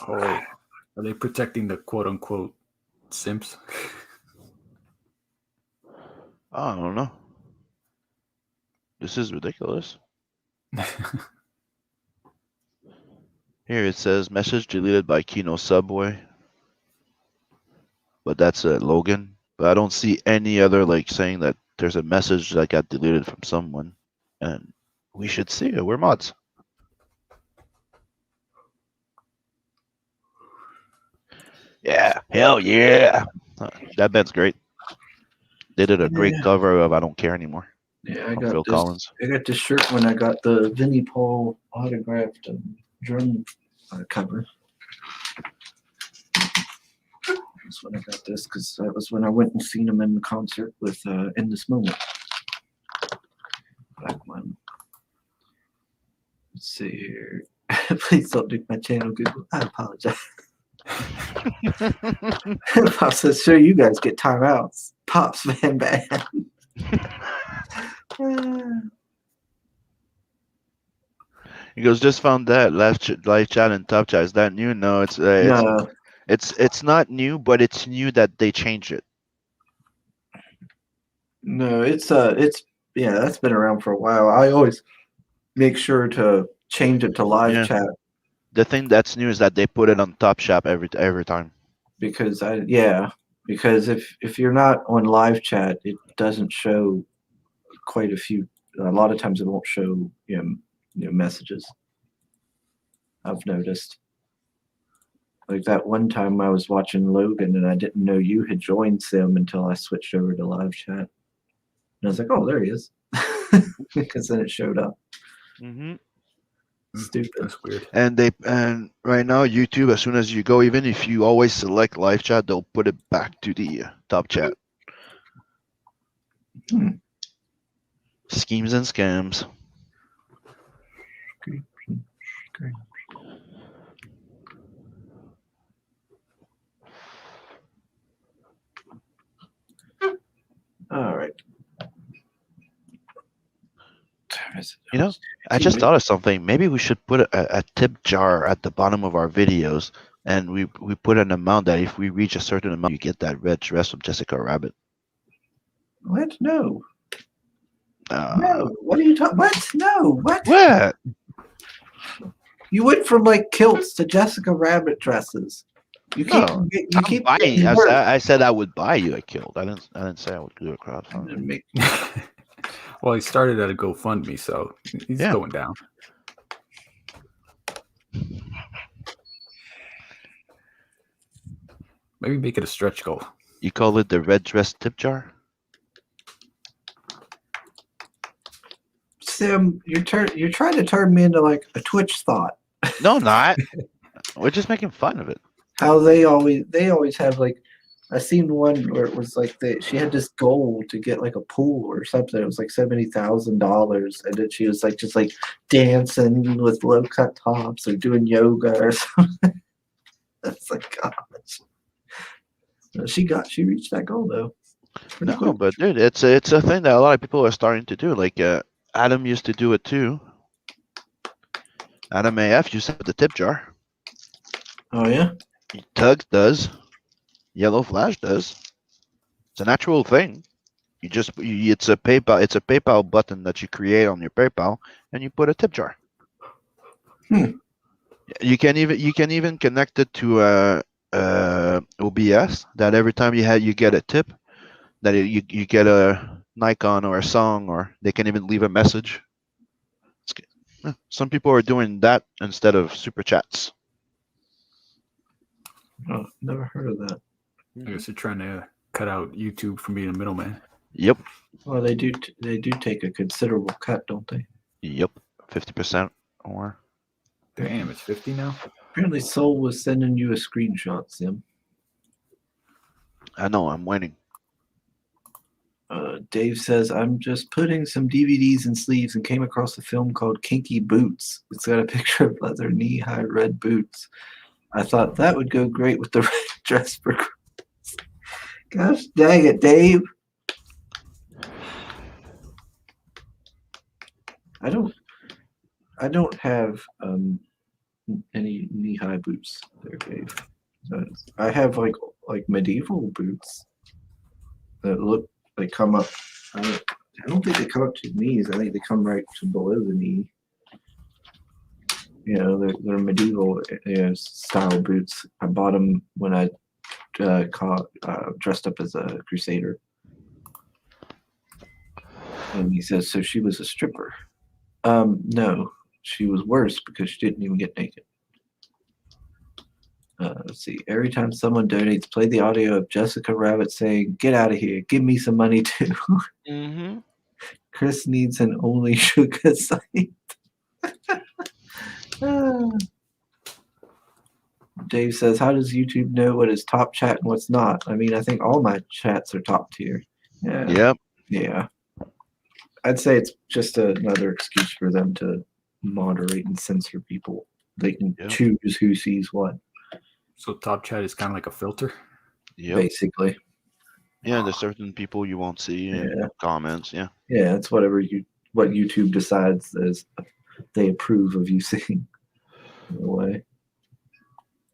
Oh, are they protecting the quote unquote simps? I don't know. This is ridiculous. Here it says message deleted by Kino Subway. But that's Logan. But I don't see any other like saying that there's a message that got deleted from someone. And we should see it. We're mods. Yeah. Hell yeah. That band's great. They did a great cover of I Don't Care Anymore. Yeah, I From got Phil this. Collins. I got this shirt when I got the Vinnie Paul autographed drum cover. That's when I got this because that was when I went and seen him in the concert with In This Moment. Back when. Let's see here. Please don't do my channel, Google. I apologize. Pop says, sure, you guys get timeouts. Pop's Van Band. He goes, just found that live chat and top chat. Is that new? No, No, it's not new, but it's new that they changed it. no, it's yeah, that's been around for a while. I always make sure to change it to live chat The thing that's new is that they put it on top shop every time. because because if you're not on live chat, it doesn't show quite a few. A lot of times it won't show messages. I've noticed. Like that one time I was watching Logan and I didn't know you had joined Sim until I switched over to live chat. And I was like, oh, there he is. Because then it showed up. Mm-hmm. Stupid. That's weird. And right now YouTube, as soon as you go, even if you always select live chat, they'll put it back to the top chat. Schemes and scams. All right. You know, I just thought of something. Maybe we should put a tip jar at the bottom of our videos, and we put an amount that if we reach a certain amount, you get that red dress from Jessica Rabbit. What? No. No. What are you talking? What? No. What? What? You went from like kilts to Jessica Rabbit dresses. You keep. No, You keep. buying. I said I would buy you a kilt. I didn't say I would do a crowdfunding. Well, he started at a GoFundMe, so he's going down. Maybe make it a stretch goal. You call it the red dress tip jar? Sim, you're trying to turn me into like a Twitch thought. No, not. We're just making fun of it. How they always have like I seen one where it was like she had this goal to get like a pool or something. It was like $70,000, and then she was like just like dancing with low cut tops or doing yoga or something. That's like gosh. She reached that goal though. Pretty No, quick. but dude, it's a thing that a lot of people are starting to do. Like Adam used to do it too. Adam AF used to have the tip jar. Oh yeah. Tug does. Yellow Flash does. It's an actual thing. It's a PayPal button that you create on your PayPal, and you put a tip jar. Hmm. You can even connect it to OBS. That every time you get a tip, that you get a Nikon or a song, or they can even leave a message. Some people are doing that instead of super chats. Oh, never heard of that. I guess they're trying to cut out YouTube from being a middleman. Yep. Well, they do take a considerable cut, don't they? Yep. 50% or. Damn, it's 50 now? Apparently, Soul was sending you a screenshot, Sim. I know. I'm waiting. Dave says, I'm just putting some DVDs in sleeves and came across a film called Kinky Boots. It's got a picture of leather knee-high red boots. I thought that would go great with the red dress for Christmas. Gosh dang it, Dave. I don't have any knee-high boots there, Dave. I have like medieval boots that look they come up. I don't think they come up to the knees. I think they come right to below the knee. You know, they're medieval style boots. I bought them when I dressed up as a crusader. And he says, so she was a stripper. No, she was worse because she didn't even get naked. Let's see. Every time someone donates, play the audio of Jessica Rabbit saying, "Get out of here. Give me some money too." Mm-hmm. Chris needs an only sugar site. Dave says, how does YouTube know what is top chat and what's not? I mean, I think all my chats are top tier. Yeah. Yep. Yeah. I'd say it's just another excuse for them to moderate and censor people. They can choose who sees what. So top chat is kind of like a filter? Yep. Basically. Yeah, there's certain people you won't see in comments. Yeah. Yeah, it's what YouTube decides is they approve of you seeing. In a way.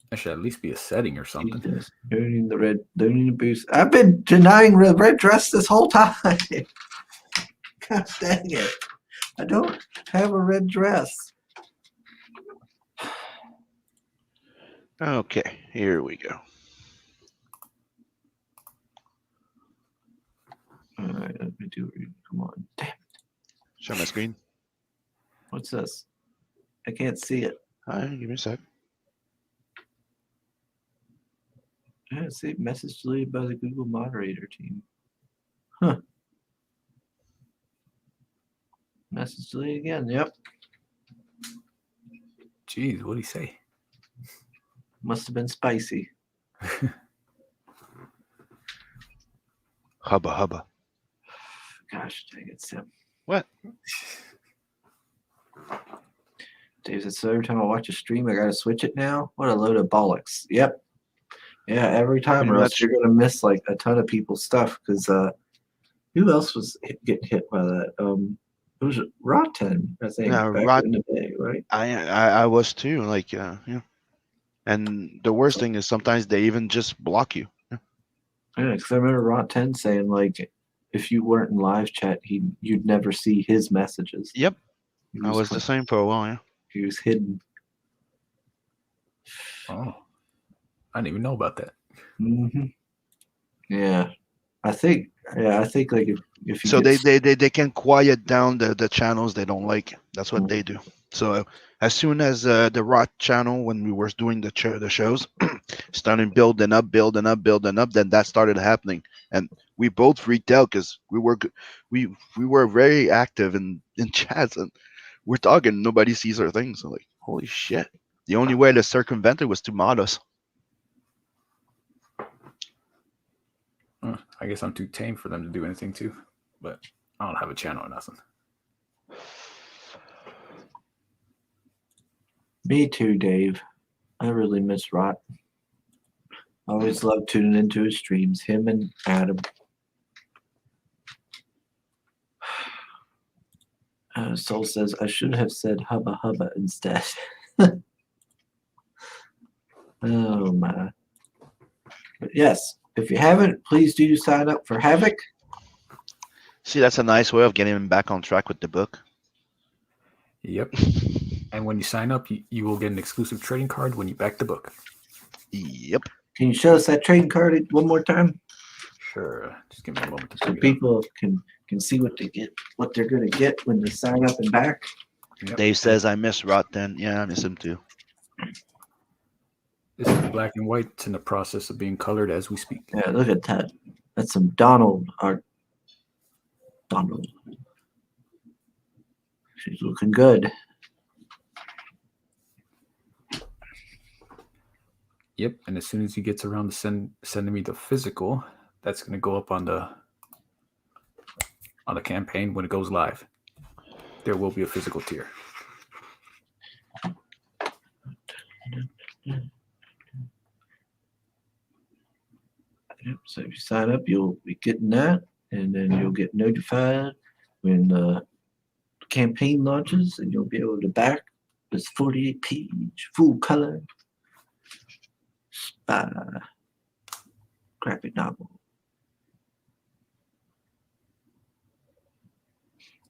That should at least be a setting or something. Donating the boost. I've been denying the red dress this whole time. God dang it. I don't have a red dress. Okay, here we go. All right, let me do it. Come on. Damn it. Show my screen. What's this? I can't see it. All right, give me a sec. Yeah, see, message deleted by the Google moderator team. Huh. Message deleted again. Yep. Jeez, what'd he say? Must have been spicy. Hubba hubba. Gosh dang it, Sim. What? Dave said, so every time I watch a stream, I gotta switch it now? What a load of bollocks. Yep. Yeah, every time, Pretty or else much. you're gonna miss like a ton of people's stuff. Because who else was getting hit by that? It was Rotten, I think, Yeah, back in the day, right? I was too. Like yeah. And the worst thing is sometimes they even just block you. Yeah, because I remember Rotten saying like, if you weren't in live chat, you'd never see his messages. Yep. He I was the same for a while. Yeah. He was hidden. Oh, I didn't even know about that. Mm-hmm. Yeah, I think like if you So get they can quiet down the channels they don't like. That's what they do. So as soon as the Rot channel, when we were doing the shows, started building up, then that started happening, and we both freaked out because we were very active in chats, and we're talking. Nobody sees our things. So like, holy shit! The only way to circumvent it was to mod us. I guess I'm too tame for them to do anything to, but I don't have a channel or nothing. Me too, Dave. I really miss Rot. Always loved tuning into his streams, him and Adam. Soul says, I should have said Hubba Hubba instead. Oh, my. But yes, if you haven't, please do sign up for Havoc. See, that's a nice way of getting him back on track with the book. Yep. And when you sign up, you will get an exclusive trading card when you back the book. Yep. Can you show us that trading card one more time? Sure. Just give me a moment to So bring it up. people can see what they're gonna get when they sign up and back. Yep. Dave says, I miss Rotten. Yeah, I miss him too. This is black and white. It's in the process of being colored as we speak. Yeah, look at that. That's some Donald art. Donald. She's looking good. Yep. And as soon as he gets around to sending me the physical, that's going to go up on the campaign when it goes live. There will be a physical tier. Yep, so if you sign up, you'll be getting that, and then you'll get notified when the campaign launches, and you'll be able to back this 48-page full color spy graphic novel.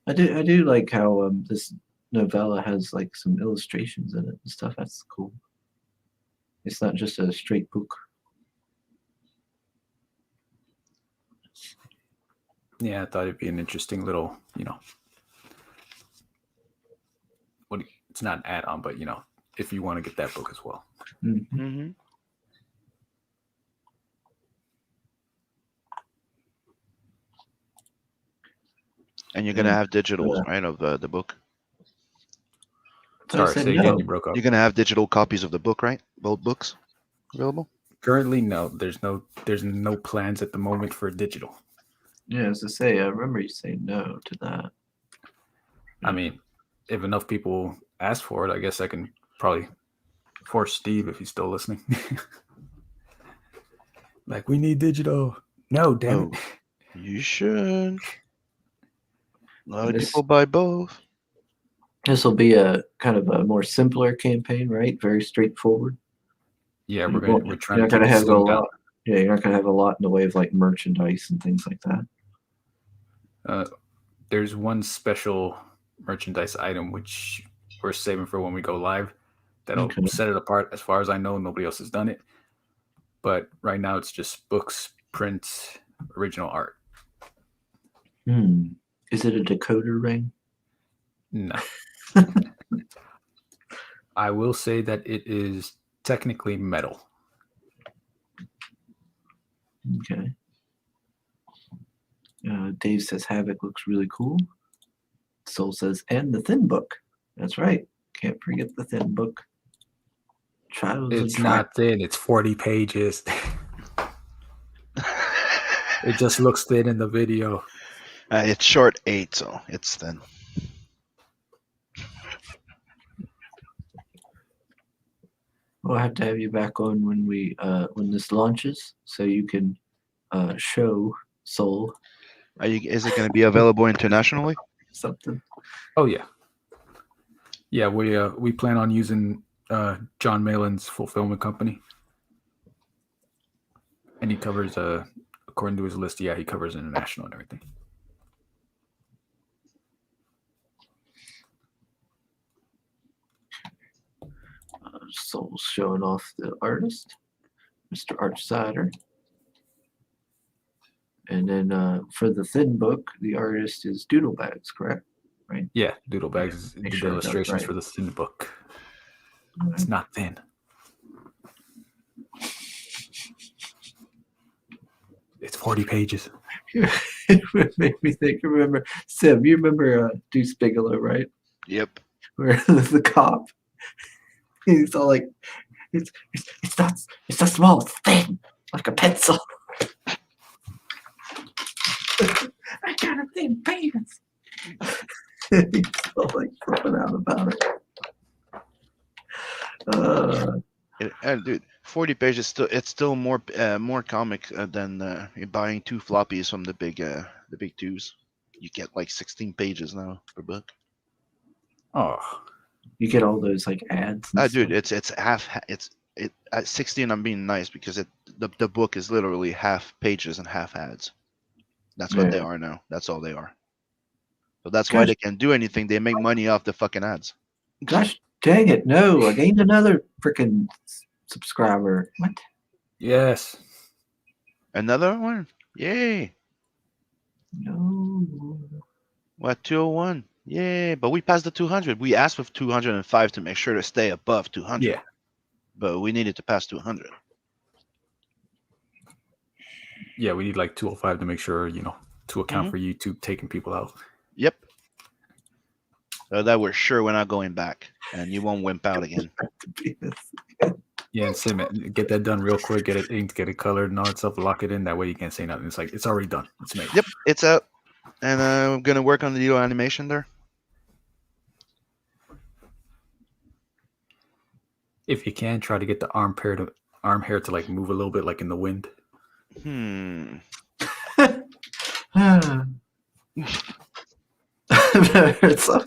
I do like how this novella has like some illustrations in it and stuff. That's cool. It's not just a straight book. Yeah, I thought it'd be an interesting little, it's not an add-on, but if you want to get that book as well. Mm-hmm. Mm-hmm. And you're gonna have digitals, right, of the book. So I Sorry, said say no. again, you broke up. You're gonna have digital copies of the book, right? Both books available. Currently, no. There's no plans at the moment for digital. Yeah, as I say, I remember you saying no to that. I mean, if enough people ask for it, I guess I can probably force Steve if he's still listening. Like, we need digital. No, damn it. You should. A lot of This- people buy both. This will be a kind of a more simpler campaign, right? Very straightforward. Yeah, You're we're trying not to gonna keep it have a slimmed down. lot. Yeah, you're not gonna have a lot in the way of like merchandise and things like that. There's one special merchandise item which we're saving for when we go live. That'll Okay. set it apart. As far as I know, nobody else has done it. But right now, it's just books, prints, original art. Is it a decoder ring? No. I will say that it is technically metal. Okay. Dave says Havoc looks really cool. Soul says, and the thin book. That's right. Can't forget the thin book. Trials It's and not thin. It's 40 pages. It just looks thin in the video. It's short 8, so it's thin. We'll have to have you back on when when this launches, so you can show Soul Is it going to be available internationally? something. Oh yeah, yeah. We plan on using John Malin's fulfillment company, and he covers according to his list. Yeah, he covers international and everything. Soul's showing off the artist, Mr. Archsider. And then for the thin book, the artist is Doodlebags, correct? Right? Yeah, Doodlebags Make did sure the I got it illustrations right. for the thin book. It's not thin. It's 40 pages. It made me think. Remember, Sim? You remember Deuce Bigelow, right? Yep. Where the cop, he's all like, "It's not small. It's thin, like a pencil." goddamn pants. He's all like flipping out about it. Dude, 40 pages it's still more comic than buying 2 floppies from the big twos. You get like 16 pages now per book. Oh, You get all those like ads. And Dude, stuff. it's at 16. I'm being nice because the book is literally half pages and half ads. That's what they Yeah. are now. That's all they are. So that's why Gosh, they can't do anything. They make money off the fucking ads. gosh dang it! No, I gained another freaking subscriber. What? yes. Another one? Yay! No. What 201? Yay! But we passed the 200. We asked for 205 to make sure to stay above 200. Yeah. But we needed to pass 200. Yeah, we need like 205 to make sure, to account for YouTube taking people out. Yep. So that we're sure we're not going back, and you won't wimp out again. Yeah, and same it. Get that done real quick. Get it inked, get it colored, and all that stuff. Lock it in. That way you can't say nothing. It's like it's already done. It's made. Yep, it's out, and I'm gonna work on the little animation there. If you can, try to get the arm hair to like move a little bit, like in the wind. It's so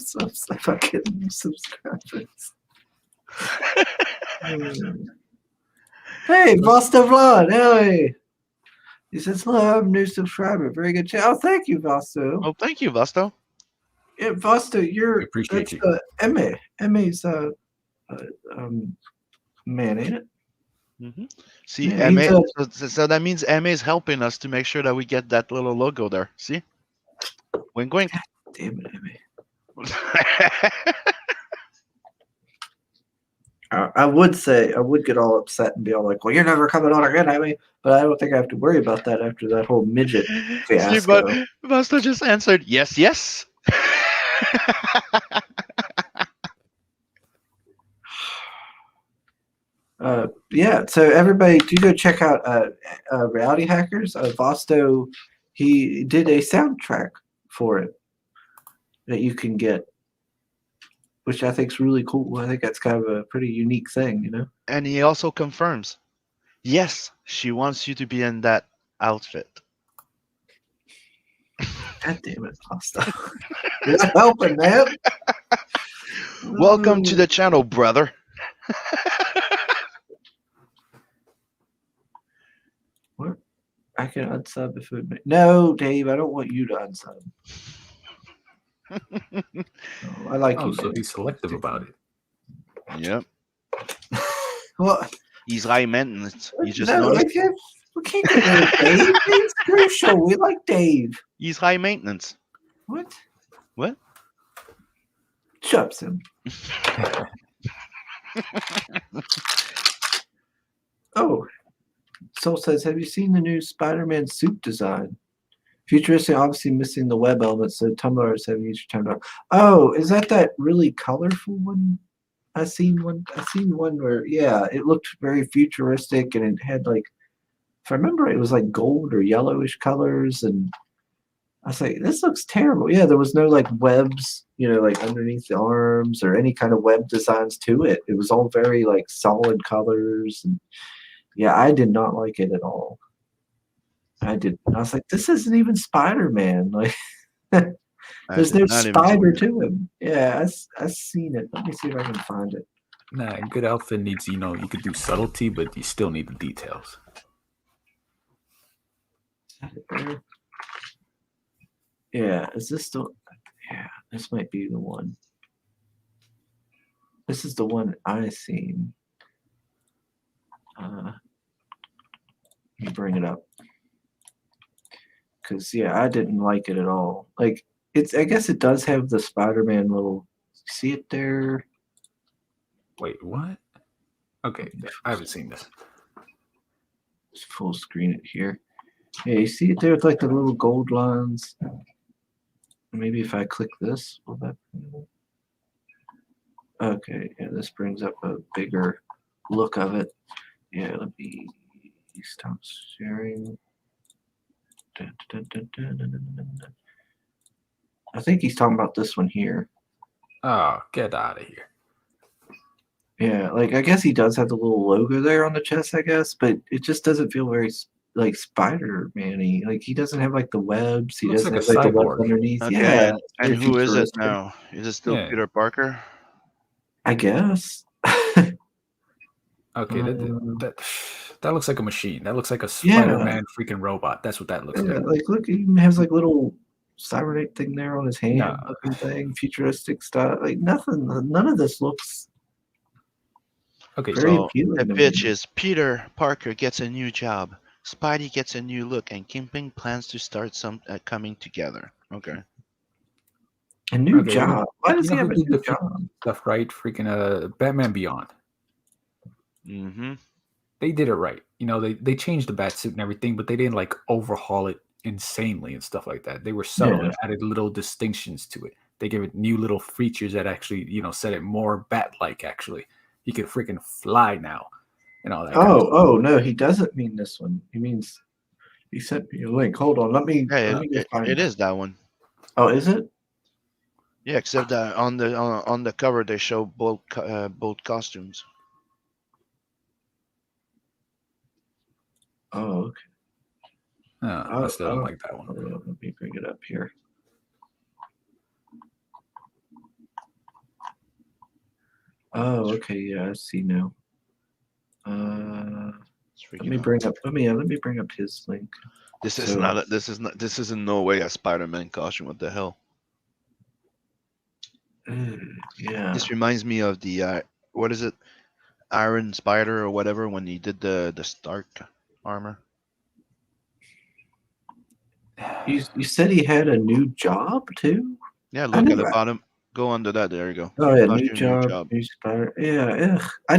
fucking subscribers. Hey, Vosto Vlad, hey. He says, hello, I'm a new subscriber. Very good chat. Oh, thank you, Vosto. Oh, thank you, Vasto. Yeah, Vosto, We appreciate that's, you. Emma. Emma's man, ain't it? See, Yeah, MA, he's so that means MA is helping us to make sure that we get that little logo there. See? Wink, wink. Damn it, Emma. I would get all upset and be all like, well, you're never coming on again, Emma. But I don't think I have to worry about that after that whole midget fiasco. See, but Vasto just answered, yes, yes. Yeah, so everybody do go check out Reality Hackers. Vosto, he did a soundtrack for it that you can get, which I think is really cool. I think that's kind of a pretty unique thing, And he also confirms, yes, she wants you to be in that outfit. God damn it, Vosto. You're not helping, man. Welcome to the channel, brother. What? I can unsub if it. No, Dave, I don't want you to unsub. No, I like you. So Dave. he's selective about it. Yep. Well, He's high maintenance. You just no, noticed? we can't get rid of Dave. Dave's crucial. We like Dave. He's high maintenance. What? What? Shut up, Sim. Oh, Soul says, have you seen the new Spider-Man suit design? Futuristic, obviously missing the web elements, so Tumblr is having each time. Oh, is that really colorful one? I seen one where, yeah, it looked very futuristic, and it had like, if I remember, it was like gold or yellowish colors, and I was like, this looks terrible. Yeah, there was no like webs, like underneath the arms or any kind of web designs to it. It was all very like solid colors, and yeah, I did not like it at all. I was like, this isn't even Spider-Man. Like, there's no spider to him. Yeah, I seen it. Let me see if I can find it. Nah, a good outfit needs, you could do subtlety, but you still need the details. Yeah, is this the? Yeah, this might be the one. This is the one I seen. Let me bring it up. Because yeah, I didn't like it at all. Like I guess it does have the Spider-Man little. See it there? Wait, what? Okay, I haven't seen this. Just full screen it here. Yeah, you see it there with like the little gold lines. Maybe if I click this, will that? Okay, yeah, this brings up a bigger look of it. Yeah, let me stop sharing. I think he's talking about this one here. Oh, get out of here. Yeah, like I guess he does have the little logo there on the chest, I guess, but it just doesn't feel very like Spider-Man-y. Like he doesn't have like the webs. He Looks doesn't like a have like the webs cyborg. underneath. Okay, Yeah, and it's very who is it futuristic, now? Is it still Yeah. Peter Parker? I guess. Okay, that that looks like a machine. That looks like a Yeah. Spider-Man freaking robot. That's what that looks Yeah, like. like look, he even has like little cybernetic thing there on his hand, No. looking thing, futuristic stuff. Like nothing, none of this looks Okay, very So appealing the to pitch me. is Peter Parker gets a new job, Spidey gets a new look, and Kingpin plans to start some coming together. Okay. A new okay. job. Why does You he know have who a did new the job? stuff right? Freaking Batman Beyond. Mm-hmm. They did it right. You know, they changed the bat suit and everything, but they didn't like overhaul it insanely and stuff like that. They were subtle Yeah. and added little distinctions to it. They gave it new little features that actually, set it more bat-like. Actually, he could freaking fly now, and all that. Kind of stuff. Oh no, he doesn't mean this one. He means he sent me a link. Hold on, let me Yeah, go find it that. is that one. Oh, is it? Yeah, except that on the cover they show both costumes. Oh, okay. I still don't like that one. Hold on, let me bring it up here. Oh, okay. Yeah, I see now. It's Let freaking me out. bring up. Let me bring up his link. This is So- not. This is in no way a Spider-Man costume. What the hell? Yeah. This reminds me of the what is it, Iron Spider or whatever when he did the Stark armor. You said he had a new job too? Yeah, I look at knew the that. bottom. Go under that. There you go. Oh yeah, Costume, new job. new spider. Yeah, ugh. I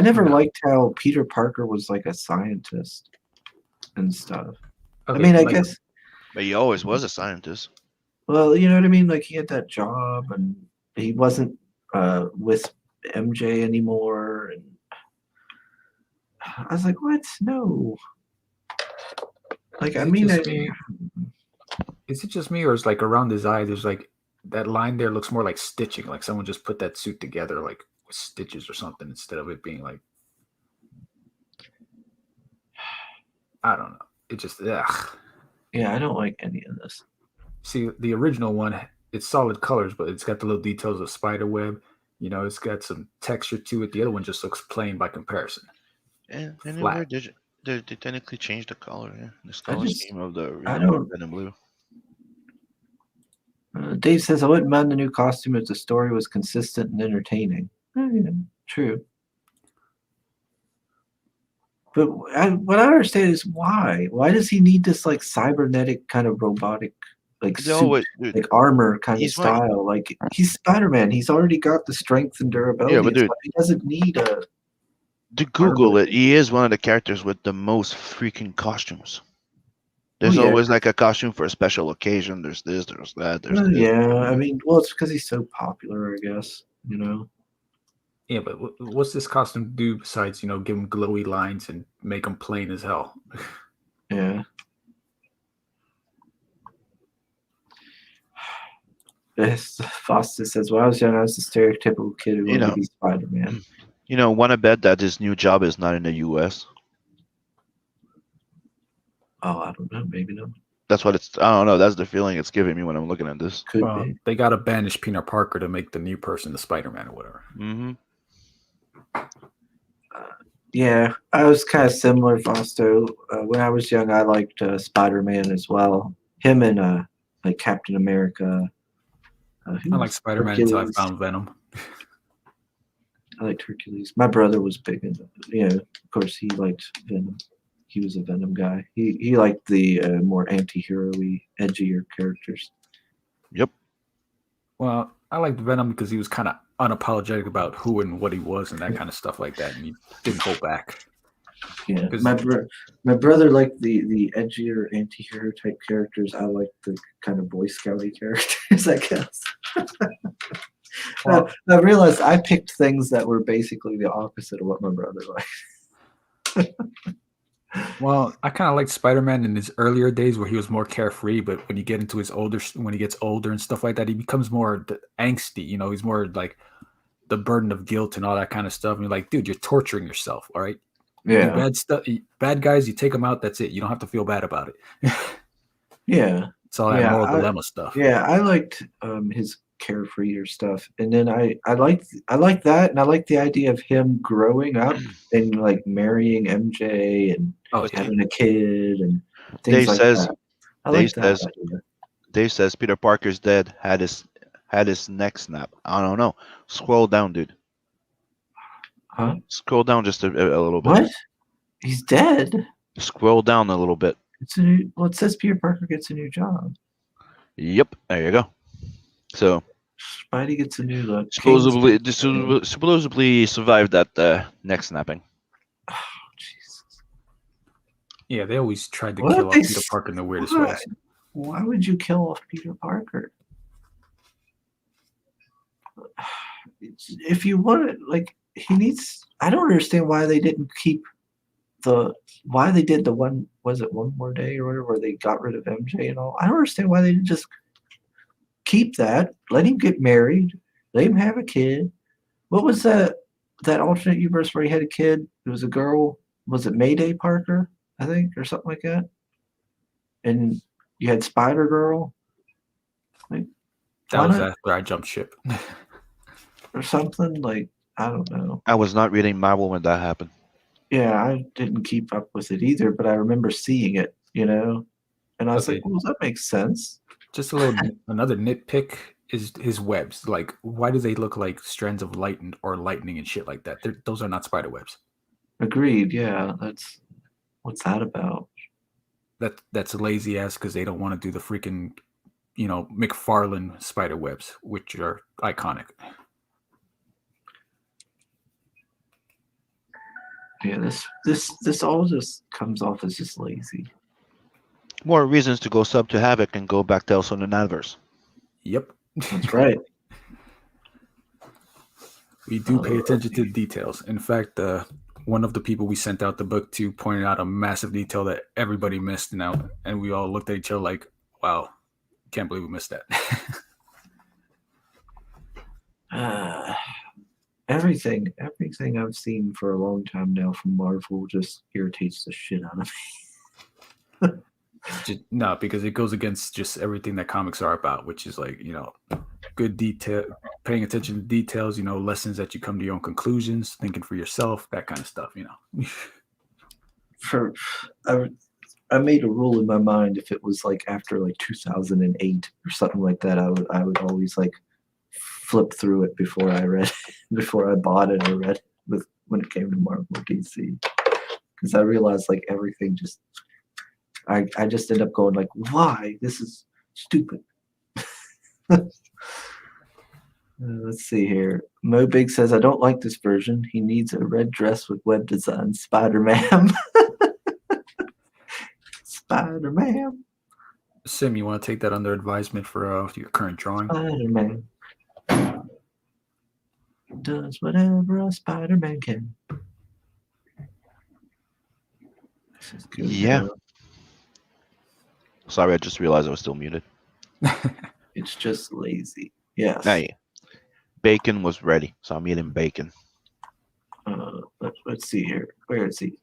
never No. liked how Peter Parker was like a scientist and stuff. Okay, I mean, I like, guess. But he always was a scientist. Well, you know what I mean. Like he had that job, and he wasn't with MJ anymore. And I was like, what? No. Like I is it mean, just me? Is it just me, or is like around his eye? There's like that line there looks more like stitching, like someone just put that suit together, like with stitches or something, instead of it being like. I don't know. It just yeah, I don't like any of this. See, the original one, it's solid colors, but it's got the little details of spider web. It's got some texture to it. The other one just looks plain by comparison. And they Flat. never did. They technically changed the color. Yeah, the I color just- scheme of the I original don't- red and blue. Dave says, I wouldn't mind the new costume if the story was consistent and entertaining. Yeah, true. But what I understand is why? Why does he need this like cybernetic kind of robotic like They suit, always, dude, like armor kind of he's like- style? Like he's Spider-Man. He's already got the strength and durability. Yeah, but and dude- stuff. He doesn't need a. to Google armor. it, he is one of the characters with the most freaking costumes. There's yeah. always like a costume for a special occasion. There's this, there's that, there's Well, this. yeah, I mean, well, it's because he's so popular, I guess. Yeah, but what's this costume do besides give him glowy lines and make him plain as hell? Yeah. Yes, Foster says, when I was young, I was the stereotypical kid who wanted to be Spider-Man. Want to bet that his new job is not in the U.S. Oh, I don't know. Maybe not. That's what it's. I don't know. That's the feeling it's giving me when I'm looking at this. Could Well, be. they got to banish Peter Parker to make the new person the Spider-Man or whatever. Mm-hmm. Yeah, I was kind of similar, Fausto. When I was young, I liked Spider-Man as well. Him and like Captain America. I like Spider-Man until I found Venom. I liked Hercules. My brother was big into of course he liked Venom. He was a Venom guy. He liked the more anti-hero-y, edgier characters. Yep. Well, I liked Venom because he was kind of unapologetic about who and what he was and that kind of stuff like that, and he didn't hold back. Yeah, 'Cause- my brother liked the edgier anti-hero type characters. I liked the kind of Boy Scouty characters, I guess. Well- I realized I picked things that were basically the opposite of what my brother liked. Well, I kind of liked Spider-Man in his earlier days where he was more carefree, but when you get into his older, when he gets older and stuff like that, he becomes more angsty. You know, he's more like the burden of guilt and all that kind of stuff. And you're like, dude, you're torturing yourself. All right, you do Yeah, bad stuff, bad guys, you take them out. That's it. You don't have to feel bad about it. yeah, It's all that yeah. moral dilemma stuff. Yeah, I liked his carefreer stuff, and then I liked that, and I liked the idea of him growing up and like marrying MJ and Oh yeah, having a kid and things Dave like says, that. I Dave like that says, idea. Dave says Peter Parker's dead. Had his neck snap. I don't know. Scroll down, dude. Huh? Scroll down just a little bit. What? He's dead. Scroll down a little bit. Well, it says Peter Parker gets a new job. Yep, there you go. So Spidey gets a new look. supposedly survived that neck snapping. Oh, Jesus. yeah. They always tried to What kill if off they Peter Parker in the weirdest why? ways. Why would you kill off Peter Parker? If you want it, like he needs. I don't understand why they didn't keep why they did the one. Was it One More Day or whatever, where they got rid of MJ and all? I don't understand why they didn't just keep that. Let him get married. Let him have a kid. What was that alternate universe where he had a kid? It was a girl. Was it Mayday Parker? I think, or something like that. And you had Spider Girl. Like, That why was not? after I jumped ship. Or something like I don't know. I was not reading Marvel when that happened. Yeah, I didn't keep up with it either, but I remember seeing it, and I was Okay. like, well, that makes sense. Just a little another nitpick is his webs. Like, why do they look like strands of light or lightning and shit like that? Those are not spider webs. Agreed. Yeah, what's that about? That's lazy ass because they don't want to do the freaking, McFarlane spider webs, which are iconic. Yeah, this all just comes off as just lazy. More reasons to go sub to Havoc and go back to Else on the Universe. Yep. That's right. We do pay attention to the details. In fact, one of the people we sent out the book to pointed out a massive detail that everybody missed now, and we all looked at each other like, wow, can't believe we missed that. Everything I've seen for a long time now from Marvel just irritates the shit out of me. No, because it goes against just everything that comics are about, which is like, good detail, paying attention to details, lessons that you come to your own conclusions, thinking for yourself, that kind of stuff, I made a rule in my mind if it was like after like 2008 or something like that, I would always like flip through it before I bought it or read it when it came to Marvel DC, because I realized like everything just I just end up going like, why? This is stupid. Let's see here. Mo Big says, I don't like this version. He needs a red dress with web design. Spider-Man. Spider-Man. Sim, you want to take that under advisement for your current drawing? Spider-Man does whatever a Spider-Man can. This is good. Yeah. Sorry, I just realized I was still muted. It's just lazy. Yes. Hey, bacon was ready, so I'm eating bacon. Let's see here. Where is he?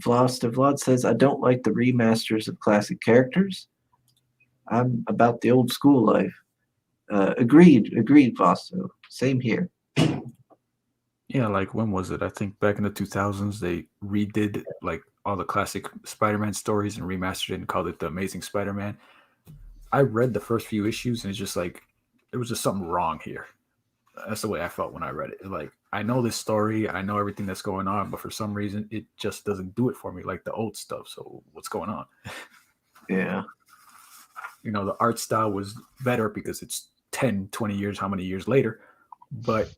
Vlad says, I don't like the remasters of classic characters. I'm about the old school life. Agreed, Vlasto. Same here. Yeah, like when was it? I think back in the 2000s, they redid like all the classic Spider-Man stories and remastered it and called it The Amazing Spider-Man. I read the first few issues and it's just like, there was just something wrong here. That's the way I felt when I read it. Like, I know this story, I know everything that's going on, but for some reason, it just doesn't do it for me like the old stuff. So what's going on? Yeah. The art style was better because it's 10, 20 years, how many years later, but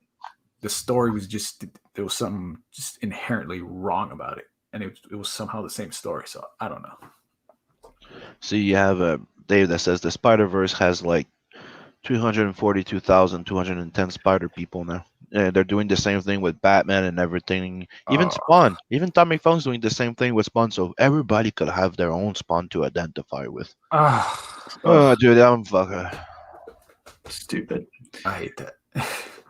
the story was just, there was something just inherently wrong about it. And it was somehow the same story. So I don't know. So you have Dave that says the Spider-Verse has like 242,210 spider people now. They're doing the same thing with Batman and everything. Even Oh. Spawn, even Tommy Funk's doing the same thing with Spawn. So everybody could have their own Spawn to identify with. Oh, dude, I'm fucker. Stupid. I hate that.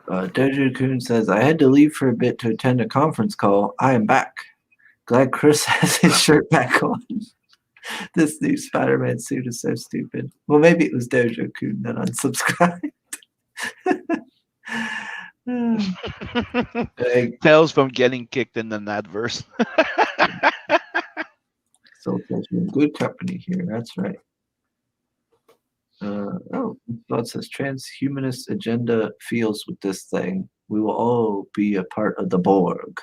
Dojo Kun says, I had to leave for a bit to attend a conference call. I am back. Glad Chris has his shirt back on. This new Spider-Man suit is so stupid. Well, maybe it was Dojo Kun that unsubscribed. Tales from getting kicked in an adverse. Soul Judgment, good company here. That's right. God says transhumanist agenda feels with this thing. We will all be a part of the Borg.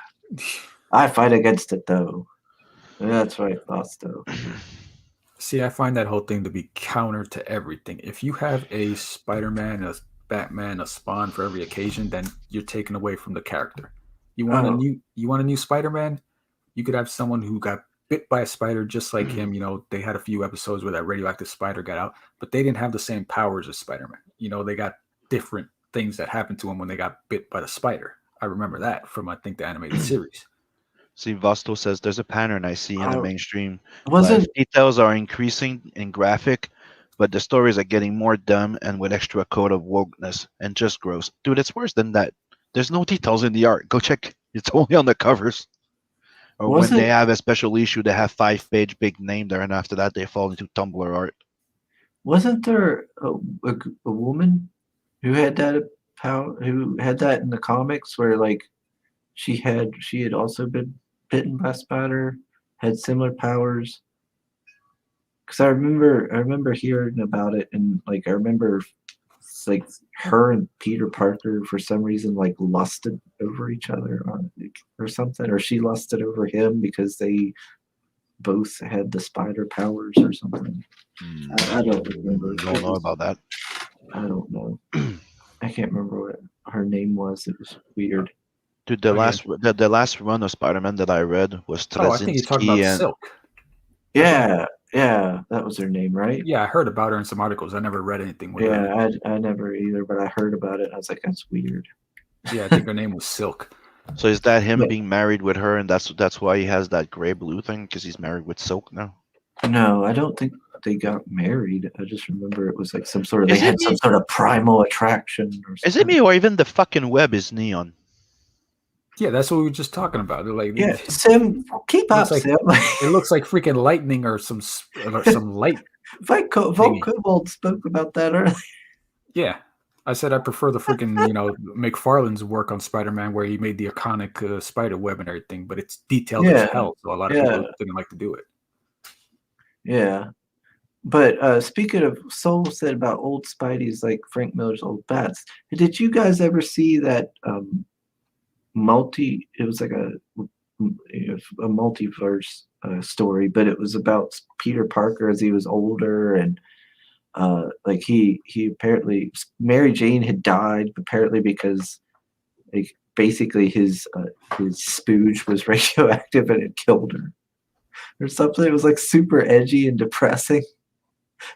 I fight against it though. That's right, Fosto. See, I find that whole thing to be counter to everything. If you have a Spider-Man, a Batman, a Spawn for every occasion, then you're taken away from the character. You want a new Spider-Man? You could have someone who got bit by a spider just like him. You know, they had a few episodes where that radioactive spider got out, but they didn't have the same powers as Spider-Man. You know, they got different things that happened to them when they got bit by the spider. I remember that from, I think, the animated series. See, Vosto says there's a pattern I see in the mainstream. Wasn't Details are increasing in graphic, but the stories are getting more dumb and with extra coat of wokeness and just gross. Dude, it's worse than that. There's no details in the art. Go check. It's only on the covers. Or when they have a special issue, they have 5-page big name there, and after that, they fall into Tumblr art. Wasn't there a woman who had that power? Who had that in the comics, where like she had also been bitten by a spider, had similar powers? Because I remember hearing about it, and like I remember like her and Peter Parker for some reason like lusted over each other or something, or she lusted over him because they both had the spider powers or something. I don't remember. Don't know about that. I don't know. I can't remember what her name was. It was weird. Dude, the last run of Spider-Man that I read was Straczynski I think you're talking about and Silk. Yeah, that was her name, right? Yeah, I heard about her in some articles. I never read anything with her. Yeah, I never either, but I heard about it. I was like, that's weird. Yeah, I think her name was Silk. So is that him being married with her, and that's why he has that gray blue thing because he's married with Silk now? No, I don't think they got married. I just remember it was like some sort of some sort of primal attraction. Or something. Is it me or even the fucking web is neon? Yeah, that's what we were just talking about. They're like, yeah, Sim, keep up, like, Sim. It looks like freaking lightning or some light. Vault Kobold spoke about that earlier. Yeah, I said I prefer the freaking McFarlane's work on Spider-Man, where he made the iconic spider web and everything, but it's detailed as hell, so a lot of people didn't like to do it. Yeah, but speaking of, Soul said about old Spideys like Frank Miller's old Bats. Did you guys ever see that? It was like a multiverse story, but it was about Peter Parker as he was older, and like he apparently, Mary Jane had died apparently because like basically his spooge was radioactive and it killed her or something. It was like super edgy and depressing.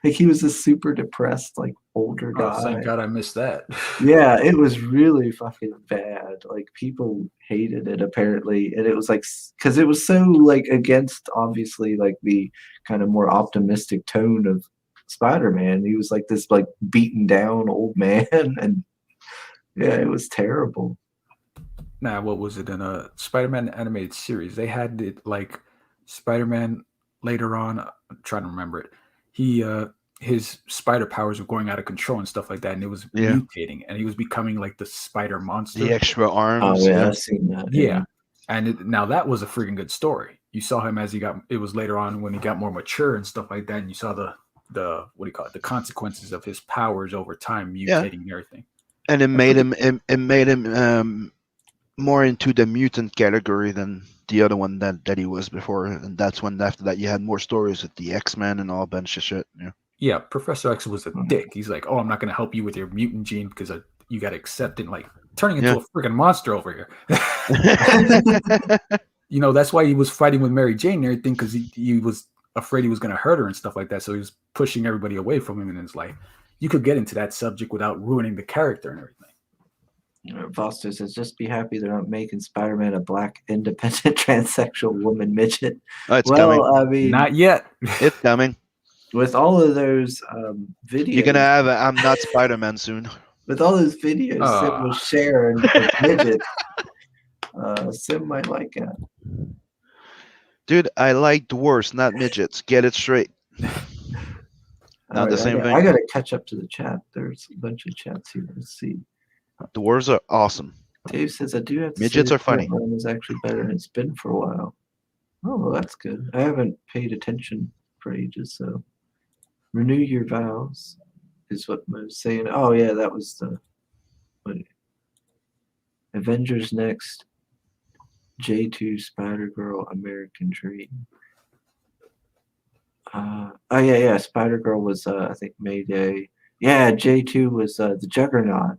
Like he was a super depressed, like older guy. Oh, thank God I missed that. Yeah, it was really fucking bad. Like people hated it apparently, and it was like because it was so like against obviously like the kind of more optimistic tone of Spider-Man. He was like this like beaten down old man, and yeah, it was terrible. Nah, what was it in a Spider-Man animated series? They had it like Spider-Man later on. I'm trying to remember it. He his spider powers were going out of control and stuff like that, and it was mutating, and he was becoming like the spider monster. The extra arms. Oh yeah, I've seen that. Yeah, and now that was a freaking good story. You saw him as he got. It was later on when he got more mature and stuff like that, and you saw the what do you call it? The consequences of his powers over time mutating and everything. And it made him more into the mutant category than the other one that he was before, and that's when after that you had more stories with the X-Men and all bunch of shit. Yeah, Professor X was a dick. He's like, "Oh, I'm not going to help you with your mutant gene because you got to accept it." Like turning into a freaking monster over here. That's why he was fighting with Mary Jane and everything, because he was afraid he was going to hurt her and stuff like that. So he was pushing everybody away from him, and it's like you could get into that subject without ruining the character and everything. Foster says, just be happy they're not making Spider-Man a black, independent, transsexual woman midget. Oh, it's Well, coming. I mean, Not yet. It's coming. with all of those You're gonna videos, have a I'm not Spider-Man soon. with all those videos Sim Ah. will share and of midgets, Sim might like it. Dude, I like dwarfs, not midgets. Get it straight. All Not the right, same I thing. got to catch up to the chat. There's a bunch of chats here. Let's see. Dwarves are awesome. Dave says, I do have to Midgets say are the funny. current run is actually better and it's been for a while. Oh, well, that's good. I haven't paid attention for ages, so renew your vows is what I was saying. Oh, yeah, that was the what, Avengers Next, J2, Spider-Girl, American Dream. Oh, yeah, Spider-Girl was, I think, Mayday. Yeah, J2 was the Juggernaut.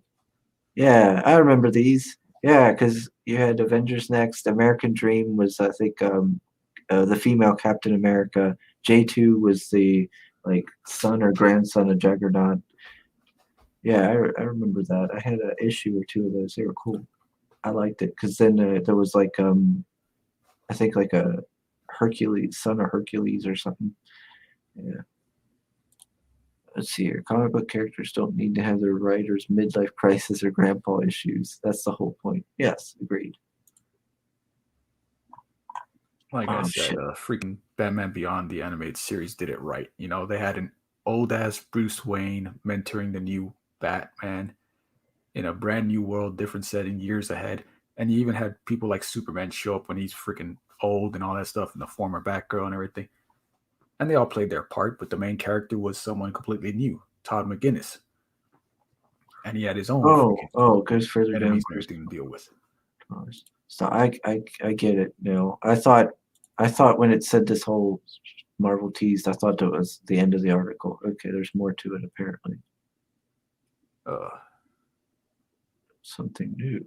Yeah, I remember these. Yeah, because you had Avengers Next. American Dream was, I think, the female Captain America. J2 was the like son or grandson of Juggernaut. Yeah, I remember that. I had an issue or two of those. They were cool. I liked it because then there was like I think like a Hercules, son of Hercules or something. Yeah. Let's see here. Comic book characters don't need to have their writer's midlife crisis or grandpa issues. That's the whole point. Yes, agreed. Like I Oh, said, shit. freaking Batman Beyond the animated series did it right. You know, they had an old ass Bruce Wayne mentoring the new Batman in a brand new world, different setting, years ahead. And you even had people like Superman show up when he's freaking old and all that stuff, and the former Batgirl and everything. And they all played their part, but the main character was someone completely new, Todd McGuinness. And he had his own freaking It goes further down. enemies and everything to deal with. So I get it now. I thought when it said this whole Marvel teased, I thought that was the end of the article. Okay, there's more to it apparently. Something new.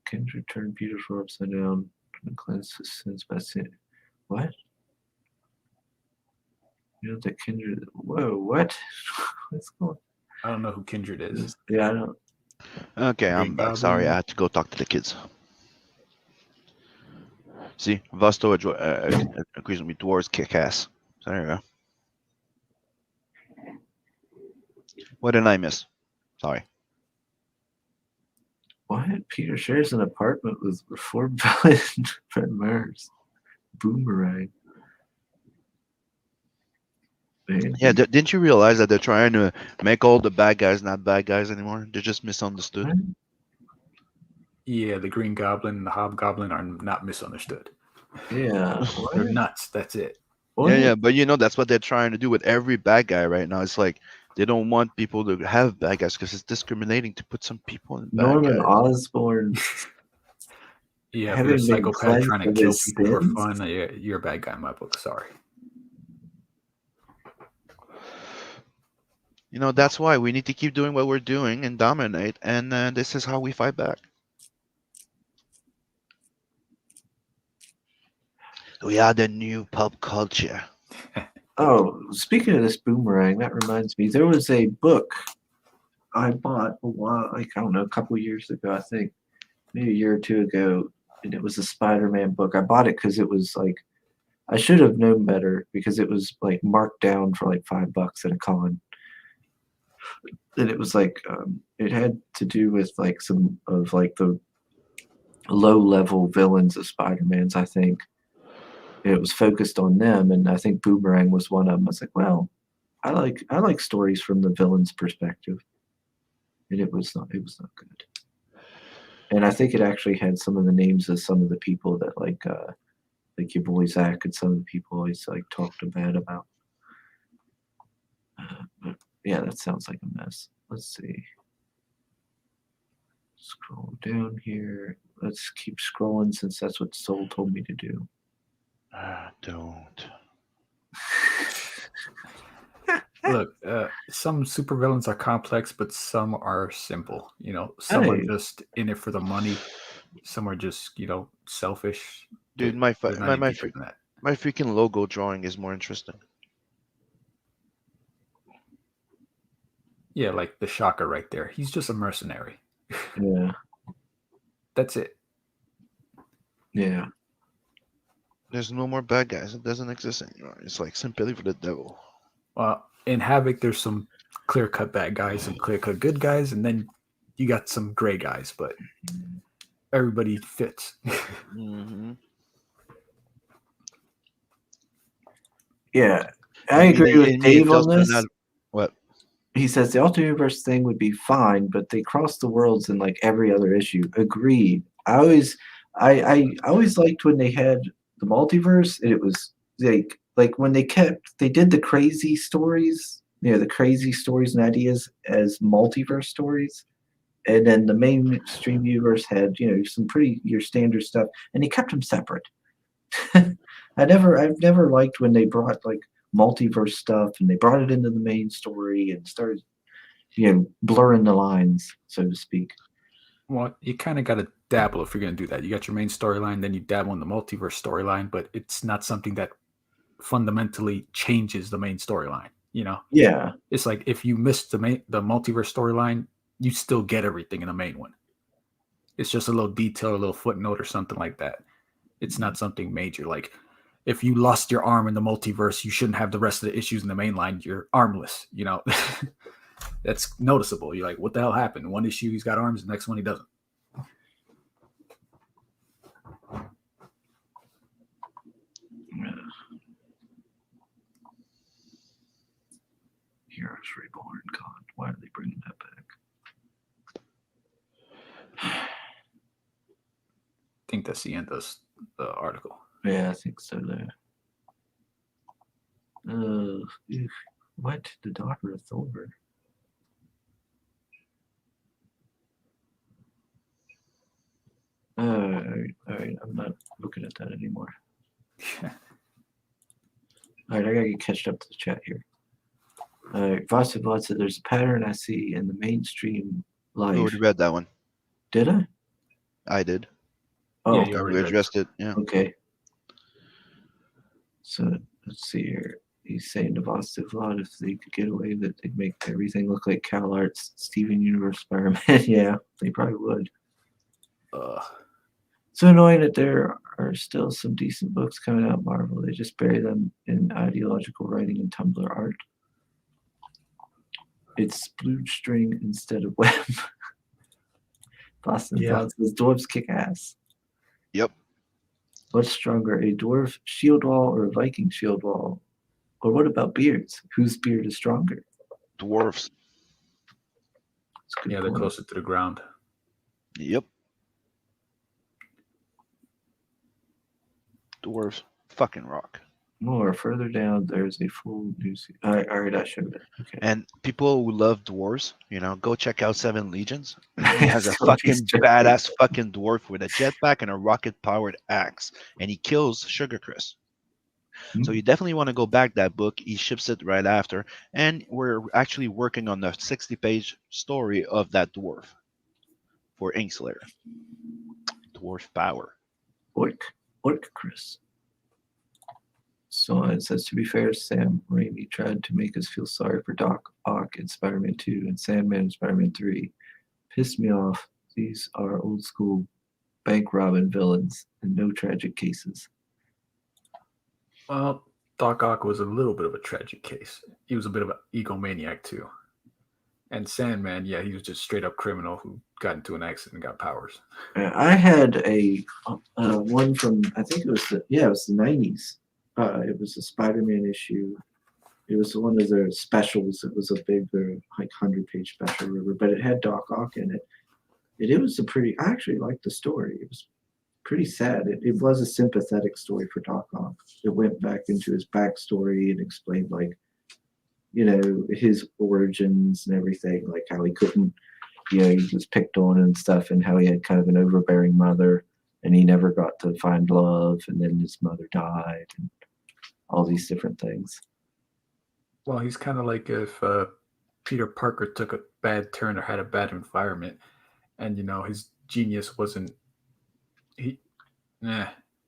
Kendra turned beautiful upside down and cleanse his sins by sin. What? You know that Kendra? Whoa, what? What's going? I don't know who Kindred is. Yeah, I don't. Okay, I'm Green back. Sorry, Goblin. I had to go talk to the kids. See, Vasto agrees with me. Dwarves kick ass. So there you go. What did I miss? Sorry. What? Peter shares an apartment with reformed villain Fred Murs. Boomerang. Man, Yeah, didn't you realize that they're trying to make all the bad guys not bad guys anymore? They're just misunderstood. what? Yeah, the Green Goblin and the Hobgoblin are not misunderstood. Yeah. They're What? nuts. That's it. What? Yeah, but you know that's what they're trying to do with every bad guy right now. It's like they don't want people to have bad guys because it's discriminating to put some people in bad Norman guys. Osborn Yeah, if you're a having been psychopath cleansed trying to of kill his people for sins? fun, you're a bad guy in my book. Sorry. You know that's why we need to keep doing what we're doing and dominate, and this is how we fight back. We are the new pop culture. Oh, speaking of this boomerang, that reminds me. There was a book I bought a while, like I don't know, a couple years ago, I think, maybe a year or two ago, and it was a Spider-Man book. I bought it because it was like I should have known better because it was like marked down for like $5 at a con. And it was like it had to do with like some of like the low-level villains of Spider-Man's, I think. And it was focused on them, and I think Boomerang was one of them. I was like, well, I like stories from the villain's perspective, and it was not good. And I think it actually had some of the names of some of the people that like your boy Zach and some of the people always like talked bad about. But yeah, that sounds like a mess. Let's see. Scroll down here. Let's keep scrolling since that's what Soul told me to do. Don't. Look, some supervillains are complex, but some are simple. You know, some are Hey. just in it for the money. Some are just, selfish. Dude, They're my not any deeper than that. my freaking logo drawing is more interesting. Yeah, like the Shocker right there. He's just a mercenary. Yeah. That's it. Yeah. There's no more bad guys. It doesn't exist anymore. It's like sympathy for the devil. Well, in Havoc, there's some clear-cut bad guys and clear-cut good guys, and then you got some gray guys, but everybody fits. Mm-hmm. Yeah. I agree with Dave on this. What? He says the alternate universe thing would be fine, but they cross the worlds in like every other issue. Agreed. I always liked when they had the multiverse, and it was like when they did the crazy stories, the crazy stories and ideas as multiverse stories, and then the mainstream universe had some pretty your standard stuff, and they kept them separate. I've never liked when they brought like multiverse stuff and they brought it into the main story and started blurring the lines, so to speak. Well, you kind of got to dabble if you're going to do that. You got your main storyline, then you dabble in the multiverse storyline, but it's not something that fundamentally changes the main storyline. Yeah. It's like if you missed the multiverse storyline, you still get everything in the main one. It's just a little detail, a little footnote or something like that. It's not something major. Like if you lost your arm in the multiverse, you shouldn't have the rest of the issues in the main line. You're armless, That's noticeable. You're like, what the hell happened? One issue he's got arms, the next one he doesn't. Heroes Reborn. God, why are they bringing that back? I think that's the end of the article. Yeah, I think so. There. What? The Daughter of Thor? All right. I'm not looking at that anymore. All right, I gotta get catched up to the chat here. Vossavod said there's a pattern I see in the mainstream life. We already read that one. Did I? I did. Oh, Yeah, okay. you already We read addressed it. Yeah. Okay. So let's see here. He's saying to Vossavod if they could get away with it, they'd make everything look like Cal Art's Steven Universe Spider-Man. Yeah, they probably would. So annoying that there are still some decent books coming out Marvel. They just bury them in ideological writing and Tumblr art. It's blue string instead of web. Boston Thoughts says dwarves kick ass. Yep. What's stronger, a dwarf shield wall or a Viking shield wall? Or what about beards? Whose beard is stronger? Dwarfs. Yeah, they're closer to the ground. Yep. Dwarves fucking rock. More further down, there's a full new. I showed it. Okay. And people who love dwarves, go check out Seven Legions. He has a fucking badass fucking dwarf with a jetpack and a rocket-powered axe, and he kills Sugar Chris. So you definitely want to go back that book. He ships it right after, and we're actually working on the 60-page story of that dwarf for Inkslayer. Dwarf power. Orc Chris. So it says, to be fair, Sam Raimi tried to make us feel sorry for Doc Ock in Spider-Man 2 and Sandman in Spider-Man 3. Pissed me off. These are old school bank robbing villains and no tragic cases. Well, Doc Ock was a little bit of a tragic case. He was a bit of an egomaniac too. And Sandman, yeah, he was just straight up criminal who got into an accident and got powers. I had a one from, I think it was the 90s. It was a Spider-Man issue. It was one of their specials. It was a big, like 100-page special, but it had Doc Ock in it. And it was I actually liked the story. It was pretty sad. It was a sympathetic story for Doc Ock. It went back into his backstory and explained, like, his origins and everything, like how he couldn't, he was picked on and stuff, and how he had kind of an overbearing mother, and he never got to find love, and then his mother died, and all these different things. Well, he's kind of like if Peter Parker took a bad turn or had a bad environment, and his genius wasn't.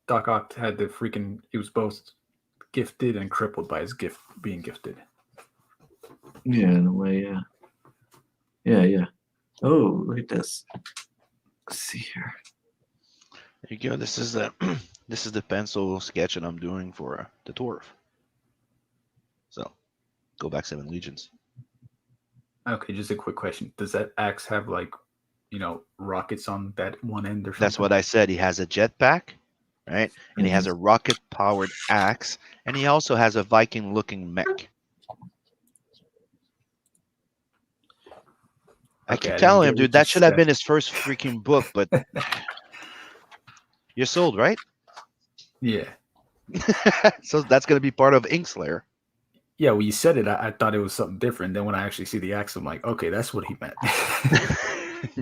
Doc Ock had he was both gifted and crippled by his being gifted. Yeah, in a way, yeah. Oh, look at this. Let's see here. There you go. This is the this is the pencil sketch that I'm doing for the dwarf. So go back 7 legions. Okay, just a quick question. Does that axe have like, rockets on that one end or something? That's what I said. He has a jetpack, right? And he has a rocket-powered axe, and he also has a Viking-looking mech. I Okay, keep I didn't telling get him, what you dude, that should have said. been his first freaking book, but you're sold, right? Yeah. So that's gonna be part of Inkslayer. Yeah, when you said it, I thought it was something different. Then when I actually see the axe, I'm like, okay, that's what he meant.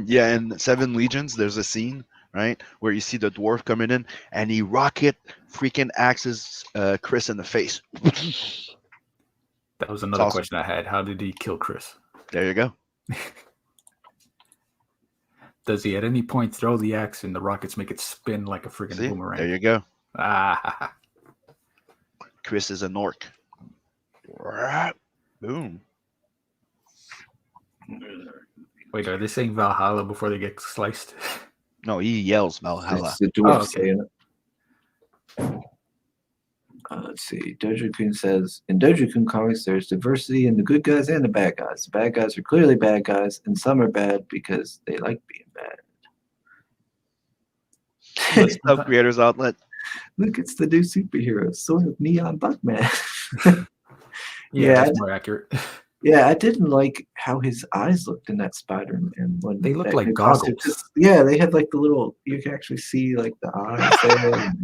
Yeah, in 7 Legions, there's a scene, right, where you see the dwarf coming in and he rocket freaking axes Chris in the face. That was another awesome. question I had. How did he kill Chris? There you go. Does he at any point throw the axe and the rockets make it spin like a freaking See, boomerang? there you go. Ah, Chris is an orc. Boom. wait, are they saying Valhalla before they get sliced? No, he yells Valhalla. It's the dwarf Oh, okay. saying it. Let's see. Doja-kun says, in Doja-kun comics, there's diversity in the good guys and the bad guys. The bad guys are clearly bad guys, and some are bad because they like being Let's bad. Sub Creators Outlet. Look, it's the new superhero, sort of neon Buckman. Yeah, that's more accurate. Yeah, I didn't like how his eyes looked in that Spider-Man. When They look that like new costume goggles. yeah, they had like the little. You can actually see like the eyes there.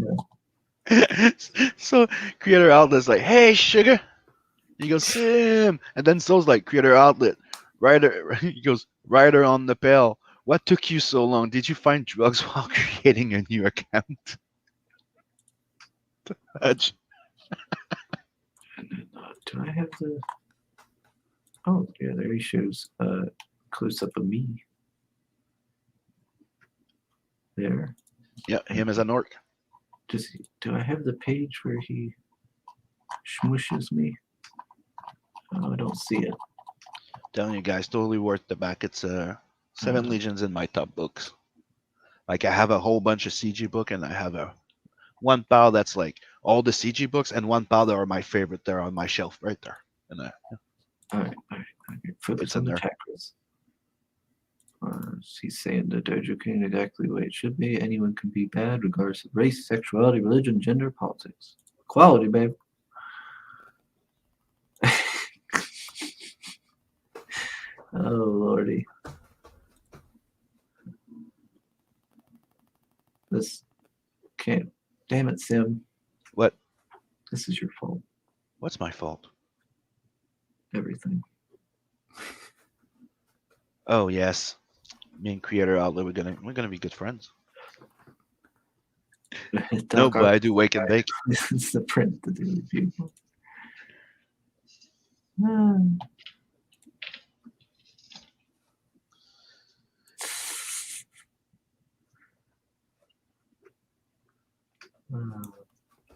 So Creator Outlet's like, hey, sugar. He goes, Sim. And then so's like, Creator Outlet. Ryder, he goes, Ryder on the pail. What took you so long? Did you find drugs while creating a new account? Do I have the? Oh yeah, there he shows close up of me. There. Yeah, him as an orc. Do I have the page where he smushes me? Oh, I don't see it. Telling you guys, totally worth the back. It's 7 Legions in my top books. Like I have a whole bunch of CG book, and I have one pile that's like all the CG books, and one pile that are my favorite. They're on my shelf right there. And All right. Focus It's on in the there. chakras. He's saying the Dojo King exactly the way it should be. Anyone can be bad, regardless of race, sexuality, religion, gender, politics. Equality, babe. Oh, lordy. This can't. Damn it, Sim. What? This is your fault. What's my fault? Everything. Oh yes, me and Creator Outlet, we're gonna be good friends. No, but I do wake and bake. This is the print to do with people.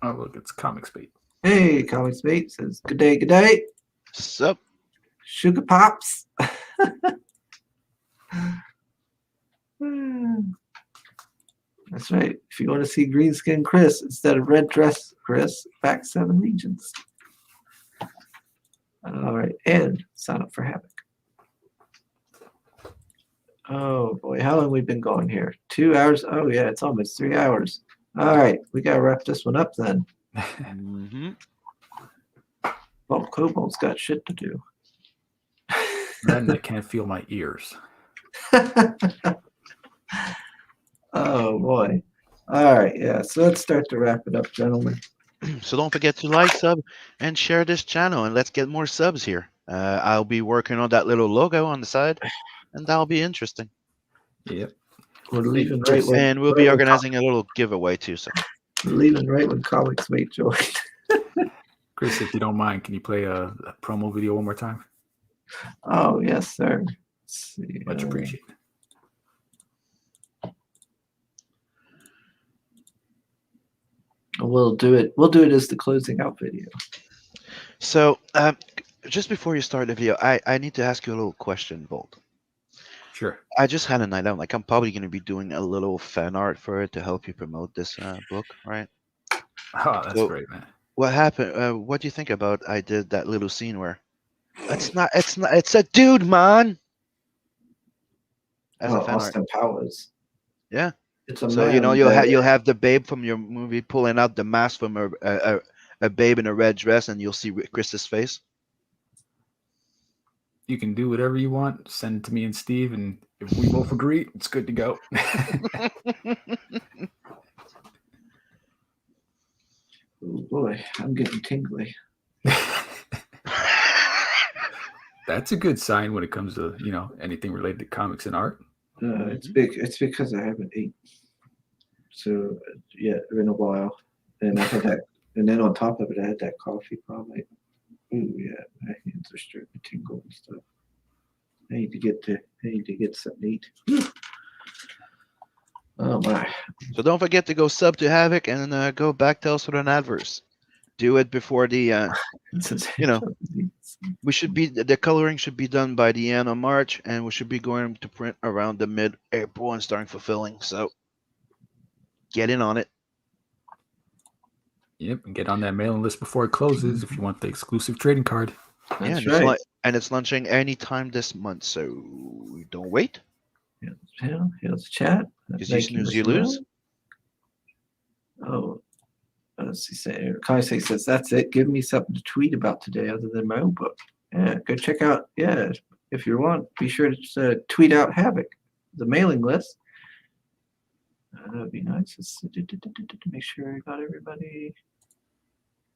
Oh, look, it's Comics Bait. Hey, Comics Mate says, good day, good day. Sup? Sugar Pops. That's right. If you want to see green skin Chris instead of red dress Chris, back 7 Legions. All right, and sign up for Havoc. Oh boy, how long have we been going here? 2 hours? Oh yeah, it's almost 3 hours. All right, we gotta wrap this one up then. Mm-hmm. Vault Kobold's got shit to do. Then I can't feel my ears. Oh boy. All right, yeah. So let's start to wrap it up, gentlemen. So don't forget to like, sub, and share this channel, and let's get more subs here. I'll be working on that little logo on the side, and that'll be interesting. Yep. We're leaving right when And we'll be organizing a little giveaway too. So we're leaving right when Comics Mate joined. Chris, if you don't mind, can you play a promo video one more time? Oh yes, sir. Let's see, Much appreciated. We'll do it. We'll do it as the closing out video. So just before you start the video, I need to ask you a little question, Bolt. Sure. I just had a night out. Like I'm probably going to be doing a little fan art for it to help you promote this book, right? Oh, that's So great, man. what happened? What do you think about? I did that little scene where it's not. It's not. It's a dude, man. As a fan art. Austin Powers. Yeah. It's a So man. you'll have the babe from your movie pulling out the mask from a babe in a red dress, and you'll see Chris's face. You can do whatever you want. Send it to me and Steve, and if we both agree, it's good to go. Oh boy, I'm getting tingly. That's a good sign when it comes to anything related to comics and art. It's big. It's because I haven't eaten. So yeah, in a while, and I had that, and then on top of it, I had that coffee probably. Ooh yeah, my hands are starting to tingle and stuff. I need to get something to eat. Oh my! So don't forget to go sub to Havoc and go back to also an adverse. Do it before the we should be the coloring should be done by the end of March, and we should be going to print around the mid-April and starting fulfilling. So get in on it. Yep, and get on that mailing list before it closes if you want the exclusive trading card. That's yeah, right. It's launching anytime this month, so don't wait. Here's chat. Because you snooze, you lose. Oh, let's see. Kaisei says, that's it. Give me something to tweet about today other than my own book. Yeah, go check out. Yeah, if you want, be sure to tweet out Havoc, the mailing list. That would be nice. Make sure I got everybody.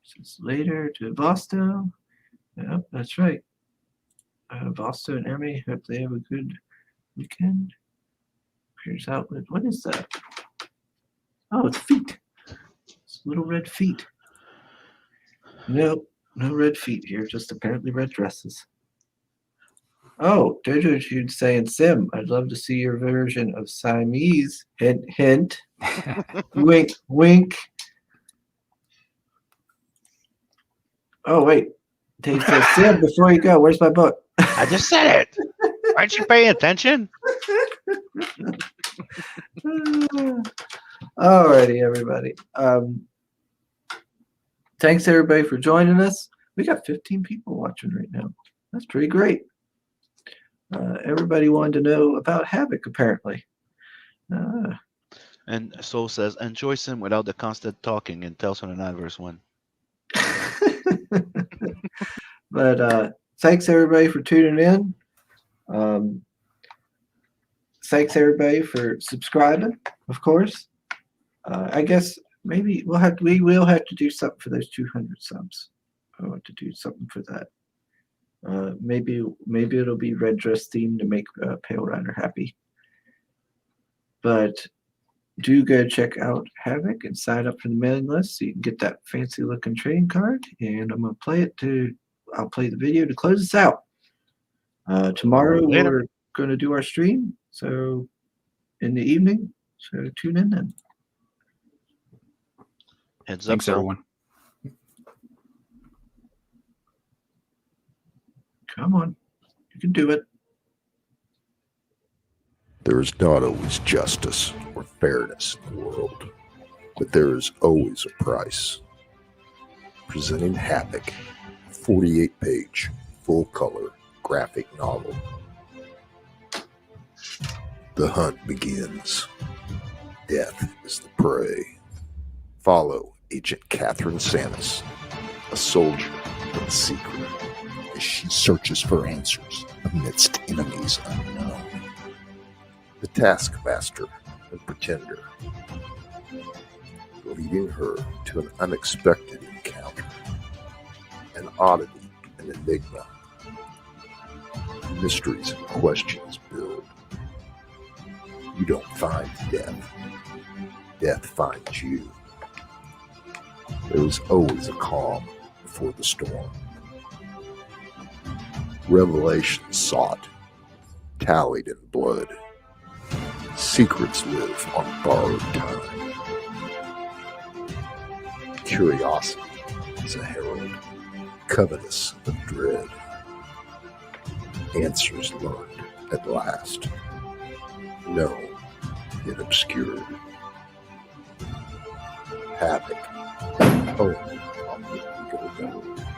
Since later to Vosto. Yep, that's right. Vosto and Ermi, hope they have a good weekend. Here's Outlet. What is that? Oh, it's feet. It's little red feet. Nope, no red feet here, just apparently red dresses. Oh, Jojo Jude saying, Sim, I'd love to see your version of Siamese. Hint, hint. Wink, wink. Oh, wait. Dave says, Sim, before you go, where's my book? I just said it. Aren't you paying attention? Alrighty, everybody. Thanks, everybody, for joining us. We got 15 people watching right now. That's pretty great. Everybody wanted to know about Havoc, apparently. And Soul says, enjoy Sim without the constant talking and tells on an adverse one. But thanks, everybody, for tuning in. Thanks, everybody, for subscribing, of course. I guess maybe we will have to do something for those 200 subs. I want to do something for that. Maybe it'll be red dress themed to make Pale Rider happy. But do go check out Havoc and sign up for the mailing list so you can get that fancy looking trading card. And I'm gonna I'll play the video to close us out. Tomorrow we're gonna do our stream, so in the evening. So tune in then. Heads up, Thanks, everyone. Come on, you can do it. There is not always justice or fairness in the world, but there is always a price. Presenting Havoc, a 48-page, full-color graphic novel. The hunt begins. Death is the prey. Follow Agent Catherine Sanis, a soldier in secret, as she searches for answers amidst enemies unknown. The Taskmaster and Pretender, leading her to an unexpected encounter, an oddity and enigma. Mysteries and questions build. You don't find death. Death finds you. There is always a calm before the storm. Revelations sought, tallied in blood. Secrets live on borrowed time. Curiosity is a herald, covetous of dread. Answers learned at last. known yet obscured. Havoc. Oh, I'll let you go down.